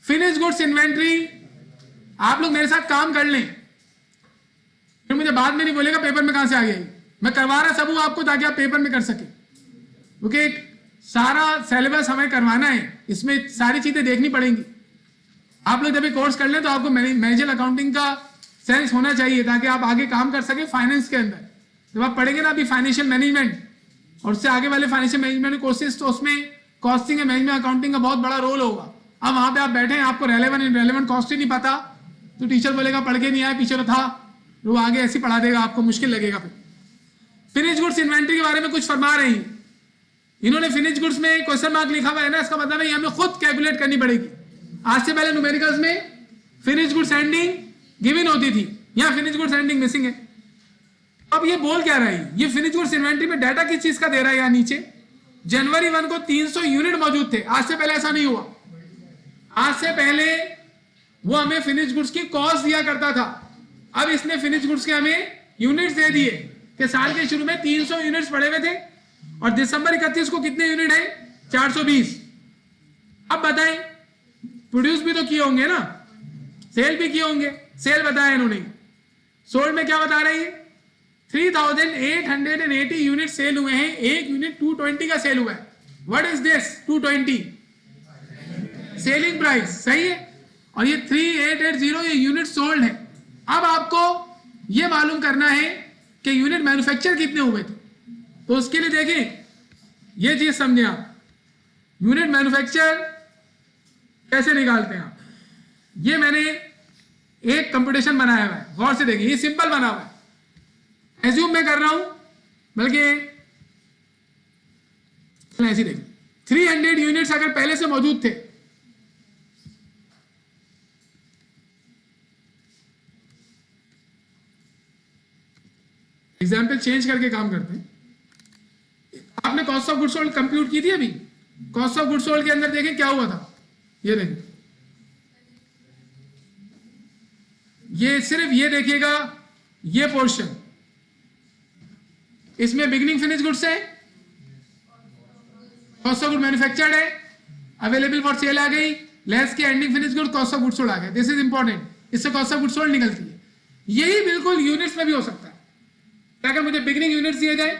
फिनिश गुड्स इन्वेंट्री, आप लोग मेरे साथ काम कर लें, फिर मुझे बाद में नहीं बोलेगा पेपर में कहां से आ गया। मैं करवा रहा सब हूं आपको ताकि आप पेपर में कर सके, क्योंकि सारा सिलेबस हमें करवाना है, इसमें सारी चीजें देखनी पड़ेंगी। आप लोग जब भी कोर्स कर लें तो आपको मैनेजर अकाउंटिंग का सेंस होना चाहिए ताकि आप आगे काम कर सके फाइनेंस के अंदर। जब आप पढ़ेंगे ना अभी फाइनेंशियल मैनेजमेंट और उससे आगे वाले फाइनेंशियल मैनेजमेंट कोर्सेज, तो उसमें कॉस्टिंग एंड मैनेजमेंट अकाउंटिंग का बहुत बड़ा रोल होगा। अब वहां पे आप बैठे हैं, आपको रेलेवेंट इनरेलेवेंट कॉस्ट ही नहीं पता, तो टीचर बोलेगा पढ़ के नहीं आया, पीछे तो था, वो आगे ऐसे पढ़ा देगा, आपको मुश्किल लगेगा। फिर फिनिश गुड्स इन्वेंट्री के बारे में कुछ फरमा रहे हैं इन्होंने। फिनिश गुड्स में क्वेश्चन मार्क लिखा हुआ है ना, इसका मतलब है हमें खुद कैलकुलेट करनी पड़ेगी। आज से पहले न्यूमेरिकल्स में फिनिश गुड्स एंडिंग गिवन होती थी, यहाँ फिनिश गुड्स एंडिंग मिसिंग है। अब ये बोल क्या रहा है, ये फिनिश गुड्स इन्वेंट्री में डाटा किस चीज का दे रहा है। यहाँ नीचे जनवरी 1 को 300 यूनिट मौजूद थे, आज से पहले ऐसा नहीं हुआ। आज से पहले वो हमें फिनिश गुड्स की कॉस्ट दिया करता था, अब इसने फिनिश गुड्स के हमें यूनिट्स दे दिए कि साल के शुरू में 300 यूनिट्स पड़े हुए थे और दिसंबर 31 को कितने यूनिट है, 420। अब बताएं, प्रोड्यूस भी तो किए होंगे ना, सेल भी किए होंगे, सेल बताया इन्होंने। सोल्ड में क्या बता रहे हैं, 3880 यूनिट सेल हुए हैं, एक यूनिट 220 का सेल हुआ है। What is this 220 selling price, सही है, और ये 3880 ये यूनिट सोल्ड है। अब आपको ये मालूम करना है कि यूनिट मैन्युफैक्चर कितने हुए थे, तो उसके लिए देखें ये चीज समझे आप। यूनिट मैन्युफैक्चर कैसे निकालते हैं आप? ये मैंने एक कंप्यूटेशन बनाया हुआ है, गौर से देखिए, ये सिंपल बना हुआ है, एज्यूम मैं कर रहा हूं, बल्कि ऐसे देखिए 300 यूनिट्स अगर पहले से मौजूद थे, एग्जाम्पल चेंज करके काम करते हैं। आपने cost of goods sold compute की थी अभी, कॉस्ट ऑफ गुड्स सोल्ड के अंदर देखें क्या हुआ था, ये देखिए, ये सिर्फ ये देखिएगा, ये पोर्शन, इसमें बिगिनिंग फिनिश गुड्स है, कॉस्ट ऑफ गुड मैन्युफैक्चर्ड है, अवेलेबल फॉर सेल आ गई, लेस के ending finish good, cost of good sold आ गया। दिस इज इंपॉर्टेंट, इससे कॉस्ट ऑफ गुड सोल्ड निकलती है। यही बिल्कुल यूनिट्स में भी हो सकता है। अगर मुझे बिगिनिंग यूनिट्स दिए जाए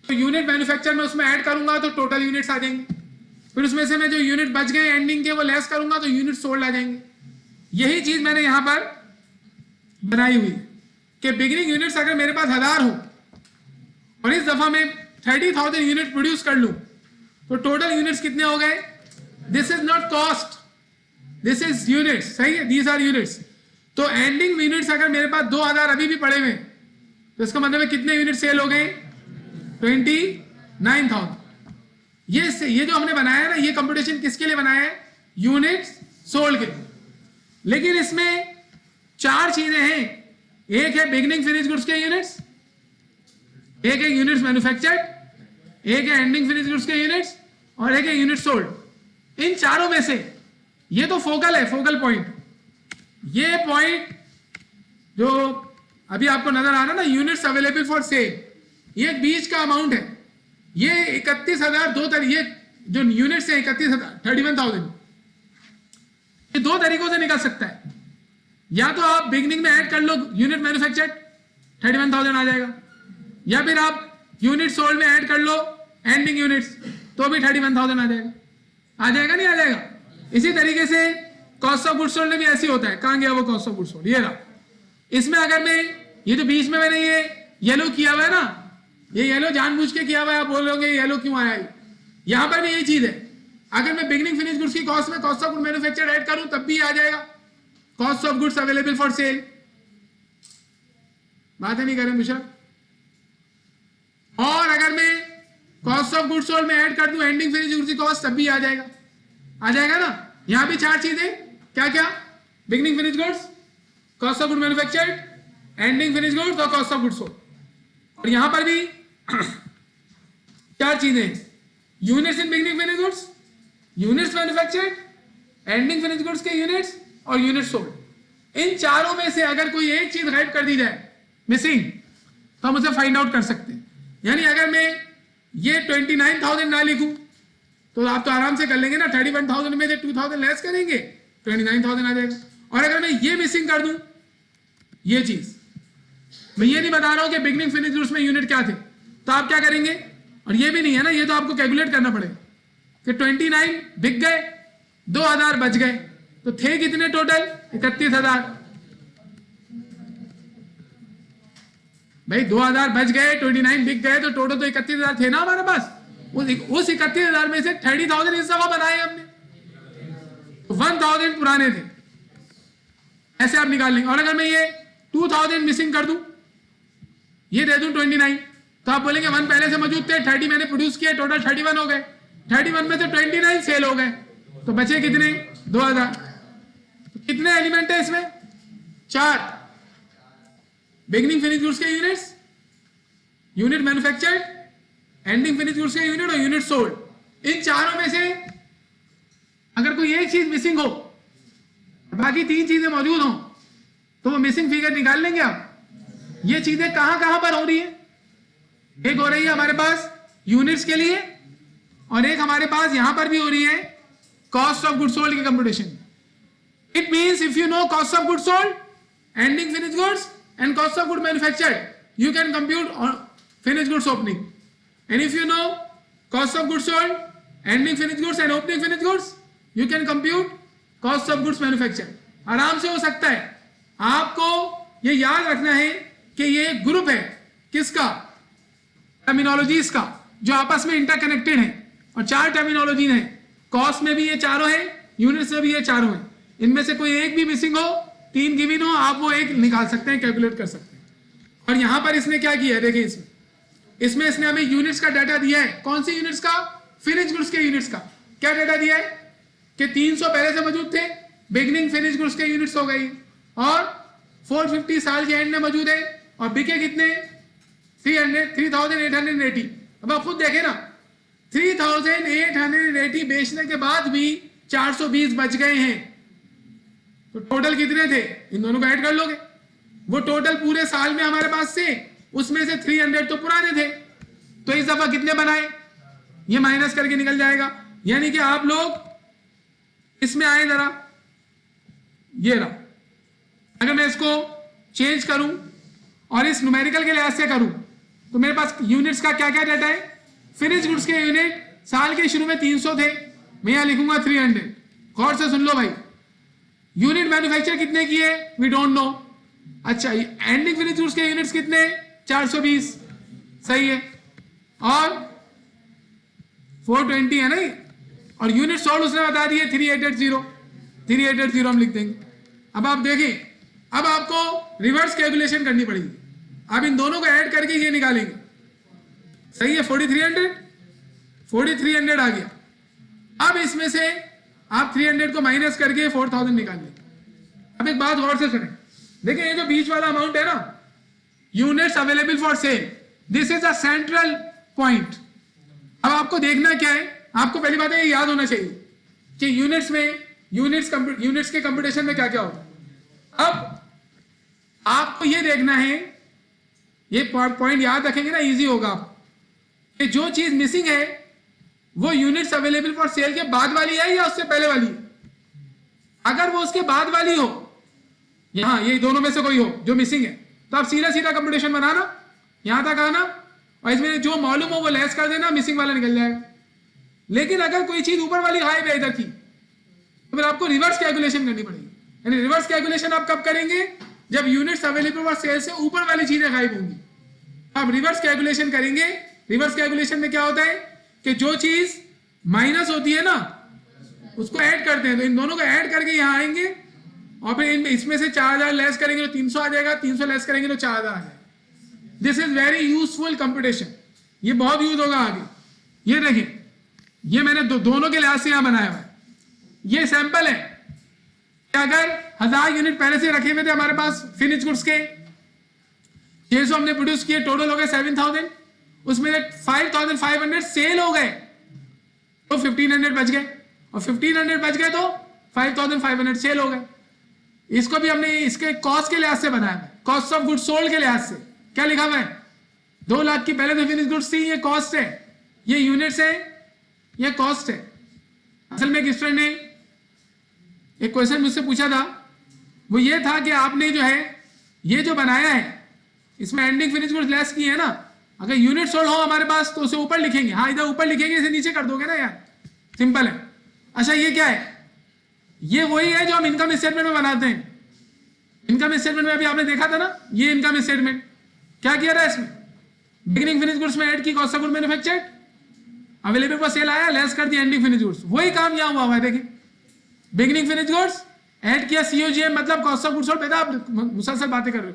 तो यूनिट मैन्युफैक्चर में उसमें ऐड करूंगा तो टोटल यूनिट्स आ जाएंगे, फिर उसमें से मैं जो यूनिट बच गए एंडिंग के वो लेस करूंगा तो यूनिट सोल्ड आ जाएंगे। यही चीज मैंने यहां पर बनाई हुई है कि बिगिनिंग यूनिट्स अगर मेरे पास 1000 हो और इस दफा मैं 30,000 यूनिट प्रोड्यूस कर लूं तो टोटल यूनिट्स कितने हो गए? This is not cost, this is units, सही है, दीज आर यूनिट्स। तो एंडिंग यूनिट्स अगर मेरे पास 2000 अभी भी पड़े हुए तो इसका मतलब है कितने यूनिट सेल हो गए? 29,000। ये जो हमने बनाया है ना, ये कंप्यूटेशन किसके लिए बनाया है? यूनिट्स सोल्ड के लिए। लेकिन इसमें 4 चीजें हैं, एक है बिगिनिंग फिनिश गुड्स के यूनिट्स, एक है यूनिट्स मैन्युफैक्चर्ड, एक है एंडिंग फिनिश गुड्स के यूनिट्स और एक है यूनिट सोल्ड। इन चारों में से ये तो फोकल है, फोकल पॉइंट, ये पॉइंट जो अभी आपको नजर आ रहा है ना, यूनिट्स अवेलेबल फॉर सेल, ये बीच का अमाउंट है। ये 31,000 ये जो यूनिट्स है 31,000 31,000 ये 2 तरीकों से निकल सकता है। या तो आप बिगनिंग में ऐड कर लो यूनिट मैन्युफैक्चर्ड, 31,000 आ जाएगा, या फिर आप यूनिट सोल्ड में ऐड कर लो एंडिंग यूनिट्स तो भी 31,000 आ जाएगा। आ जाएगा नहीं आ जाएगा? इसी तरीके से कॉस्ट ऑफ गुड्स सोल्ड में भी ऐसी होता है। कहां गया वो कॉस्ट ऑफ गुड्स सोल्ड? ये रहा। इसमें अगर मैं ये जो बीच में मैंने ये येलो किया हुआ है ना, ये येलो जानबूझ के किया हुआ है, आप बोल रहे येलो क्यों आया है? यहां पर भी यही चीज है। अगर मैं बिगिनिंग फिनिश गुड्स की कॉस्ट में cost of good manufactured add करूं तब भी आ जाएगा cost of goods available for cell. बातें नहीं करें मुझे। और अगर मैं कॉस्ट ऑफ गुड्स सोल्ड में ऐड कर दूं एंडिंग फिनिश गुड्स की कॉस्ट तब भी आ जाएगा। आ जाएगा ना? यहां भी 4 चीजें, क्या क्या? Beginning finish goods, cost of good manufactured, ending finish goods और कॉस्ट ऑफ गुड्स सोल्ड। और यहां पर भी 4 चीजें, units in beginning finish goods, units manufactured, ending finish goods के यूनिट्स और यूनिट सोल्ड। इन चारों में से अगर कोई एक चीज गायब कर दी जाए, मिसिंग, तो हम उसे फाइंड आउट कर सकते हैं। यानी अगर मैं ये 29,000 ना लिखूं तो आप तो आराम से कर लेंगे ना, 31,000 में से 2,000 लेस करेंगे 29,000 आ जाएगा। और अगर मैं ये मिसिंग कर दूं, ये चीज, मैं ये नहीं बता रहा हूं कि बिगिनिंग फिनिश गुड्स में यूनिट क्या थे, तो आप क्या करेंगे? और ये भी नहीं है ना, ये तो आपको कैलकुलेट करना पड़ेगा कि 29 बिक गए, 2,000 बच गए, तो थे कितने टोटल? 31,000। भाई 2,000 बच गए, 29 बिक गए, तो टोटल तो 31,000 थे ना हमारे पास। उस 31,000 में से 30,000 इस दफा बनाए हमने, 1,000 पुराने थे। ऐसे आप निकाल लेंगे। और अगर मैं ये 2,000 मिसिंग कर दूं, ये दे दूं 29, तो आप बोलेंगे 1 पहले से मौजूद थे, 30 मैंने प्रोड्यूस किए, टोटल 31 हो गए, 31 में से 29 सेल हो गए, तो बचे कितने? 2,000। तो कितने एलिमेंट है इसमें? 4। बिगिनिंग फिनिश गुड्स के units, unit manufactured, ending finish goods के यूनिट और यूनिट सोल्ड। इन चारों में से अगर कोई एक चीज मिसिंग हो, बाकी 3 चीजें मौजूद हो, तो वो मिसिंग फिगर निकाल लेंगे आप। ये चीजें कहां कहां पर हो रही है? एक हो रही है हमारे पास यूनिट्स के लिए, और एक हमारे पास यहां पर भी हो रही है कॉस्ट ऑफ गुड्स सोल्ड की computation. It means if you know cost of goods sold, ending finish goods and cost of good manufactured, you can compute on finished goods opening. And if you know cost of goods sold, ending finished goods and opening finished goods, you can compute cost of goods manufactured. आराम से हो सकता है। आपको ये याद रखना है कि ये ग्रुप है किसका? टर्मिनोलॉजीज का, जो आपस में इंटरकनेक्टेड है। और 4 टर्मिनोलॉजी है। कॉस्ट में भी ये चारों है, यूनिट्स में भी ये चारों है। इनमें से कोई एक भी मिसिंग हो, 3 गिवन हो, आप वो एक निकाल सकते हैं, कैलकुलेट कर सकते हैं। और यहां पर इसने क्या किया है, देखिए इसमें इसने हमें यूनिट्स का डाटा दिया है। कौन सी यूनिट्स का? फिनिश गुड्स के यूनिट्स का। क्या डाटा दिया है कि 300 पहले से मौजूद थे, बिगनिंग फिनिश गुड्स के यूनिट्स हो गई, और 450 साल के एंड में मौजूद है, और बिके कितने? 3880। अब आप खुद देखें ना, 3880 बेचने के बाद भी 420 बच गए हैं, तो टोटल कितने थे? इन दोनों को ऐड कर लोगे, वो टोटल पूरे साल में हमारे पास से, उसमें से 300 तो पुराने थे, तो इस दफा कितने बनाए? ये माइनस करके निकल जाएगा। यानी कि आप लोग इसमें आए जरा, ये रहा, अगर मैं इसको चेंज करूं और इस न्यूमेरिकल के लिहाज से करूं, तो मेरे पास यूनिट्स का क्या क्या डाटा है? फिनिश गुड्स के यूनिट साल के शुरू में 300 थे, मैं यहां लिखूंगा 300। गौर से सुन लो भाई, यूनिट मैन्युफैक्चर कितने किए? We don't know. अच्छा, एंडिंग फिनिश गुड्स के यूनिट्स कितने? 420, सही है, और 420 है नहीं, और यूनिट सोल्ड उसने बता दिए 3880 हम लिख देंगे। अब आप देखिए, अब आपको रिवर्स कैलकुलेशन करनी पड़ेगी। आप इन दोनों को ऐड करके ये निकालेंगे, सही है, 4300 आ गया। अब इसमें से आप 300 को माइनस करके 4000 निकाल लेंगे। अब एक बात गौर से सुने, देखिए ये जो बीच वाला अमाउंट है ना, units available for cell, this is a central point. अब आपको देखना क्या है, आपको पहली बात है ये याद होना चाहिए कि यूनिट्स के कंप्यूटेशन में क्या क्या होता है। अब आपको ये देखना है, ये पॉइंट याद रखेंगे ना, इजी होगा आपको, कि जो चीज मिसिंग है वो यूनिट्स अवेलेबल फॉर सेल के बाद वाली है या उससे पहले वाली है। अगर वो उसके बाद वाली हो, यहां ये दोनों में से कोई हो जो मिसिंग है, तो आप सीधा सीधा कंप्यूटेशन बनाना, यहां तक आना, और इसमें जो मालूम हो वो लेस कर देना, मिसिंग वाला निकल जाएगा। लेकिन अगर कोई चीज ऊपर वाली गायब है इधर की, तो फिर आपको रिवर्स कैलकुलेशन करनी पड़ेगी। यानी रिवर्स कैलकुलेशन आप कब करेंगे? जब यूनिट्स अवेलेबल फॉर सेल से ऊपर वाली चीजें गायब होंगी, आप रिवर्स कैलकुलेशन करेंगे। रिवर्स कैलकुलेशन में क्या होता है कि जो चीज माइनस होती है ना, उसको ऐड करते हैं, तो इन दोनों को ऐड करके यहां आएंगे, और फिर इसमें से 4000 लेस करेंगे तो 300 आ जाएगा, 300 लेस करेंगे तो 4000 आ जाएगा। This is very useful computation, ये बहुत यूज होगा आगे। ये देखिए, ये मैंने दोनों के लिहाज से यहां बनाया हुआ है। ये सैंपल है कि अगर 1000 यूनिट पहले से रखे हुए थे हमारे पास फिनिश गुड्स के, 600 हमने प्रोड्यूस किए, टोटल हो गए 7000, उसमें 5500 सेल हो गए, तो 1500 बच गए, और 1500 बच गए तो 5500 सेल हो गए। इसको भी हमने इसके कॉस्ट के लिहाज से बनाया है, कॉस्ट ऑफ गुड्स सोल्ड के लिहाज से। क्या लिखा हुआ है? 2 लाख की पहले तो फिनिश गुड्स थी, ये कॉस्ट है, ये यूनिट्स है, ये कॉस्ट है। असल में एक स्टूडेंट ने एक क्वेश्चन मुझसे पूछा था, वो ये था कि आपने जो है ये जो बनाया है, इसमें एंडिंग फिनिश गुड्स लेस की है ना, अगर यूनिट सोल्ड हो हमारे पास तो उसे ऊपर लिखेंगे, हाँ इधर ऊपर लिखेंगे, इसे नीचे कर दोगे ना यार, सिंपल है। अच्छा ये क्या है? ये वही है जो हम इनकम स्टेटमेंट में बनाते हैं। इनकम स्टेटमेंट में अभी आपने देखा था ना, ये इनकम स्टेटमेंट क्या किया था, इसमें बिगिनिंग फिनिश गुड्स में ऐड की cost of good manufactured, available for cell आया, लेस कर दिया एंडिंग फिनिश गुड्स, वही काम यहां हुआ है। देखिए बिगिनिंग फिनिश गुड्स ऐड किया, सीओजीएम मतलब कॉस्ट ऑफ गुड्स सोल्ड। बेटा आप मुसलसल बातें कर रहे हो,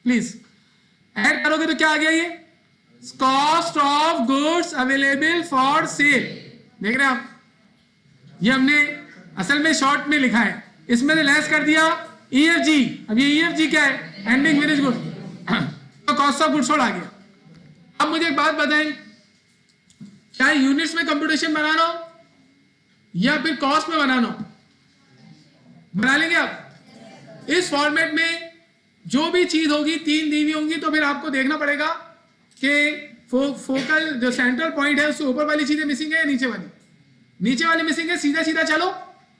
प्लीज ऐड करोगे तो क्या आ गया, ये cost of goods available for cell. देख रहे हैं आप, ये हमने असल में शॉर्ट में लिखा है, इसमें से लेस कर दिया ईएफजी। अब ये ईएफजी क्या है? एंडिंग फिनिश गुड्स, तो कॉस्ट ऑफ गुड्स सोल्ड आ गया। अब मुझे एक बात बताएं, क्या यूनिट्स में कंप्यूटेशन बनाना हो या फिर कॉस्ट में बनाना हो? बना लेंगे आप। इस फॉर्मेट में जो भी चीज होगी 3 दी हुई होंगी, तो फिर आपको देखना पड़ेगा कि फोकल जो सेंट्रल पॉइंट है उससे ऊपर वाली चीजें मिसिंग है या नीचे वाली। नीचे वाली मिसिंग है, सीधा सीधा चलो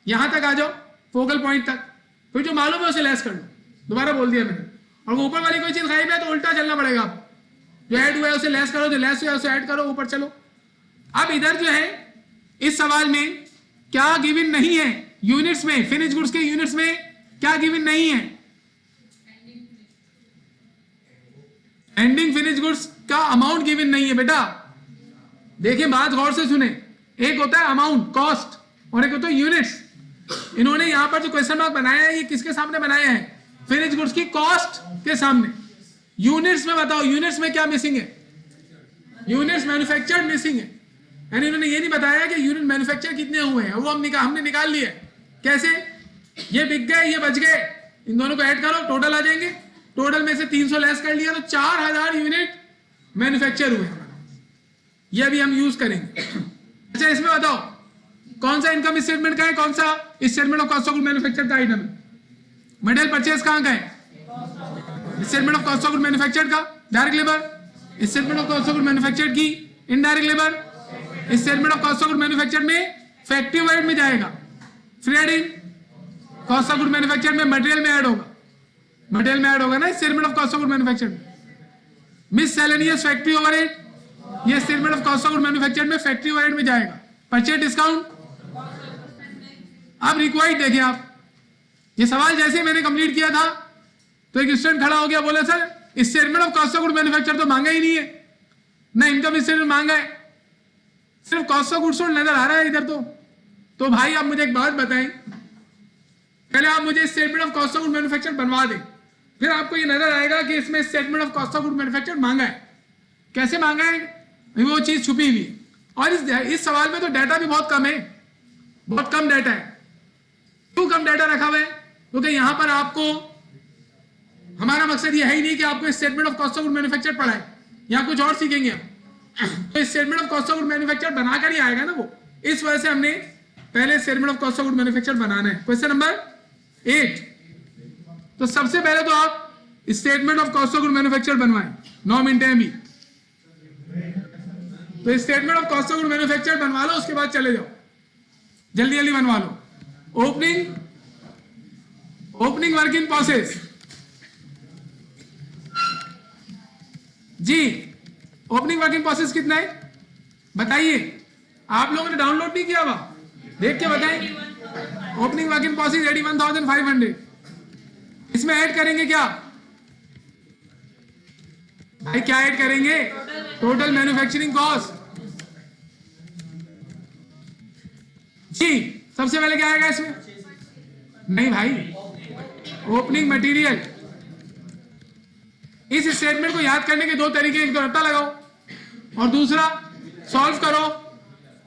यहां तक आ जाओ, फोकल पॉइंट तक, फिर जो मालूम है उसे लेस कर लो। दोबारा बोल दिया मैंने। और वो ऊपर वाली कोई चीज गायब है तो उल्टा चलना पड़ेगा आपको, जो ऐड हुआ है उसे लेस करो, जो लेस हुआ है उसे ऐड करो, ऊपर चलो। अब इधर जो है इस सवाल में क्या गिवन नहीं है, यूनिट्स में, फिनिश गुड्स के यूनिट्स में क्या गिवन नहीं है? एंडिंग फिनिश गुड्स का अमाउंट गिवन नहीं है बेटा। देखिए बात गौर से सुने, एक होता है अमाउंट कॉस्ट और एक होता है यूनिट्स। इन्होंने यहां पर जो क्वेश्चन मार्क बनाया है ये किसके सामने बनाया है? फिनिश गुड्स की कॉस्ट के सामने। यूनिट्स में बताओ, यूनिट्स में क्या मिसिंग है? यूनिट्स मैन्युफैक्चर्ड मिसिंग है। यानी इन्होंने ये नहीं बताया कि यूनिट मैन्युफैक्चर कितने हुए हैं, वो हमने निकाल लिए। कैसे? ये बिक गए, ये बच गए, इन दोनों को ऐड करो, टोटल आ जाएंगे। टोटल में से 300 लेस कर लिया तो 4000 यूनिट मैन्युफैक्चर हुए। ये अभी हम यूज करेंगे। अच्छा, इसमें बताओ कौन सा इनकम स्टेटमेंट का है, कौन सा statement of cost of good manufacture का आइटम है? मटेरियल परचेज कहां का है? Statement of cost of good manufacture का direct labour. Statement of cost of good manufacture की indirect labour. Statement of cost of good manufacture में factory overhead में जाएगा। Free adding cost of good manufacture में material में add होगा, material में add होगा ना statement of cost of good manufacture में। मिससेलेनियस फैक्ट्री ओवरहेड, ये statement of cost of good manufacture में फैक्ट्री ओवरहेड में जाएगा। Purchase discount. अब रिक्वायर्ड देखिए आप, ये सवाल जैसे मैंने कंप्लीट किया था तो एक स्टूडेंट खड़ा हो गया, बोले sir statement of cost of good manufacture तो मांगा ही नहीं है, ना इनकम स्टेटमेंट मांगा है, सिर्फ कॉस्ट ऑफ गुड्स सोल्ड नजर आ रहा है इधर। तो भाई आप मुझे एक बात बताएं, पहले आप मुझे statement of cost of good manufacture बनवा दें, फिर आपको ये नजर आएगा कि इसमें statement of cost of good manufacture मांगा है। कैसे मांगा है? वो चीज छुपी हुई है। और इस सवाल में तो डाटा भी बहुत कम है, बहुत कम डाटा है। क्यों कम डाटा रखा हुआ है? क्योंकि यहां पर आपको, हमारा मकसद ये है ही नहीं कि आपको statement of cost of good manufacture पढ़ाए, यहां कुछ और सीखेंगे हम। तो statement of cost of good manufacture बनाकर ही आएगा ना वो, इस वजह से हमने पहले statement of cost of good manufacture बनाना है। Question number 8। तो सबसे पहले तो आप statement of cost of good manufacture बनवाएं, 9 मिनट है अभी। तो statement of cost of good manufacture बनवा लो, उसके बाद चले जाओ, जल्दी जल्दी बनवा लो। ओपनिंग वर्क इन प्रोसेस जी, ओपनिंग वर्क इन प्रोसेस कितना है बताइए? आप लोगों ने डाउनलोड नहीं किया हुआ, देख के बताएं। Opening work in process 81,500। इसमें ऐड करेंगे क्या भाई? क्या ऐड करेंगे? टोटल मैन्युफैक्चरिंग कॉस्ट जी। सबसे पहले क्या आएगा इसमें? नहीं भाई, ओपनिंग मटेरियल। इस स्टेटमेंट को याद करने के दो तरीके, एक तो रट्टा लगाओ और दूसरा सॉल्व करो।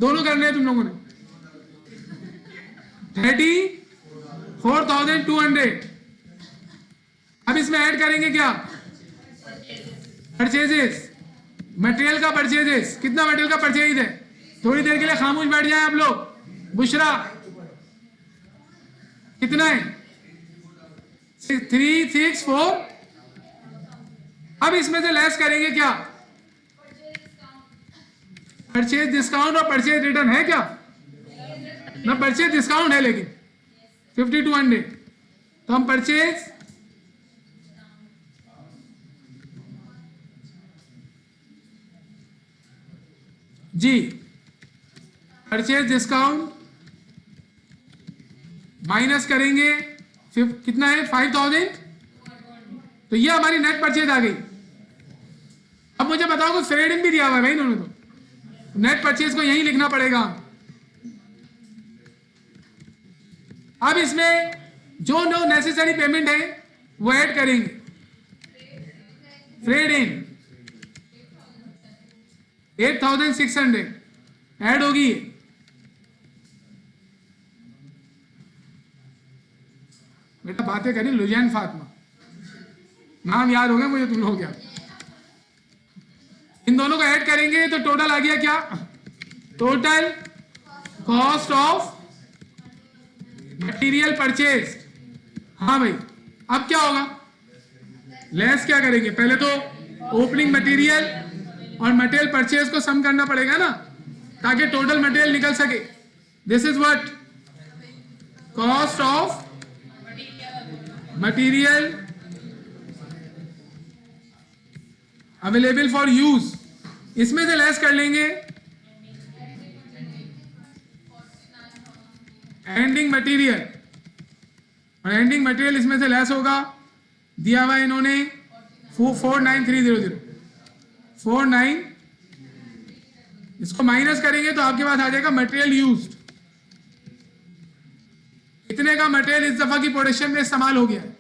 दोनों करने हैं तुम लोगों ने। 34,200। अब इसमें ऐड करेंगे क्या? परचेजेस, मटेरियल का परचेजेस। कितना मटेरियल का परचेज है? थोड़ी देर के लिए खामोश बैठ जाए आप लोग। बुशरा कितना है? 364। अब इसमें से लेस करेंगे क्या? परचेज डिस्काउंट और परचेज रिटर्न है क्या? ना, परचेज डिस्काउंट है लेकिन 5200। तो हम परचेज जी, परचेज डिस्काउंट माइनस करेंगे कितना है? 5000। तो ये हमारी नेट परचेज आ गई। अब मुझे बताओ कि फ्रेडिंग भी दिया हुआ है भाई इन्होंने, तो नेट परचेज को यहीं लिखना पड़ेगा। अब इसमें जो नो नेसेसरी पेमेंट है वो ऐड करेंगे। फ्रेडिंग 8600 ऐड होगी। बेटा बातें करी, लुजैन फातिमा नाम याद हो गया मुझे तुम लोग। क्या इन दोनों को ऐड करेंगे तो टोटल आ गया क्या? Total cost of material purchase. हाँ भाई, अब क्या होगा? लेस क्या करेंगे? पहले तो ओपनिंग मटेरियल और मटेरियल परचेज को सम करना पड़ेगा ना, ताकि टोटल मटेरियल निकल सके। This is what cost of material available for use. इसमें से लेस कर लेंगे एंडिंग मटेरियल, और एंडिंग मटेरियल इसमें से लेस होगा। दिया हुआ इन्होंने 49300, इसको माइनस करेंगे तो आपके पास आ जाएगा मटेरियल यूज्ड। इतने का मटेरियल इस दफा की प्रोडक्शन में इस्तेमाल हो गया है।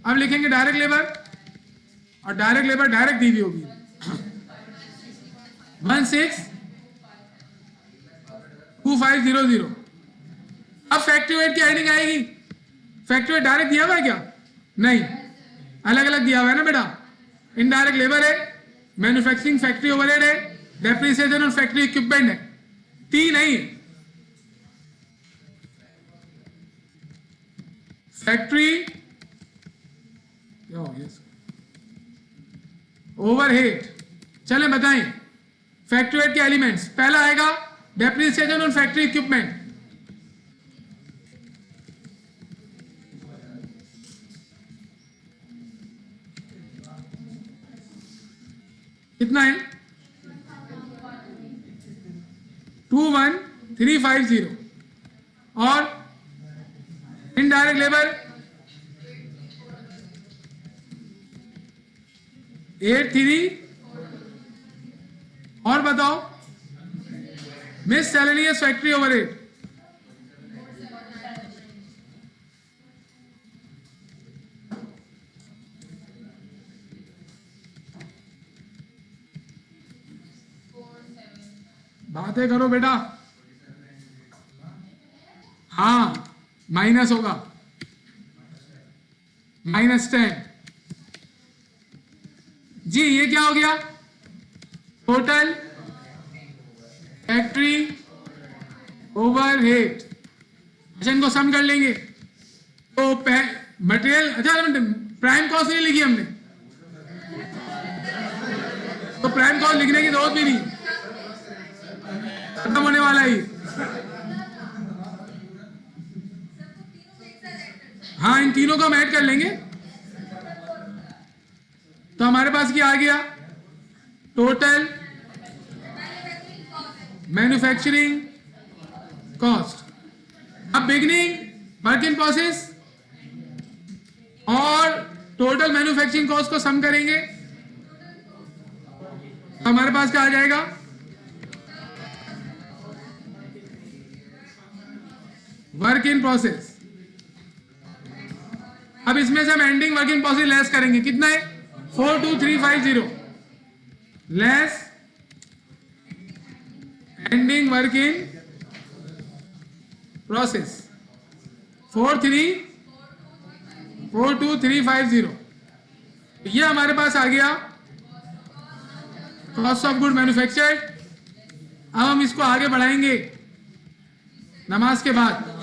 अब लिखेंगे डायरेक्ट लेबर, और डायरेक्ट लेबर डायरेक्ट दी हुई होगी 162500। अब फैक्ट्री वेट की हेडिंग आएगी। फैक्ट्री वेट डायरेक्ट दिया हुआ है क्या? नहीं, अलग अलग दिया हुआ है ना बेटा। इनडायरेक्ट लेबर है, मैन्युफैक्चरिंग फैक्ट्री ओवरहेड है, डेप्रिसिएशन और फैक्ट्री इक्विपमेंट है। तीन नहीं, फैक्ट्री ओवरहेड। चलें बताएं फैक्ट्री वेट के एलिमेंट्स। पहला आएगा डेप्रिसिएशन और फैक्ट्री इक्विपमेंट। कितना है? 21350। और इनडायरेक्ट लेबर 83। और बताओ मिससेलेनियस फैक्ट्री ओवरहेड। बातें करो बेटा। हाँ, माइनस होगा, -10 जी। ये क्या हो गया? Total factory overhead. अच्छा, इनको सम कर लेंगे तो मटेरियल, अच्छा प्राइम कॉस्ट नहीं लिखी हमने, तो प्राइम कॉस्ट लिखने की जरूरत भी नहीं, खत्म होने वाला ही। हाँ, इन तीनों को हम ऐड कर लेंगे तो हमारे पास क्या आ गया? Total manufacturing cost. अब बिगनिंग वर्क इन प्रोसेस और टोटल मैन्युफैक्चरिंग कॉस्ट को सम करेंगे तो हमारे पास क्या आ जाएगा? Work in process. अब इसमें से हम ending work in process less करेंगे। कितना है? 42350 less ending work in process 4242350। ये हमारे पास आ गया कॉस्ट ऑफ गुड मैन्युफैक्चर्ड। अब हम इसको आगे बढ़ाएंगे नमाज के बाद।